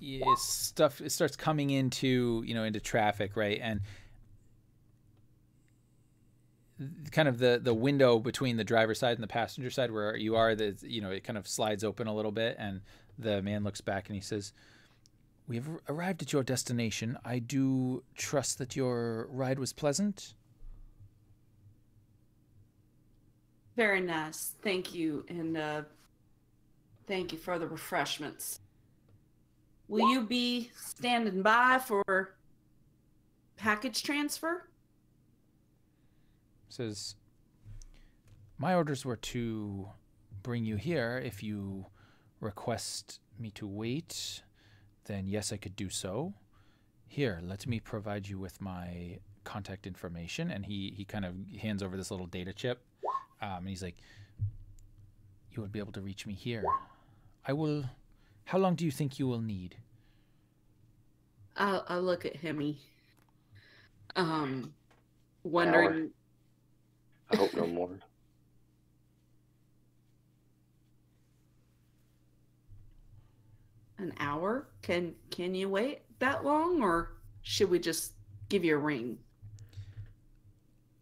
it starts coming into, you know, into traffic, right? And kind of the window between the driver's side and the passenger side where you are, you know, it kind of slides open a little bit, and the man looks back and he says, "We have arrived at your destination. I do trust that your ride was pleasant." Very nice. Thank you. And thank you for the refreshments. Will you be standing by for package transfer? Says, "My orders were to bring you here. If you request me to wait, then yes, I could do so. Here, let me provide you with my contact information." And he kind of hands over this little data chip. And he's like, "You will be able to reach me here. How long do you think you will need?" I look at Hemi. Wondering. I hope no more. An hour? Can you wait that long, or should we just give you a ring?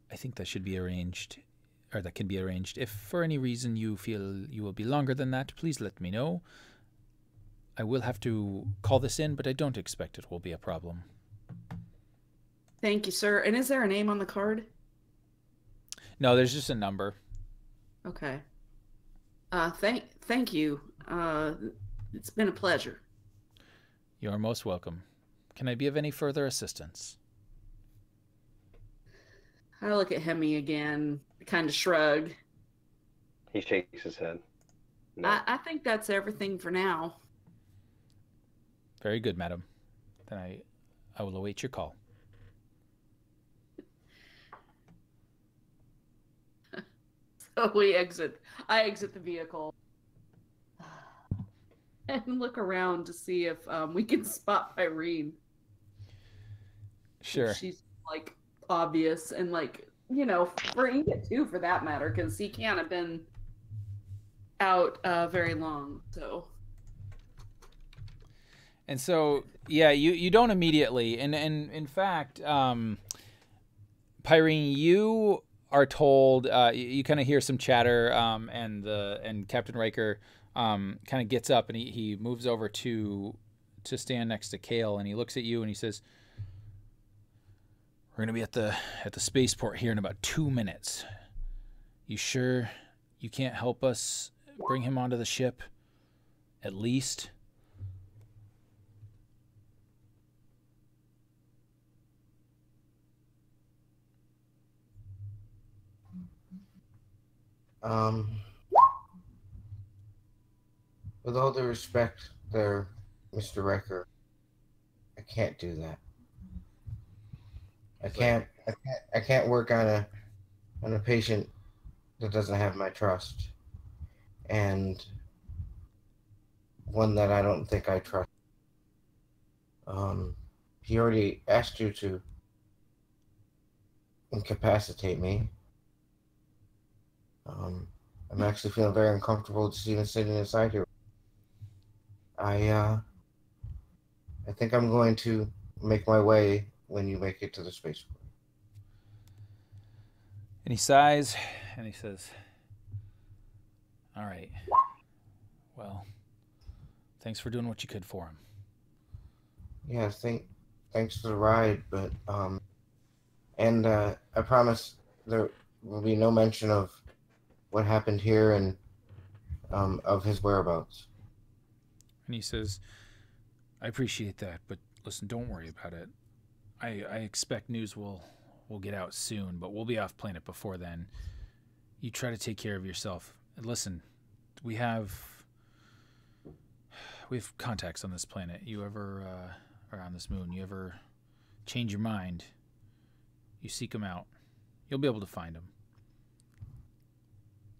I think that should be arranged, or that can be arranged. If for any reason you feel you will be longer than that, please let me know. I will have to call this in, but I don't expect it will be a problem. Thank you, sir. And is there a name on the card? No, there's just a number. Okay. Thank you. It's been a pleasure. You're most welcome. Can I be of any further assistance? I look at Hemi again, kind of shrug. He shakes his head. No. I think that's everything for now. Very good, madam. Then I will await your call. So I exit the vehicle and look around to see if we can spot Irene. Sure. If she's like obvious, and like, you know, for Inga too, for that matter, because he can't have been out very long. So. And so, yeah, you don't immediately, and in fact, Pyrene, you are told, you kind of hear some chatter, and Captain Riker kind of gets up and he moves over to stand next to Kale, and he looks at you and he says, "We're gonna be at the spaceport here in about 2 minutes. You sure you can't help us bring him onto the ship, at least?" With all due respect, there, Mr. Riker, I can't do that. I can't work on a patient that doesn't have my trust, and one that I don't think I trust. He already asked you to incapacitate me. I'm actually feeling very uncomfortable just even sitting inside here. I think I'm going to make my way when you make it to the spaceport. And he sighs and he says, all right. Well, thanks for doing what you could for him. Yeah, thanks for the ride, but and I promise there will be no mention of what happened here and of his whereabouts. And he says, I appreciate that, but listen, don't worry about it. I expect news will get out soon, but we'll be off planet before then. You try to take care of yourself. And listen, we have contacts on this planet. You ever or on this moon, you ever change your mind, you seek them out. You'll be able to find them.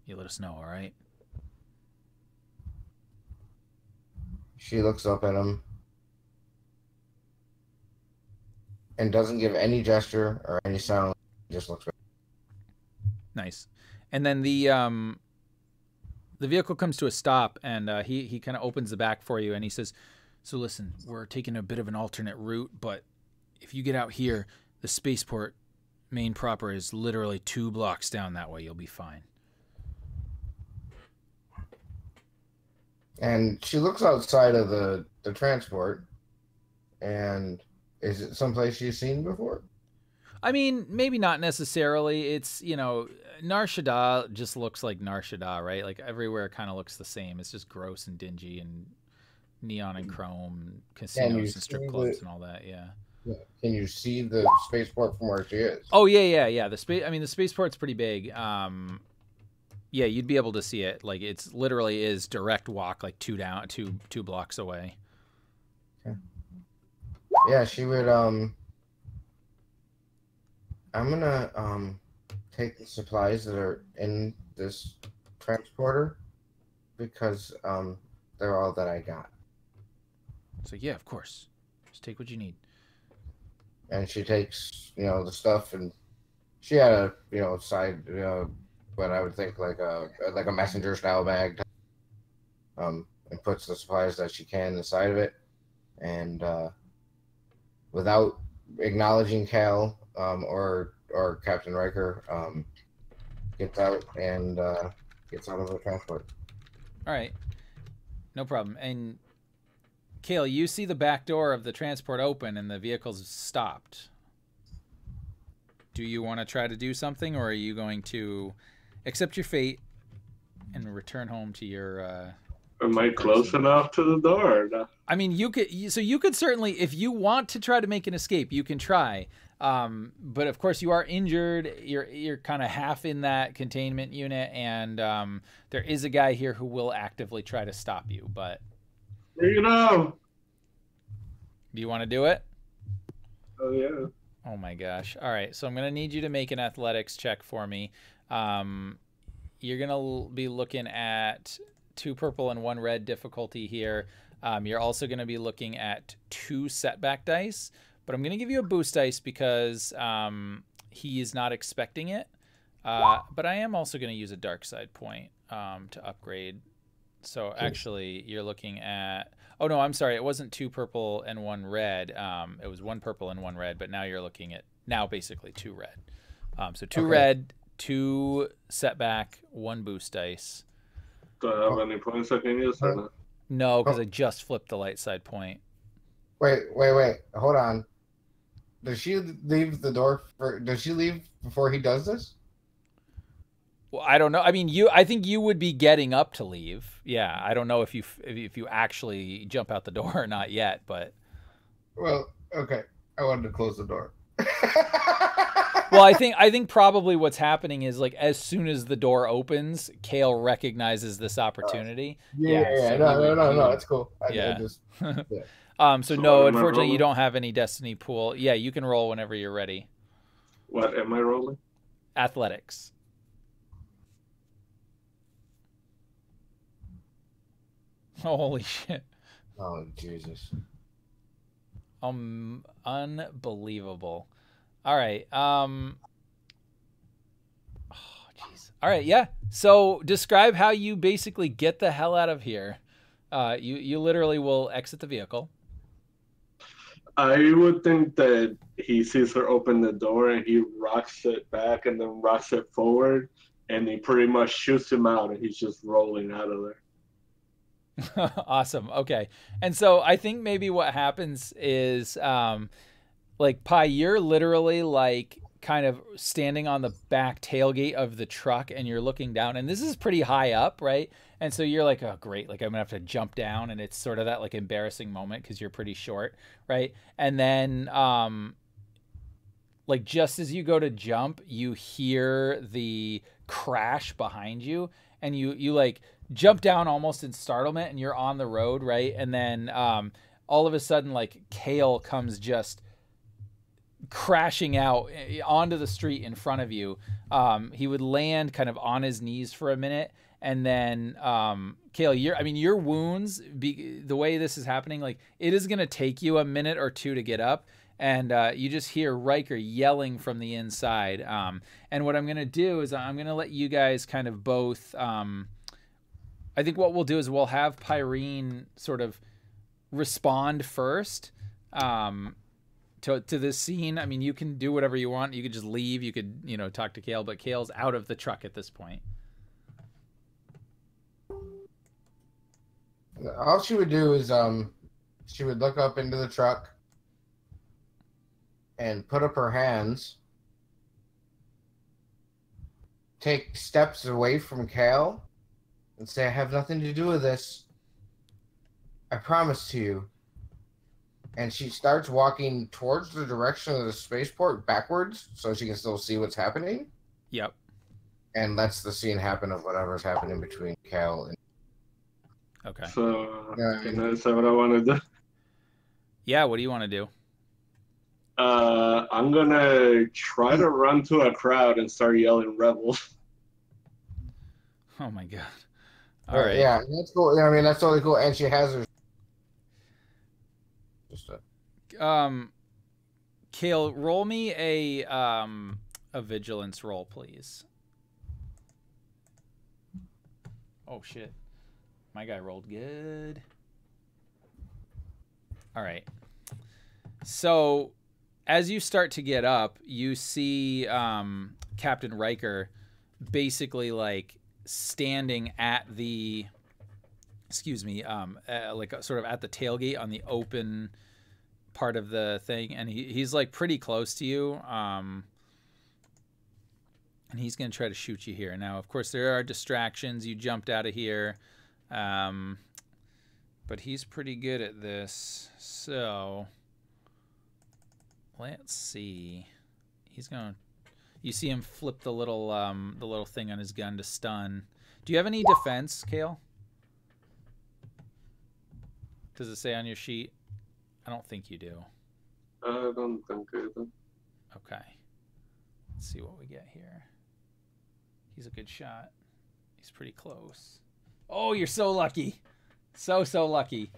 You let us know, all right? She looks up at him and doesn't give any gesture or any sound. Just looks at him. Nice. And then the vehicle comes to a stop, and he kind of opens the back for you, and he says, so listen, we're taking a bit of an alternate route, but if you get out here, the spaceport main proper is literally 2 blocks down that way. You'll be fine. And she looks outside of the transport, and is it someplace she's seen before? I mean, maybe not necessarily. It's, Nar Shaddaa just looks like Nar Shaddaa, right? Like everywhere kind of looks the same. It's just gross and dingy and neon and chrome, casinos and strip clubs and all that. Yeah. Can you see the spaceport from where she is? Oh yeah. The spaceport's pretty big. Yeah, you'd be able to see it. Like it's literally is direct walk, like two blocks away. Okay. Yeah, she would. I'm gonna take the supplies that are in this transporter because they're all that I got. So yeah, of course, just take what you need. And she takes the stuff, and she had a side what I would think like a messenger style bag, and puts the supplies that she can inside of it, and without acknowledging Cal or Captain Riker, gets out and gets out of the transport. All right, no problem. And Kale, you see the back door of the transport open and the vehicle's stopped. Do you want to try to do something, or are you going to accept your fate and return home to your am I close enough to the door or not? I mean, you could certainly, if you want to try to make an escape, you can try, but of course you are injured. You're kind of half in that containment unit, and there is a guy here who will actively try to stop you. But do you want to do it? Oh yeah. Oh my gosh. All right, so I'm gonna need you to make an athletics check for me. You're gonna be looking at 2 purple and 1 red difficulty here. You're also gonna be looking at 2 setback dice, but I'm gonna give you a boost dice because he is not expecting it. But I am also gonna use a dark side point to upgrade. So actually, you're looking at. Oh no, I'm sorry. It wasn't 2 purple and 1 red. It was 1 purple and 1 red. But now you're looking at basically 2 red. So 2 red, 2 setback, 1 boost dice. Do I have any points I can use or not? No, because I just flipped the light side point. Wait. Hold on. Does she leave the door? Does she leave before he does this? Well, I don't know. I mean, I think you would be getting up to leave. Yeah, I don't know if you actually jump out the door or not yet, but. Well, okay. I wanted to close the door. Well, I think probably what's happening is like as soon as the door opens, Kale recognizes this opportunity. Yeah. So No. It's cool. Yeah. I just, So So no, what am I unfortunately, you rolling? don't have any destiny pool. Yeah, you can roll whenever you're ready. What am I rolling? Athletics. Holy shit. Oh Jesus. Unbelievable. All right. Oh, jeez. All right. Yeah. So describe how you basically get the hell out of here. You literally will exit the vehicle. I would think that he sees her open the door and he rocks it back and then rocks it forward, and he pretty much shoots him out, and he's just rolling out of there. Awesome. Okay. And so I think maybe what happens is, like, Pi, you're literally like kind of standing on the back tailgate of the truck and you're looking down, and this is pretty high up, right? And so you're like, oh, great. Like, I'm gonna have to jump down. And it's sort of that like embarrassing moment because you're pretty short, right? And then, like, just as you go to jump, you hear the crash behind you, and you like jump down almost in startlement, and you're on the road, right? And then all of a sudden, like, Kale comes just crashing out onto the street in front of you. He would land kind of on his knees for a minute, and then Kale, your wounds, the way this is happening, like, it is going to take you a minute or two to get up. And you just hear Riker yelling from the inside. And what I'm going to do is I'm going to let you guys kind of both... I think what we'll do is we'll have Pyrene sort of respond first to this scene. I mean, you can do whatever you want. You could just leave. You could, talk to Kale. But Kale's out of the truck at this point. all she would do is she would look up into the truck and put up her hands, take steps away from Kale, and say, I have nothing to do with this. I promise to you. And she starts walking towards the direction of the spaceport backwards so she can still see what's happening. Yep. And lets the scene happen of whatever's happening between Cal and... Okay. So, Yeah, can I say what I want to do? Yeah, what do you want to do? I'm going to try to run to a crowd and start yelling rebels. Oh, my God. All right. Yeah, that's cool. Yeah, I mean, that's totally cool. And she has her... Kale, roll me a vigilance roll, please. Oh shit, my guy rolled good. All right. So, as you start to get up, you see Captain Riker basically like standing at the, like sort of at the tailgate on the open part of the thing, and he's like pretty close to you, and he's gonna try to shoot you here. Now, of course, there are distractions. You jumped out of here, but he's pretty good at this. So let's see. He's gonna. You see him flip the little thing on his gun to stun. Do you have any defense, Kale? Does it say on your sheet? I don't think you do. I don't think either. Okay. Let's see what we get here. He's a good shot. He's pretty close. Oh, you're so lucky. So lucky.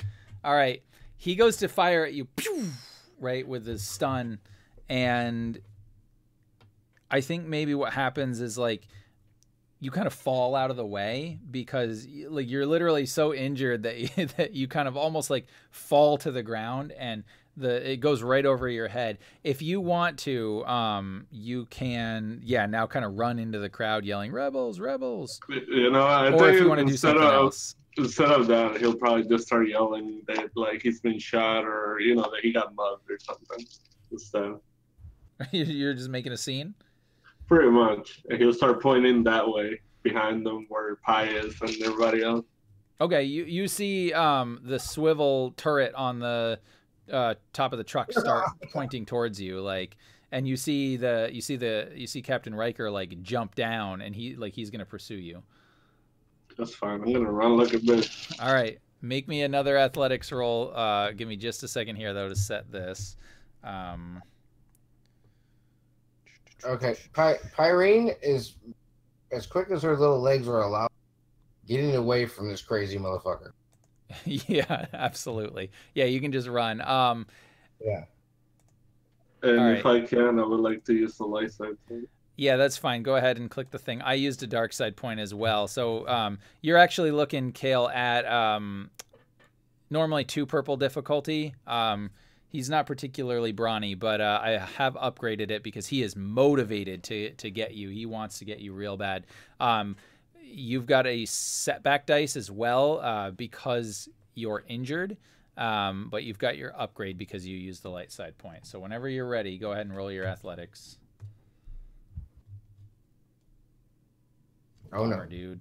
All right. He goes to fire at you, pew, right, with his stun. And I think maybe what happens is, like, you kind of fall out of the way because, like, you're literally so injured that you kind of almost like fall to the ground, and it goes right over your head. If you want to, you can, now kind of run into the crowd yelling "Rebels, rebels!" I or think if you want to do something else. Instead of that, he'll probably just start yelling that like he's been shot or that he got mugged or something. Instead, You're just making a scene. pretty much, and he'll start pointing that way behind them where Pi is and everybody else. Okay, you see the swivel turret on the top of the truck start pointing towards you, like, And you see Captain Riker like jump down, and he's gonna pursue you. That's fine. I'm gonna run like a bitch. All right, make me another athletics roll. Give me just a second here though to set this. Okay, Pyrene is as quick as her little legs are allowed, getting away from this crazy motherfucker. Yeah, absolutely. Yeah, you can just run. Yeah. And if I can, I would like to use the light side thing. Yeah, that's fine. Go ahead and click the thing. I used a dark side point as well. So you're actually looking, Kale, at normally 2 purple difficulty. He's not particularly brawny, but I have upgraded it because he is motivated to get you. He wants to get you real bad. You've got a setback dice as well because you're injured, but you've got your upgrade because you used the light side point. So whenever you're ready, go ahead and roll your athletics. Oh no, dude.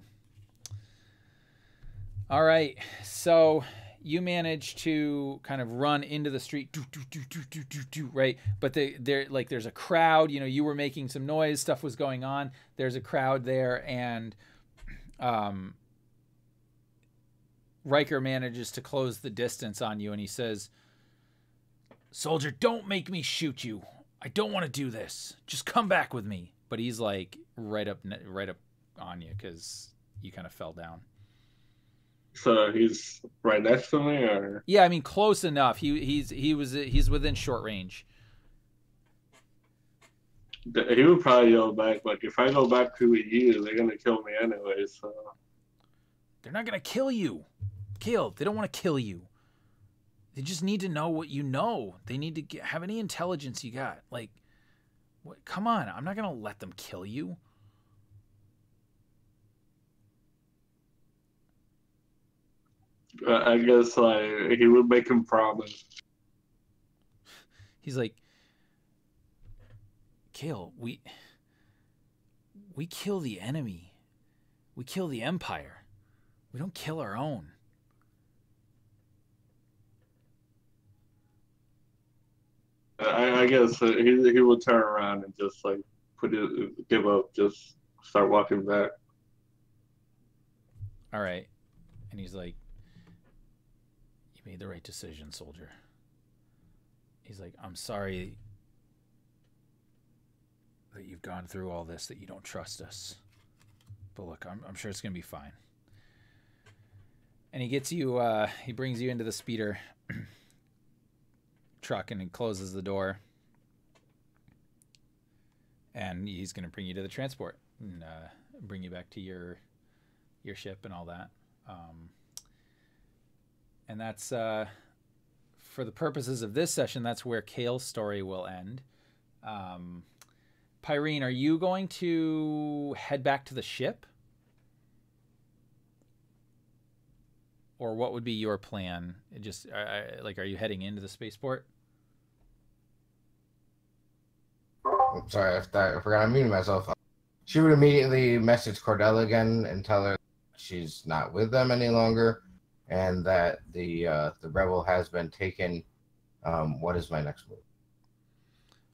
All right, so you manage to kind of run into the street, right? But there's a crowd. You know, you were making some noise. Stuff was going on. There's a crowd there, and Riker manages to close the distance on you, and he says, "Soldier, don't make me shoot you. I don't want to do this. Just come back with me." But he's like right up on you because you kind of fell down. So he's right next to me, or? Yeah, I mean close enough. He's within short range. He would probably yell back, like, if I go back to you, they're gonna kill me anyway. So they're not gonna kill you. They don't want to kill you. They just need to know what you know. They need to have any intelligence you got. Like, what? Come on, I'm not gonna let them kill you. I guess like he would make him promise. He's like, Kale, we kill the enemy. We kill the Empire. We don't kill our own. I guess he would turn around and just like give up, just start walking back. All right. And he's like, "You made the right decision, soldier." He's like, "I'm sorry that you've gone through all this, that you don't trust us. But look, I'm sure it's going to be fine." And he gets you, he brings you into the speeder truck and he closes the door. And he's going to bring you to the transport and bring you back to your ship and all that. And that's, for the purposes of this session, that's where Kale's story will end. Pyrene, are you going to head back to the ship? Or what would be your plan? Are you heading into the spaceport? I'm sorry, I forgot I muted myself. She would immediately message Cordella again and tell her she's not with them any longer, and that the rebel has been taken. What is my next move?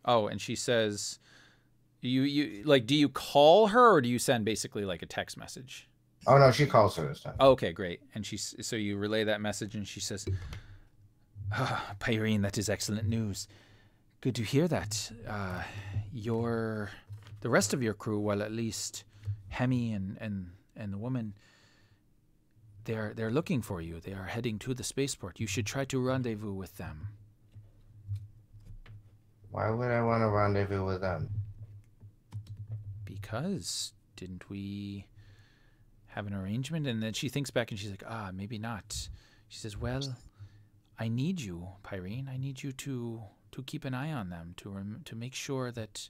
Oh, and she says, you like, do you call her or do you send basically like a text message? Oh no, she calls her this time. Oh, okay, great. And so you relay that message, and she says, Pyrene, that is excellent news. Good to hear that. The rest of your crew, well, at least Hemi and the woman, they're looking for you. They are heading to the spaceport. You should try to rendezvous with them. Why would I want to rendezvous with them? Because didn't we have an arrangement? And then she thinks back and she's like, maybe not. She says, well, I need you, Pyrene. I need you to keep an eye on them, to make sure that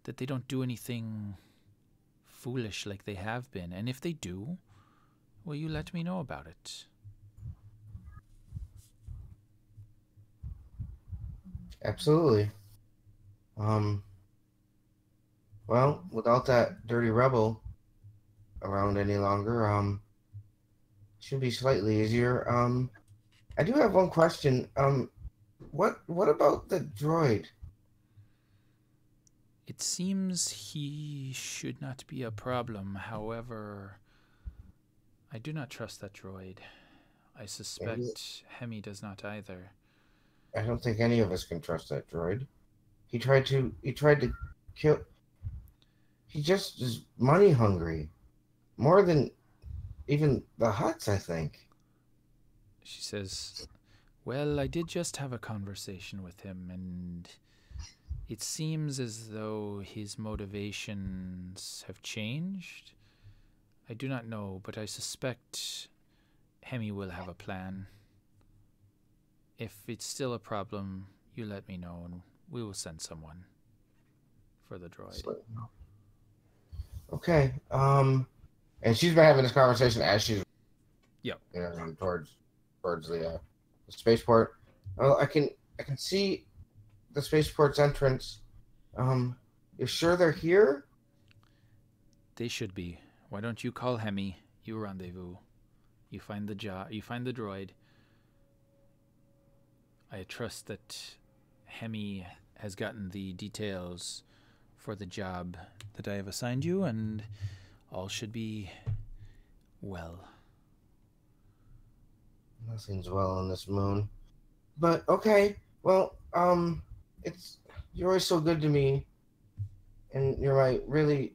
they don't do anything foolish like they have been. And if they do, will you let me know about it? Absolutely. Well, without that dirty rebel around any longer, should be slightly easier. I do have one question. What about the droid? It seems he should not be a problem. However, I do not trust that droid. I suspect Hemi does not either. I don't think any of us can trust that droid. He tried to kill. He just is money hungry, more than even the Hutts, I think. She says, well, I did just have a conversation with him, and it seems as though his motivations have changed. I do not know, but I suspect Hemi will have a plan. If it's still a problem, you let me know, and we will send someone for the droid. Okay. And she's been having this conversation as she's towards the spaceport. Well, I can see the spaceport's entrance. You're sure they're here? They should be. Why don't you call Hemi? You rendezvous. You find the droid. I trust that Hemi has gotten the details for the job that I have assigned you, and all should be well. Nothing's well on this moon. But okay. Well, you're always so good to me. And you're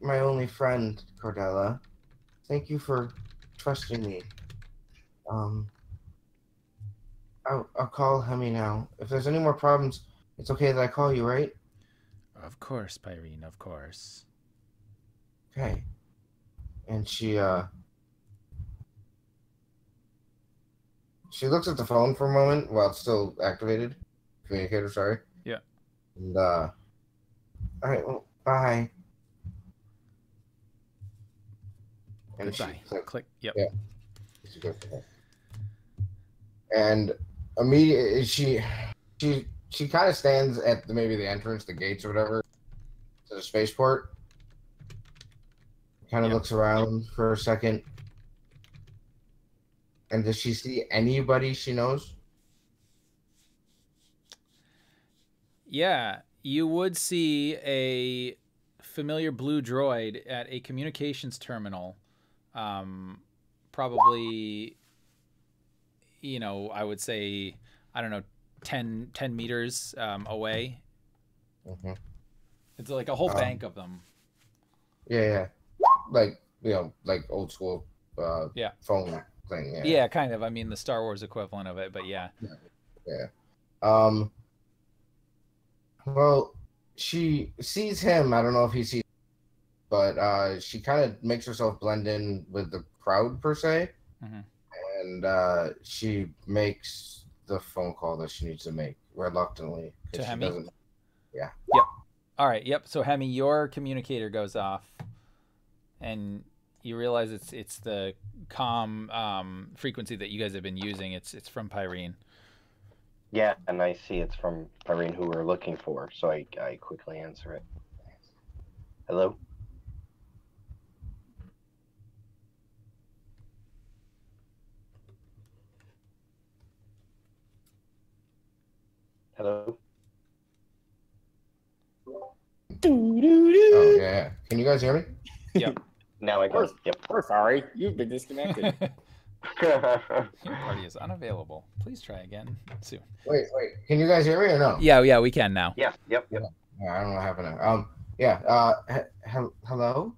my only friend, Cordella. Thank you for trusting me. I'll call Hemi now. If there's any more problems, it's okay that I call you, right? Of course, Pyrene, of course. Okay. And she looks at the phone for a moment while it's still activated. Communicator, sorry. Yeah. And all right, well, bye. And goodbye. Click. Yep. Yeah. And immediately she kind of stands at maybe the entrance, the gates or whatever, to the spaceport. Kind of looks around for a second. And does she see anybody she knows? Yeah, you would see a familiar blue droid at a communications terminal. Probably, I would say, I don't know, 10 meters away. Mm-hmm. It's like a whole bank of them. Yeah. Like old school phone thing. Yeah, kind of. I mean, the Star Wars equivalent of it, but yeah. Well, she sees him. I don't know if he sees, but she kind of makes herself blend in with the crowd per se, and she makes the phone call that she needs to make reluctantly. To Hemi? Yeah. Yep. All right. Yep. So Hemi, your communicator goes off, and you realize it's the comm frequency that you guys have been using. It's from Pyrene. Yeah, and I see it's from Pyrene, who we're looking for, so I quickly answer it. Hello? Hello? Oh, yeah. Can you guys hear me? Yep. Now I can. Yep. We're sorry. You've been disconnected. Your party is unavailable. Please try again soon. Wait. Can you guys hear me or no? Yeah, we can now. Yeah, yep. Yeah, I don't know what happened there. Hello?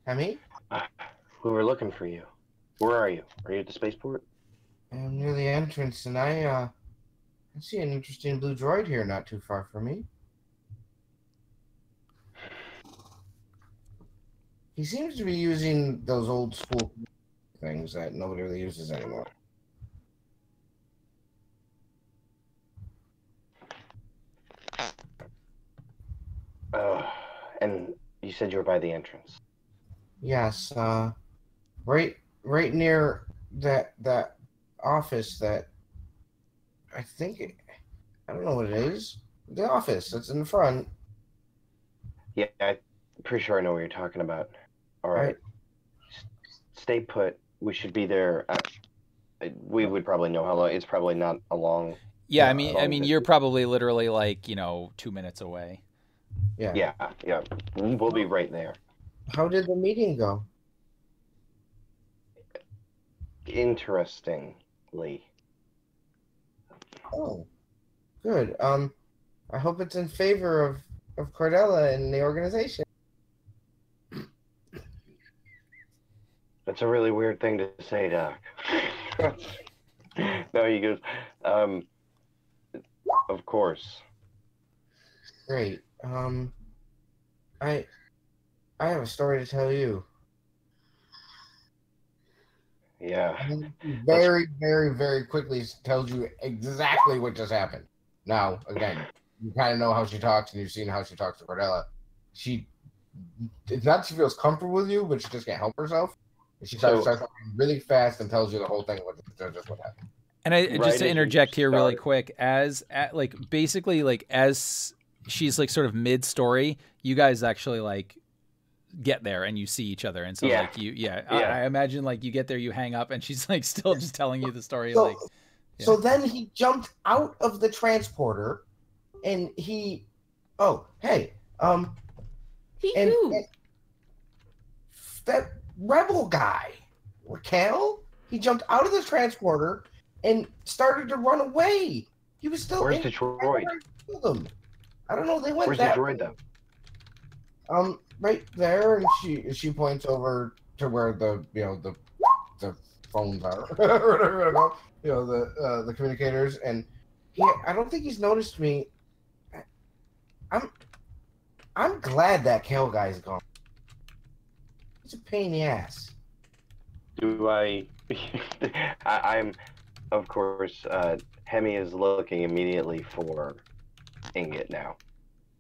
Hemi? We were looking for you. Where are you? Are you at the spaceport? I'm near the entrance, and I see an interesting blue droid here not too far from me. He seems to be using those old school things that nobody really uses anymore. And you said you were by the entrance. Yes, right near that office that I don't know what it is. The office that's in the front. Yeah, I'm pretty sure I know what you're talking about. All right. Stay put. We should be there. We would probably know how long. It's probably not a long. Yeah, I mean, you're probably literally like 2 minutes away. Yeah. Yeah. We'll be right there. How did the meeting go? Interestingly. Oh, good. I hope it's in favor of Cordella and the organization. That's a really weird thing to say, Doc. No, he goes, of course. Great. I have a story to tell you. Yeah. And very, very, very quickly tells you exactly what just happened. Now, again, you kind of know how she talks, and you've seen how she talks to Cordella. It's not she feels comfortable with you, but she just can't help herself. And she starts talking really fast and tells you the whole thing, just what happened. And just to interject here really quick, as she's like sort of mid-story, you guys actually like get there and you see each other, and so like I imagine like you get there, you hang up, and she's like still just telling you the story. So then he jumped out of the transporter, and he that rebel guy, Raquel, he jumped out of the transporter and started to run away. He was still. Where's the droid? I don't know. They went. Where's the droid though? Right there, and she points over to where the phones are, the communicators, and I don't think he's noticed me. I'm glad that Kale guy's gone. He's a pain in the ass. I'm, of course, Hemi is looking immediately for Ingot now.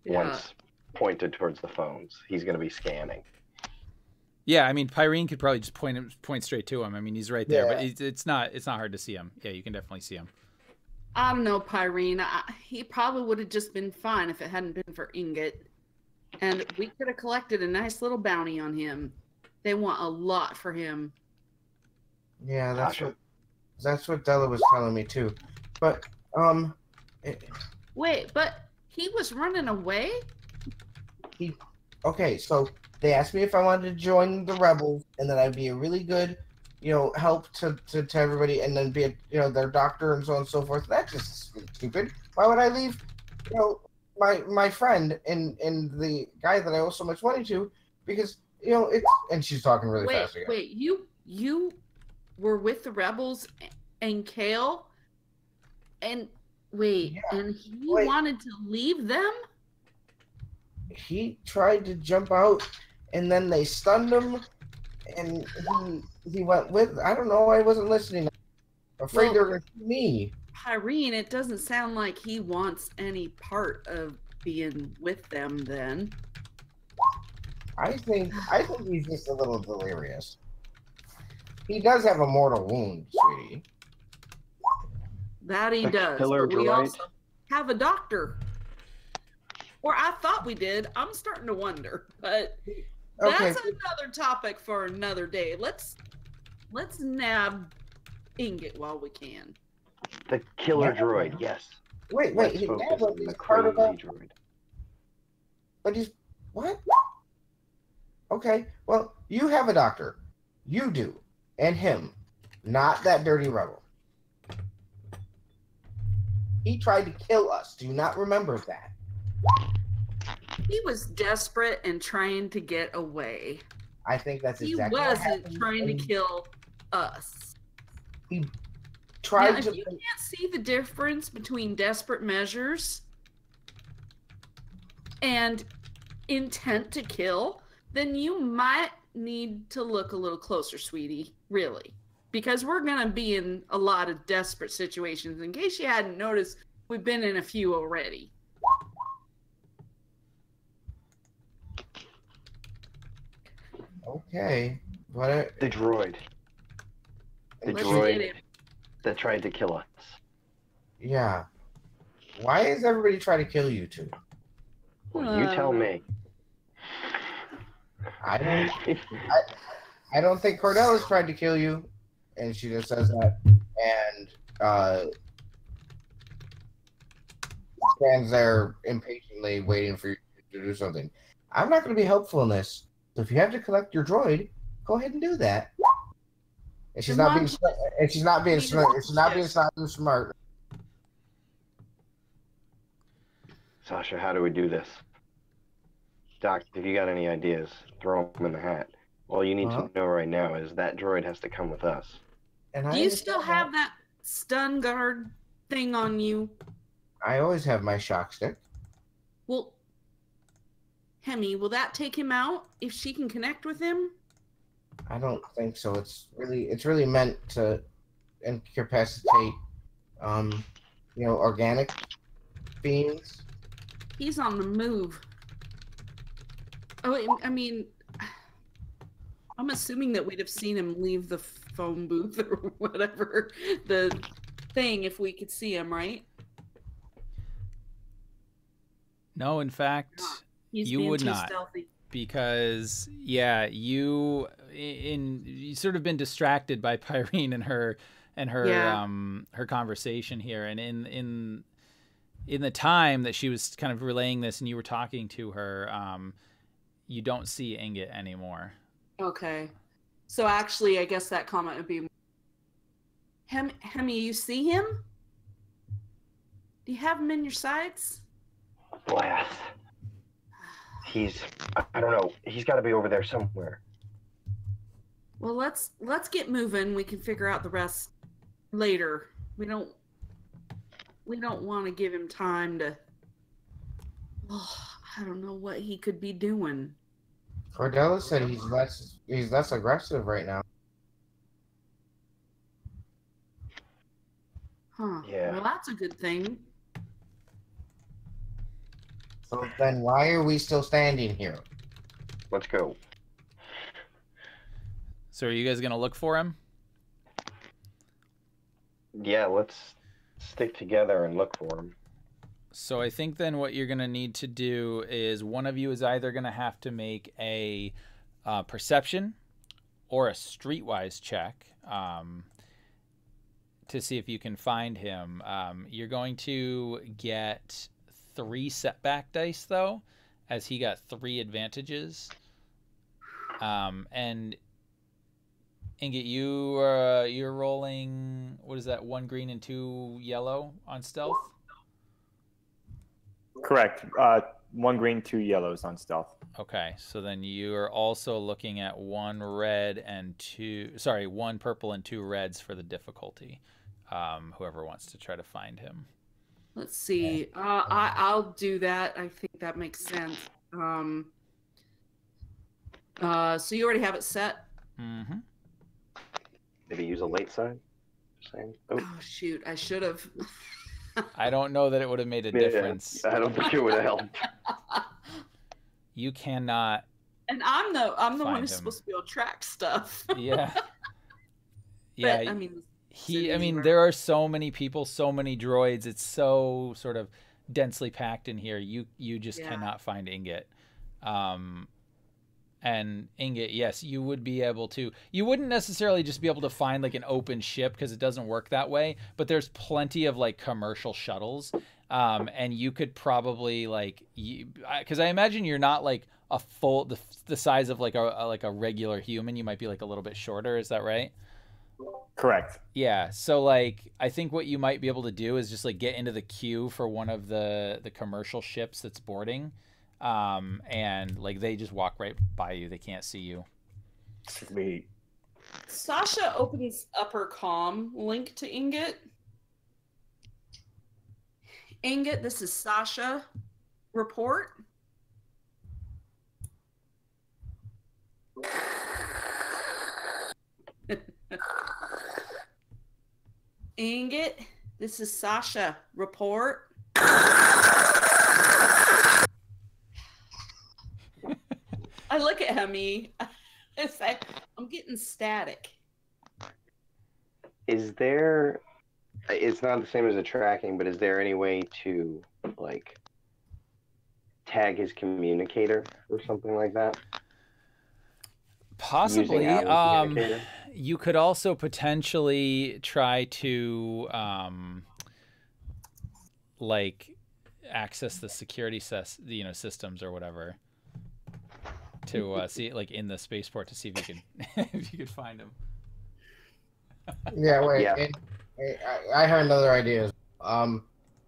Yeah. Once pointed towards the phones, he's going to be scanning. Yeah, I mean, Pyrene could probably just point straight to him. I mean, he's right there, but it's not hard to see him. Yeah, you can definitely see him. I don't know, Pyrene. He probably would have just been fine if it hadn't been for Ingot. And we could have collected a nice little bounty on him. They want a lot for him. Yeah, that's what Della was telling me too. But wait, but he was running away? Okay, so they asked me if I wanted to join the rebels, and that I'd be a really good, help to everybody, and then be their doctor and so on and so forth. That's just stupid. Why would I leave, my friend and the guy that I owe so much money to, because it's, and she's talking really fast again. Wait, you were with the rebels and Kale, and and he wanted to leave them? He tried to jump out, and then they stunned him, and he went with. I don't know. I wasn't listening. I'm afraid they're going to shoot me. Pyrene, it doesn't sound like he wants any part of being with them. Then I think he's just a little delirious. He does have a mortal wound, sweetie. That he does. But we also have a doctor. Or I thought we did. I'm starting to wonder, but that's another topic for another day. Let's nab Ingot while we can. The killer droid, yes. Wait, he nabbed the cardiac droid. But he's what? Okay, well, you have a doctor. You do, and him, not that dirty rebel. He tried to kill us. Do you not remember that? He was desperate and trying to get away. I think that's exactly what happened. He wasn't trying to kill us. He tried to... If you can't see the difference between desperate measures and intent to kill, then you might need to look a little closer, sweetie. Really. Because we're going to be in a lot of desperate situations. In case you hadn't noticed, we've been in a few already. Okay. What? The droid. The droid that tried to kill us. Yeah. Why is everybody trying to kill you two? Well, you tell me. I don't think Cordella's tried to kill you, and she just says that, and stands there impatiently waiting for you to to do something. I'm not going to be helpful in this. So if you have to collect your droid, go ahead and do that. And she's Then not why being don't you smart. And she's not being just smart. leave And she's not the being smart. Sasha, how do we do this? Doc, if you got any ideas, throw them in the hat. All you need to know right now is that droid has to come with us. And Do you still have that stun guard thing on you? I always have my shock stick. Well, Hemi, will that take him out if she can connect with him? I don't think so. It's really meant to incapacitate, organic beings. He's on the move. Oh, I mean, I'm assuming that we'd have seen him leave the phone booth or whatever, the thing, if we could see him, right? No, in fact, He's you being would too not. stealthy. Because you sort of been distracted by Pyrene and her her conversation here, and in the time that she was kind of relaying this and you were talking to her, you don't see Ingot anymore. Okay. So actually, I guess that comment would be, Hemi, you see him? Do you have him in your sights? Blast. I don't know. He's got to be over there somewhere. Well, let's get moving. We can figure out the rest later. We don't want to give him time to. Oh, I don't know what he could be doing. Cordella said he's less aggressive right now. Huh. Yeah. Well, that's a good thing. So then why are we still standing here? Let's go. So are you guys gonna look for him? Yeah, let's stick together and look for him. So I think then what you're gonna need to do is one of you is either gonna have to make a perception or a streetwise check to see if you can find him. You're going to get 3 setback dice though, as he got 3 advantages. And Ingot, you're rolling, what is that, 1 green and 2 yellow on stealth? Correct. 1 green, 2 yellows on stealth. Okay, so then you are also looking at 1 purple and 2 reds for the difficulty. Whoever wants to try to find him. Let's see. I'll do that. I think that makes sense. So you already have it set? Mm-hmm. Did he use a late side? Just saying. Oh. Oh shoot! I should have. I don't know that it would have made a difference. I don't think it would have helped. You cannot. And I'm the one who's him. supposed to be able to track stuff. Yeah. But, Yeah. I mean, there are so many people, so many droids. It's so sort of densely packed in here. You just cannot find Ingot. And Ingot, yes, you would be able to. You wouldn't necessarily just be able to find like an open ship because it doesn't work that way. But there's plenty of like commercial shuttles, and you could probably because I imagine you're not like a full the size of like a regular human. You might be like a little bit shorter. Is that right? Correct. Yeah. So like I think what you might be able to do is just like get into the queue for one of the commercial ships that's boarding. And like they just walk right by you. They can't see you. Sweet. Sasha opens up her comm link to Ingot. Ingot, this is Sasha. Report. Ingot, this is Sasha. Report. I look at Hemi. It's like, I'm getting static. Is there? It's not the same as a tracking, but is there any way to like tag his communicator or something like that? Possibly. Using Alan's communicator? You could also potentially try to access the security systems or whatever to see like in the spaceport to see if you can if you could find him. Yeah, wait. Yeah. I have another idea.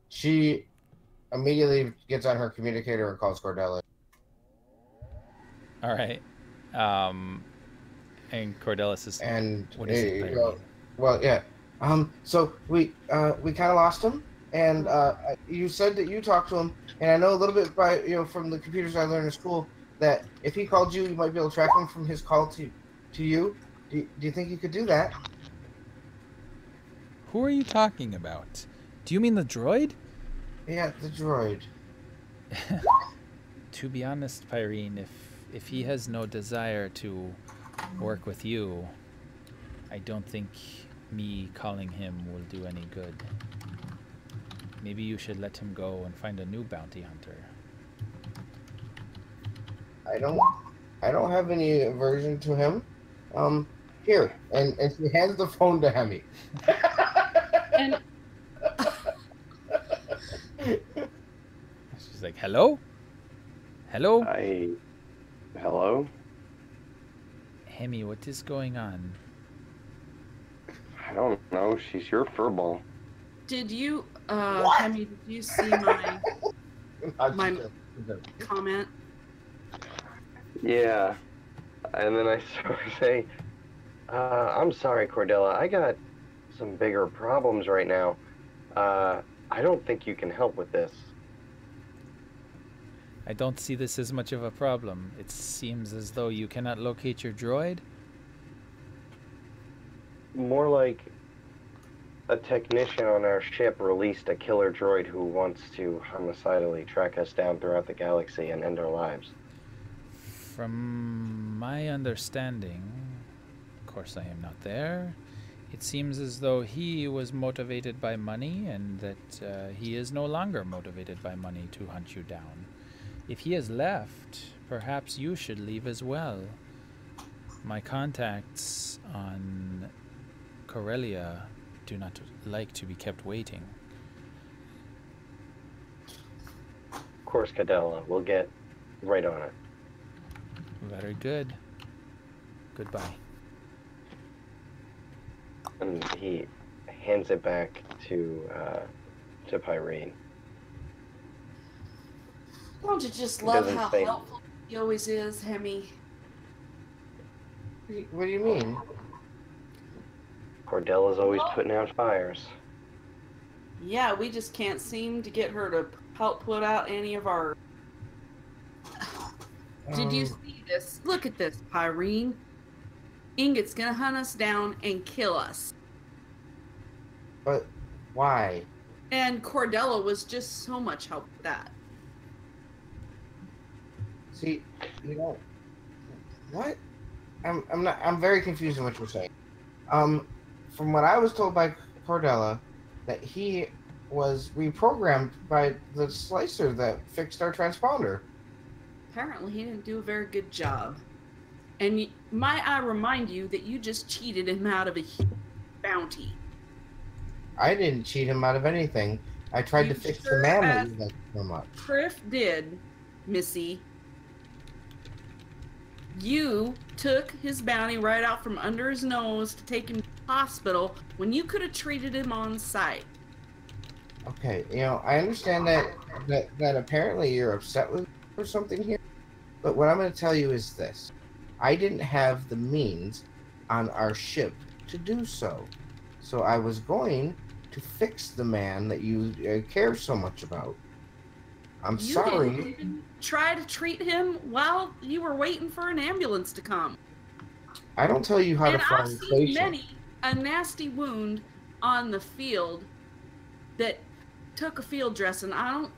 She immediately gets on her communicator and calls Cordelia. All right. And Cordelis is. And What is it? well, yeah. So we kind of lost him, and you said that you talked to him, and I know a little bit from the computers I learned in school that if he called you, you might be able to track him from his call to you. Do you think you could do that? Who are you talking about? Do you mean the droid? Yeah, the droid. To be honest, Pyrene, if he has no desire to work with you, I don't think me calling him will do any good. Maybe you should let him go and find a new bounty hunter. I don't have any aversion to him. Here, and she hands the phone to Hemi. And She's like, hello? Hello? Hello? Hemi, what is going on? I don't know. She's your furball. did you, Hemi, did you see my comment? Yeah. And then I sort of say, I'm sorry, Cordella. I got some bigger problems right now. I don't think you can help with this. I don't see this as much of a problem. It seems as though you cannot locate your droid. More like a technician on our ship released a killer droid who wants to homicidally track us down throughout the galaxy and end our lives. From my understanding, of course I am not there, it seems as though he was motivated by money and that he is no longer motivated by money to hunt you down. If he has left, perhaps you should leave as well. My contacts on Corellia do not like to be kept waiting. Of course, Cadella. We'll get right on it. Very good. Goodbye. And he hands it back to Pyrene. Don't you just love Doesn't how say- helpful he always is, Hemi? What do you mean? Cordella's always putting out fires. Yeah, we just can't seem to get her to help put out any of our... Did you see this? Look at this, Pyrene. Ingot's gonna hunt us down and kill us. But why? And Cordella was just so much help with that. See, what? I'm very confused in what you're saying. From what I was told by Cordella, that he was reprogrammed by the slicer that fixed our transponder. Apparently he didn't do a very good job. And might I remind you that you just cheated him out of a bounty. I didn't cheat him out of anything. I tried You to fix sure the man that as- you liked so much. Criff did, Missy. You took his bounty right out from under his nose to take him to the hospital when you could have treated him on site. Okay, I understand that apparently you're upset with me or something here, but what I'm going to tell you is this. I didn't have the means on our ship to do so. So I was going to fix the man that you care so much about. I'm You sorry. didn't even try to treat him while you were waiting for an ambulance to come. I don't tell you how to And fly I've a seen station. a nasty wound on the field that took a field dressing. I don't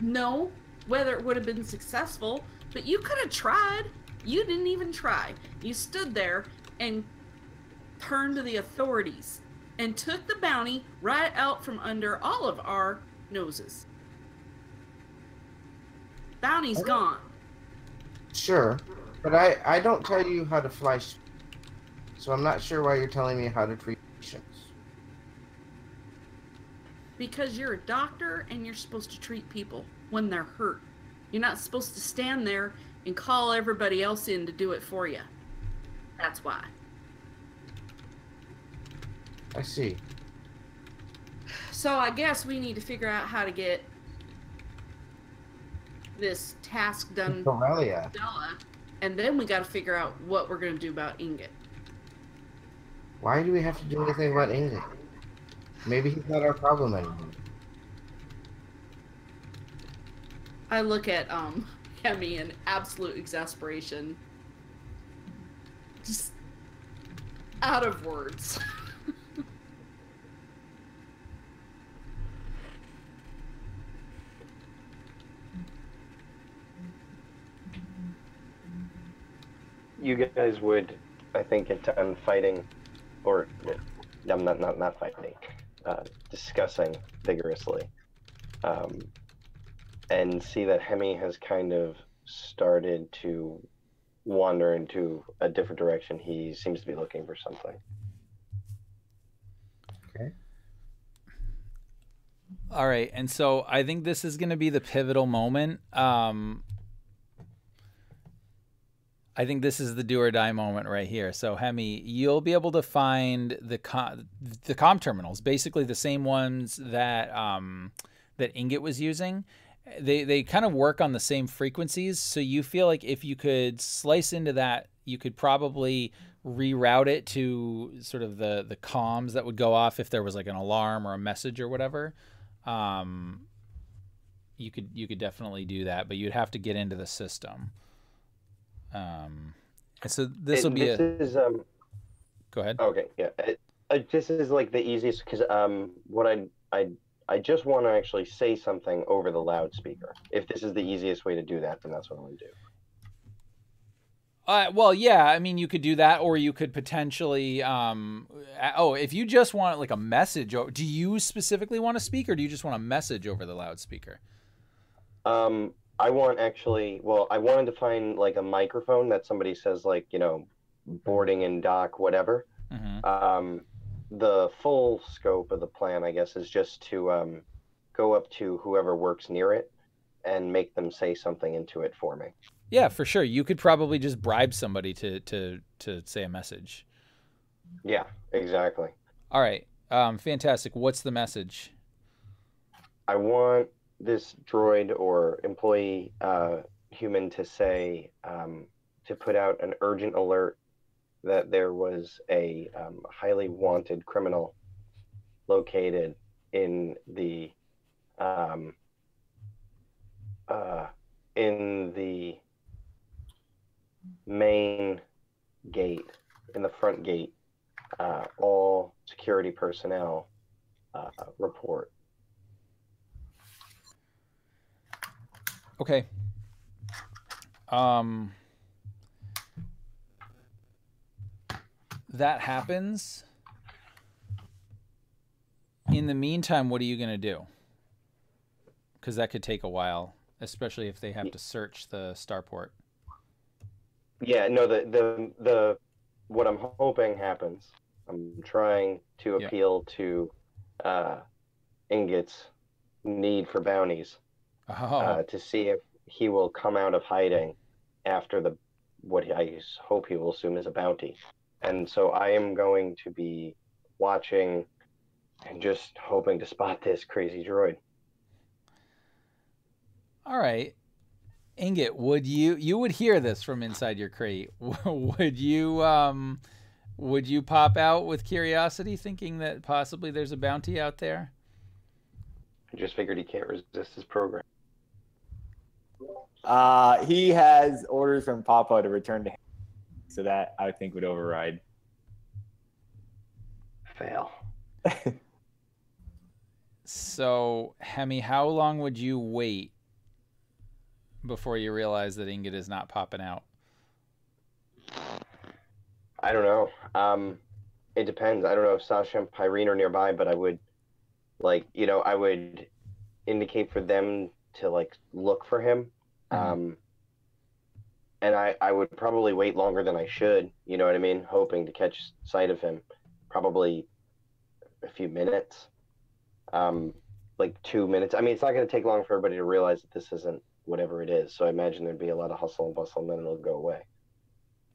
know whether it would have been successful, but you could have tried. You didn't even try. You stood there and turned to the authorities and took the bounty right out from under all of our noses. Bounty's gone. Sure, but I don't tell you how to fly, so I'm not sure why you're telling me how to treat patients. Because you're a doctor and you're supposed to treat people when they're hurt. You're not supposed to stand there and call everybody else in to do it for you. That's why. I see. So I guess we need to figure out how to get this task done, Corellia. Stella, and then we got to figure out what we're going to do about Ingot. Why do we have to do anything about England? Maybe he's not our problem anymore. I look at Hemi in absolute exasperation, just out of words. You guys would, I think, get done fighting, or I'm not fighting, discussing vigorously, and see that Hemi has kind of started to wander into a different direction. He seems to be looking for something. Okay. All right, and so I think this is going to be the pivotal moment. I think this is the do or die moment right here. So Hemi, you'll be able to find the comm terminals, basically the same ones that that Ingot was using. They kind of work on the same frequencies, so you feel like if you could slice into that, you could probably reroute it to sort of the comms that would go off if there was like an alarm or a message or whatever. You could definitely do that, but you'd have to get into the system. And so this will be Go ahead. Okay, yeah. This is like the easiest because what I just want to actually say something over the loudspeaker. If this is the easiest way to do that, then that's what I'm going to do. Well, yeah, I mean, you could do that, or you could potentially, if you just want like a message, do you specifically want to speak, or do you just want a message over the loudspeaker? I wanted to find like a microphone that somebody says like, boarding in dock, whatever. Mm-hmm. The full scope of the plan, I guess, is just to go up to whoever works near it and make them say something into it for me. Yeah, for sure. You could probably just bribe somebody to say a message. Yeah, exactly. All right. Fantastic. What's the message? I want this droid or employee human to say, to put out an urgent alert that there was a highly wanted criminal located in the main gate, in the front gate. All security personnel report. Okay. That happens. In the meantime, what are you going to do? Because that could take a while, especially if they have to search the starport. Yeah, no, the what I'm hoping happens, I'm trying to appeal to Ingot's need for bounties. To see if he will come out of hiding after what I hope he will assume is a bounty. And so I am going to be watching and just hoping to spot this crazy droid. All right. Ingot, would you would hear this from inside your crate. Would you pop out with curiosity, thinking that possibly there's a bounty out there? I just figured he can't resist his program. He has orders from Papa to return to him, so that I think would override. Fail. So, Hemi, how long would you wait before you realize that Ingot is not popping out? I don't know. It depends. I don't know if Sasha and Pyrene are nearby, but I would, I would indicate for them to, look for him. And I would probably wait longer than I should, you know what I mean? Hoping to catch sight of him. Probably a few minutes. like 2 minutes. I mean, it's not going to take long for everybody to realize that this isn't whatever it is. So I imagine there'd be a lot of hustle and bustle, and then it'll go away.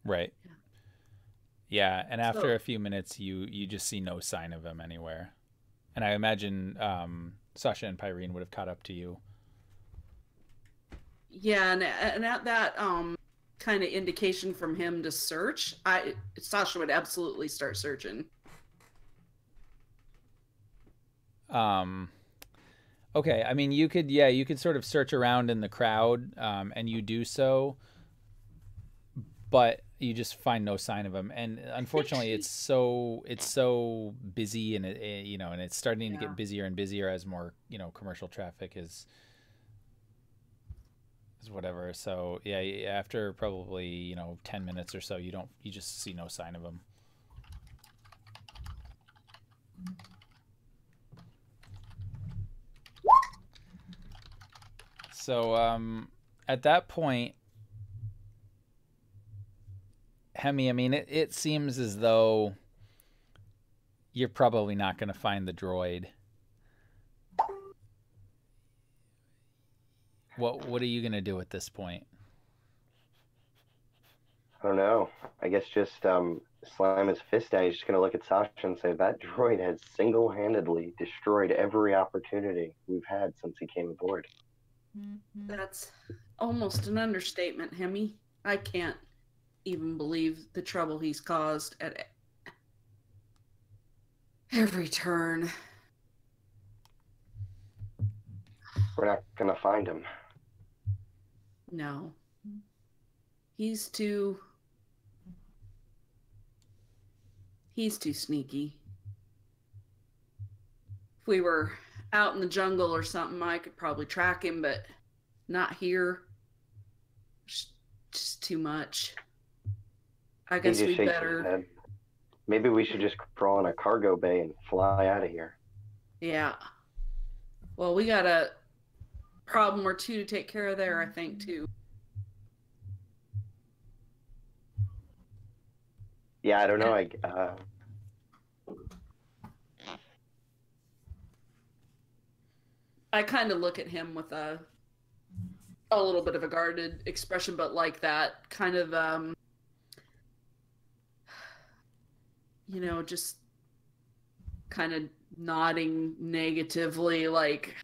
Right. Yeah, and after So- a few minutes, you just see no sign of him anywhere. And I imagine Sasha and Pyrene would have caught up to you. Yeah, and at that kind of indication from him to search, Sasha would absolutely start searching. Okay, I mean, you could sort of search around in the crowd, and you do so, but you just find no sign of him. And unfortunately, it's so busy, and and it's starting to get busier and busier as more commercial traffic is whatever. So yeah, after probably 10 minutes or so, you just see no sign of him. So at that point, Hemi, I mean, it seems as though you're probably not going to find the droid. What are you going to do at this point? I don't know. I guess just slam his fist down. He's just going to look at Sasha and say, that droid has single-handedly destroyed every opportunity we've had since he came aboard. That's almost an understatement, Hemi. I can't even believe the trouble he's caused at every turn. We're not going to find him. No. He's too sneaky. If we were out in the jungle or something, I could probably track him, but not here. Just too much. I He guess just we shakes his better. head. Maybe we should just crawl in a cargo bay and fly out of here. Yeah. Well, we got a problem or two to take care of there, I think, too. Yeah, I don't know. I kind of look at him with a little bit of a guarded expression, but like that kind of, just kind of nodding negatively, like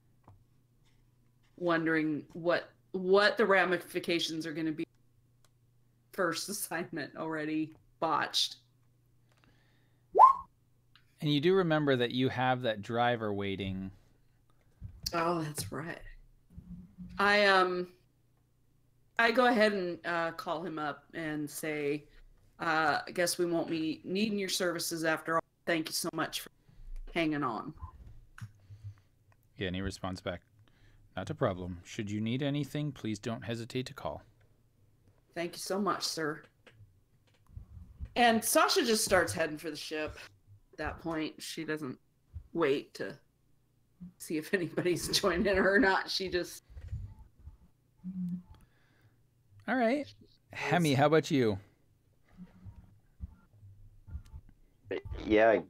wondering what the ramifications are going to be. First assignment already botched. And you do remember that you have that driver waiting. Oh, that's right. I go ahead and call him up and say, I guess we won't be needing your services after all. Thank you so much for hanging on. Yeah, and he responds back, "Not a problem. Should you need anything, please don't hesitate to call." Thank you so much, sir. And Sasha just starts heading for the ship. At that point, she doesn't wait to see if anybody's joining her or not. She just... All right. Hemi, how about you? Yeah,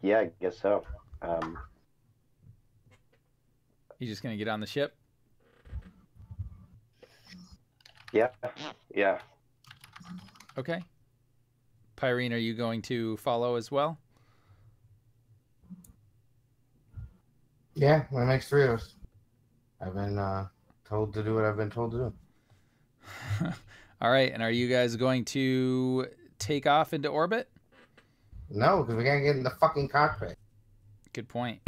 I guess so. You just going to get on the ship? Yeah. Okay. Pyrene, are you going to follow as well? Yeah, that makes three of us. I've been told to do what I've been told to do. All right. And are you guys going to take off into orbit? No, because we can't get in the fucking cockpit. Good point.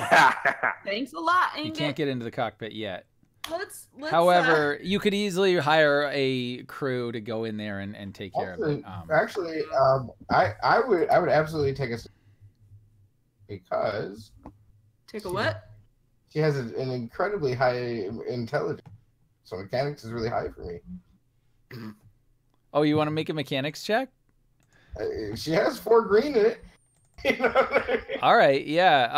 Thanks a lot, Ingot. You can't get into the cockpit yet. Let's However, you could easily hire a crew to go in there and take care of it. I would absolutely take a because take a what? She has an incredibly high intelligence, so mechanics is really high for me. Oh, you want to make a mechanics check? She has 4 green in it. You know what I mean? All right, yeah.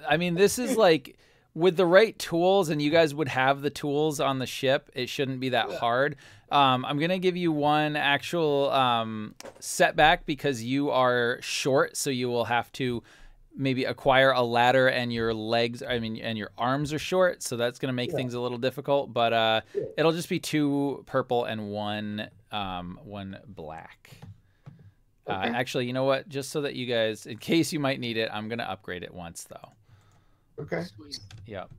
I mean, this is like with the right tools, and you guys would have the tools on the ship. It shouldn't be that hard. I'm gonna give you one actual setback because you are short, so you will have to maybe acquire a ladder and your legs, and your arms are short, so that's going to make things a little difficult, but it'll just be 2 purple and 1 black. Okay. Actually, you know what? Just so that you guys, in case you might need it, I'm going to upgrade it once, though. Okay. Sweet. Yep.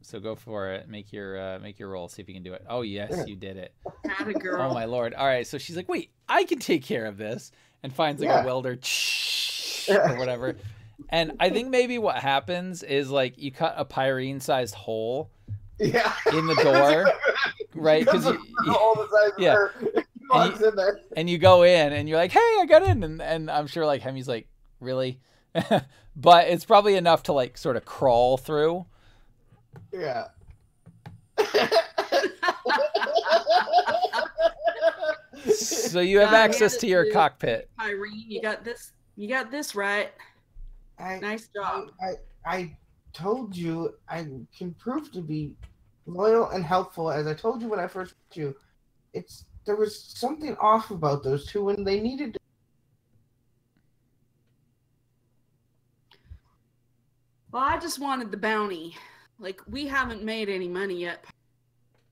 So go for it. Make your roll. See if you can do it. Oh, yes, you did it. Atta girl. Oh, my Lord. All right, so she's like, wait, I can take care of this, and finds like a welder or whatever. And I think maybe what happens is like you cut a pyrene-sized hole in the door, right? Because and you go in and you're like, hey, I got in, and I'm sure like Hemi's like, really? But it's probably enough to like sort of crawl through. Yeah. So you have access to your cockpit. Irene, you got this. You got this right. Nice job. I told you I can prove to be loyal and helpful. As I told you when I first met you, there was something off about those two when they needed to. Well, I just wanted the bounty. Like, we haven't made any money yet.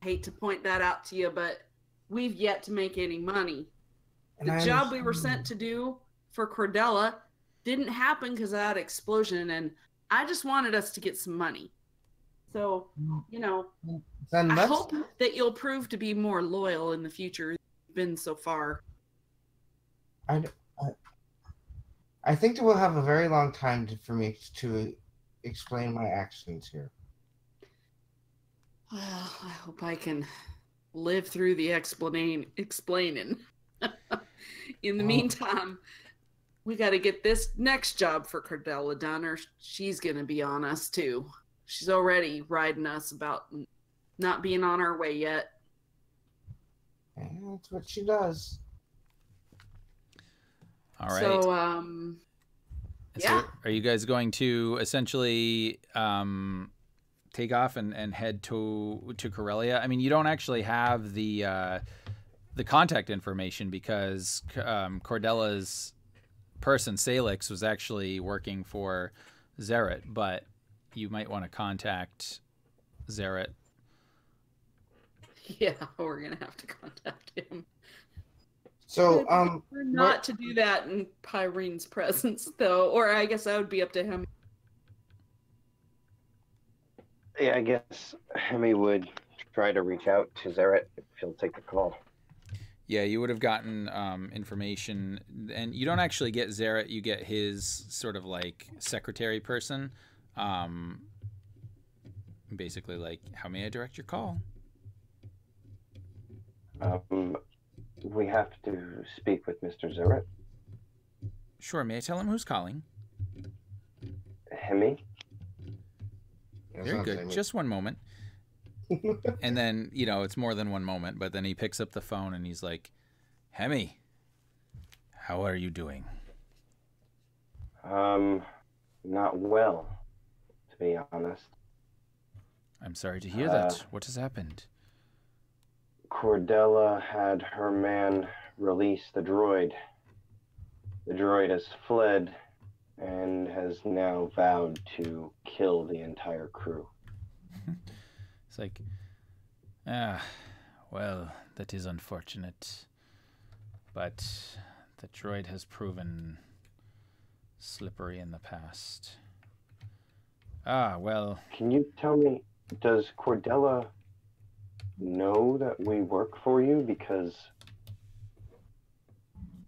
I hate to point that out to you, but we've yet to make any money. The job we were sent to do for Cordella didn't happen because of that explosion, and I just wanted us to get some money. So, I hope that you'll prove to be more loyal in the future than you've been so far. I think that we'll have a very long time for me to explain my actions here. Well, I hope I can live through the explaining. In the meantime, we got to get this next job for Cordella done, or she's going to be on us too. She's already riding us about not being on our way yet. Yeah, that's what she does. All right. So, So are you guys going to essentially take off and head to Corellia? I mean, you don't actually have the contact information because Cordella's person, Salix, was actually working for Zeret, but you might want to contact Zeret. Yeah, we're going to have to contact him. So, We're not to do that in Pyrene's presence, though, or I guess that would be up to him. Yeah, I guess Hemi would try to reach out to Zeret if he'll take the call. Yeah, you would have gotten information, and you don't actually get Zeret, you get his sort of like secretary person. Basically like, how may I direct your call? We have to speak with Mr. Zeret. Sure, may I tell him who's calling? Hemi? Very good. Just one moment. And then, it's more than one moment, but then he picks up the phone and he's like, Hemi, how are you doing? Not well, to be honest. I'm sorry to hear that. What has happened? Cordella had her man release the droid. The droid has fled and has now vowed to kill the entire crew. It's like, well, that is unfortunate. But the droid has proven slippery in the past. Well. Can you tell me, does Cordella know that we work for you? Because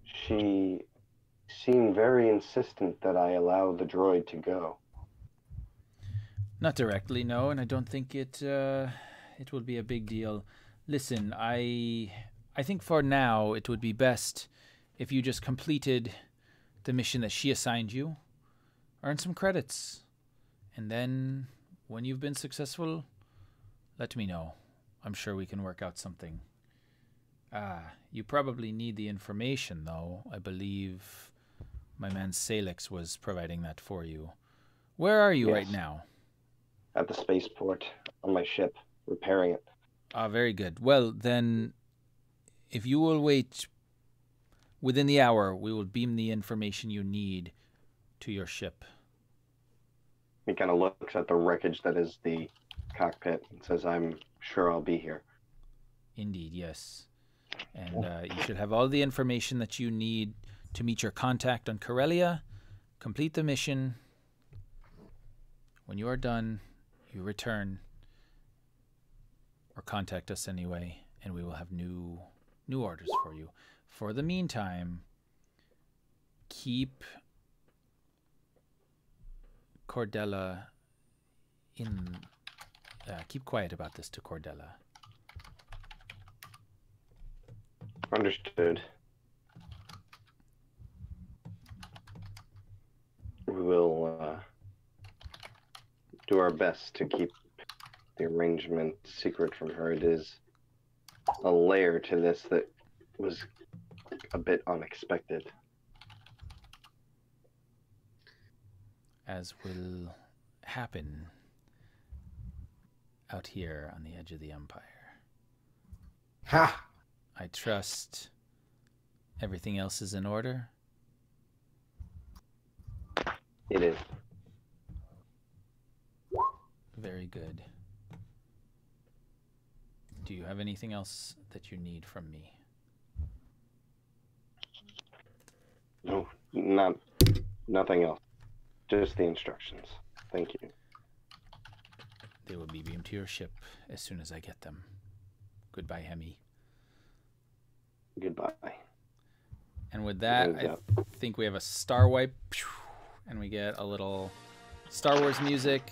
she seemed very insistent that I allow the droid to go. Not directly, no, and I don't think it will be a big deal. Listen, I think for now it would be best if you just completed the mission that she assigned you, earn some credits, and then when you've been successful, let me know. I'm sure we can work out something. You probably need the information, though. I believe my man Salix was providing that for you. Where are you right now? At the spaceport, on my ship, repairing it. Very good. Well, then, if you will wait within the hour, we will beam the information you need to your ship. He kind of looks at the wreckage that is the cockpit and says, I'm sure I'll be here. Indeed, yes. And you should have all the information that you need to meet your contact on Corellia. Complete the mission. When you are done, you return or contact us anyway, and we will have new orders for you. For the meantime, keep Cordella keep quiet about this to Cordella. Understood. We will do our best to keep the arrangement secret from her. It is a layer to this that was a bit unexpected. As will happen out here on the edge of the Empire. Ha! I trust everything else is in order. It is. Very good. Do you have anything else that you need from me? No, nothing else. Just the instructions. Thank you. They will be beamed to your ship as soon as I get them. Goodbye, Hemi. Goodbye. And with that, I think we have a star wipe, and we get a little Star Wars music.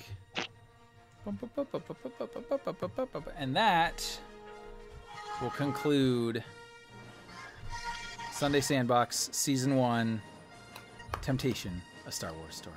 And that will conclude Sunday Sandbox Season 1, Temptation, a Star Wars Story.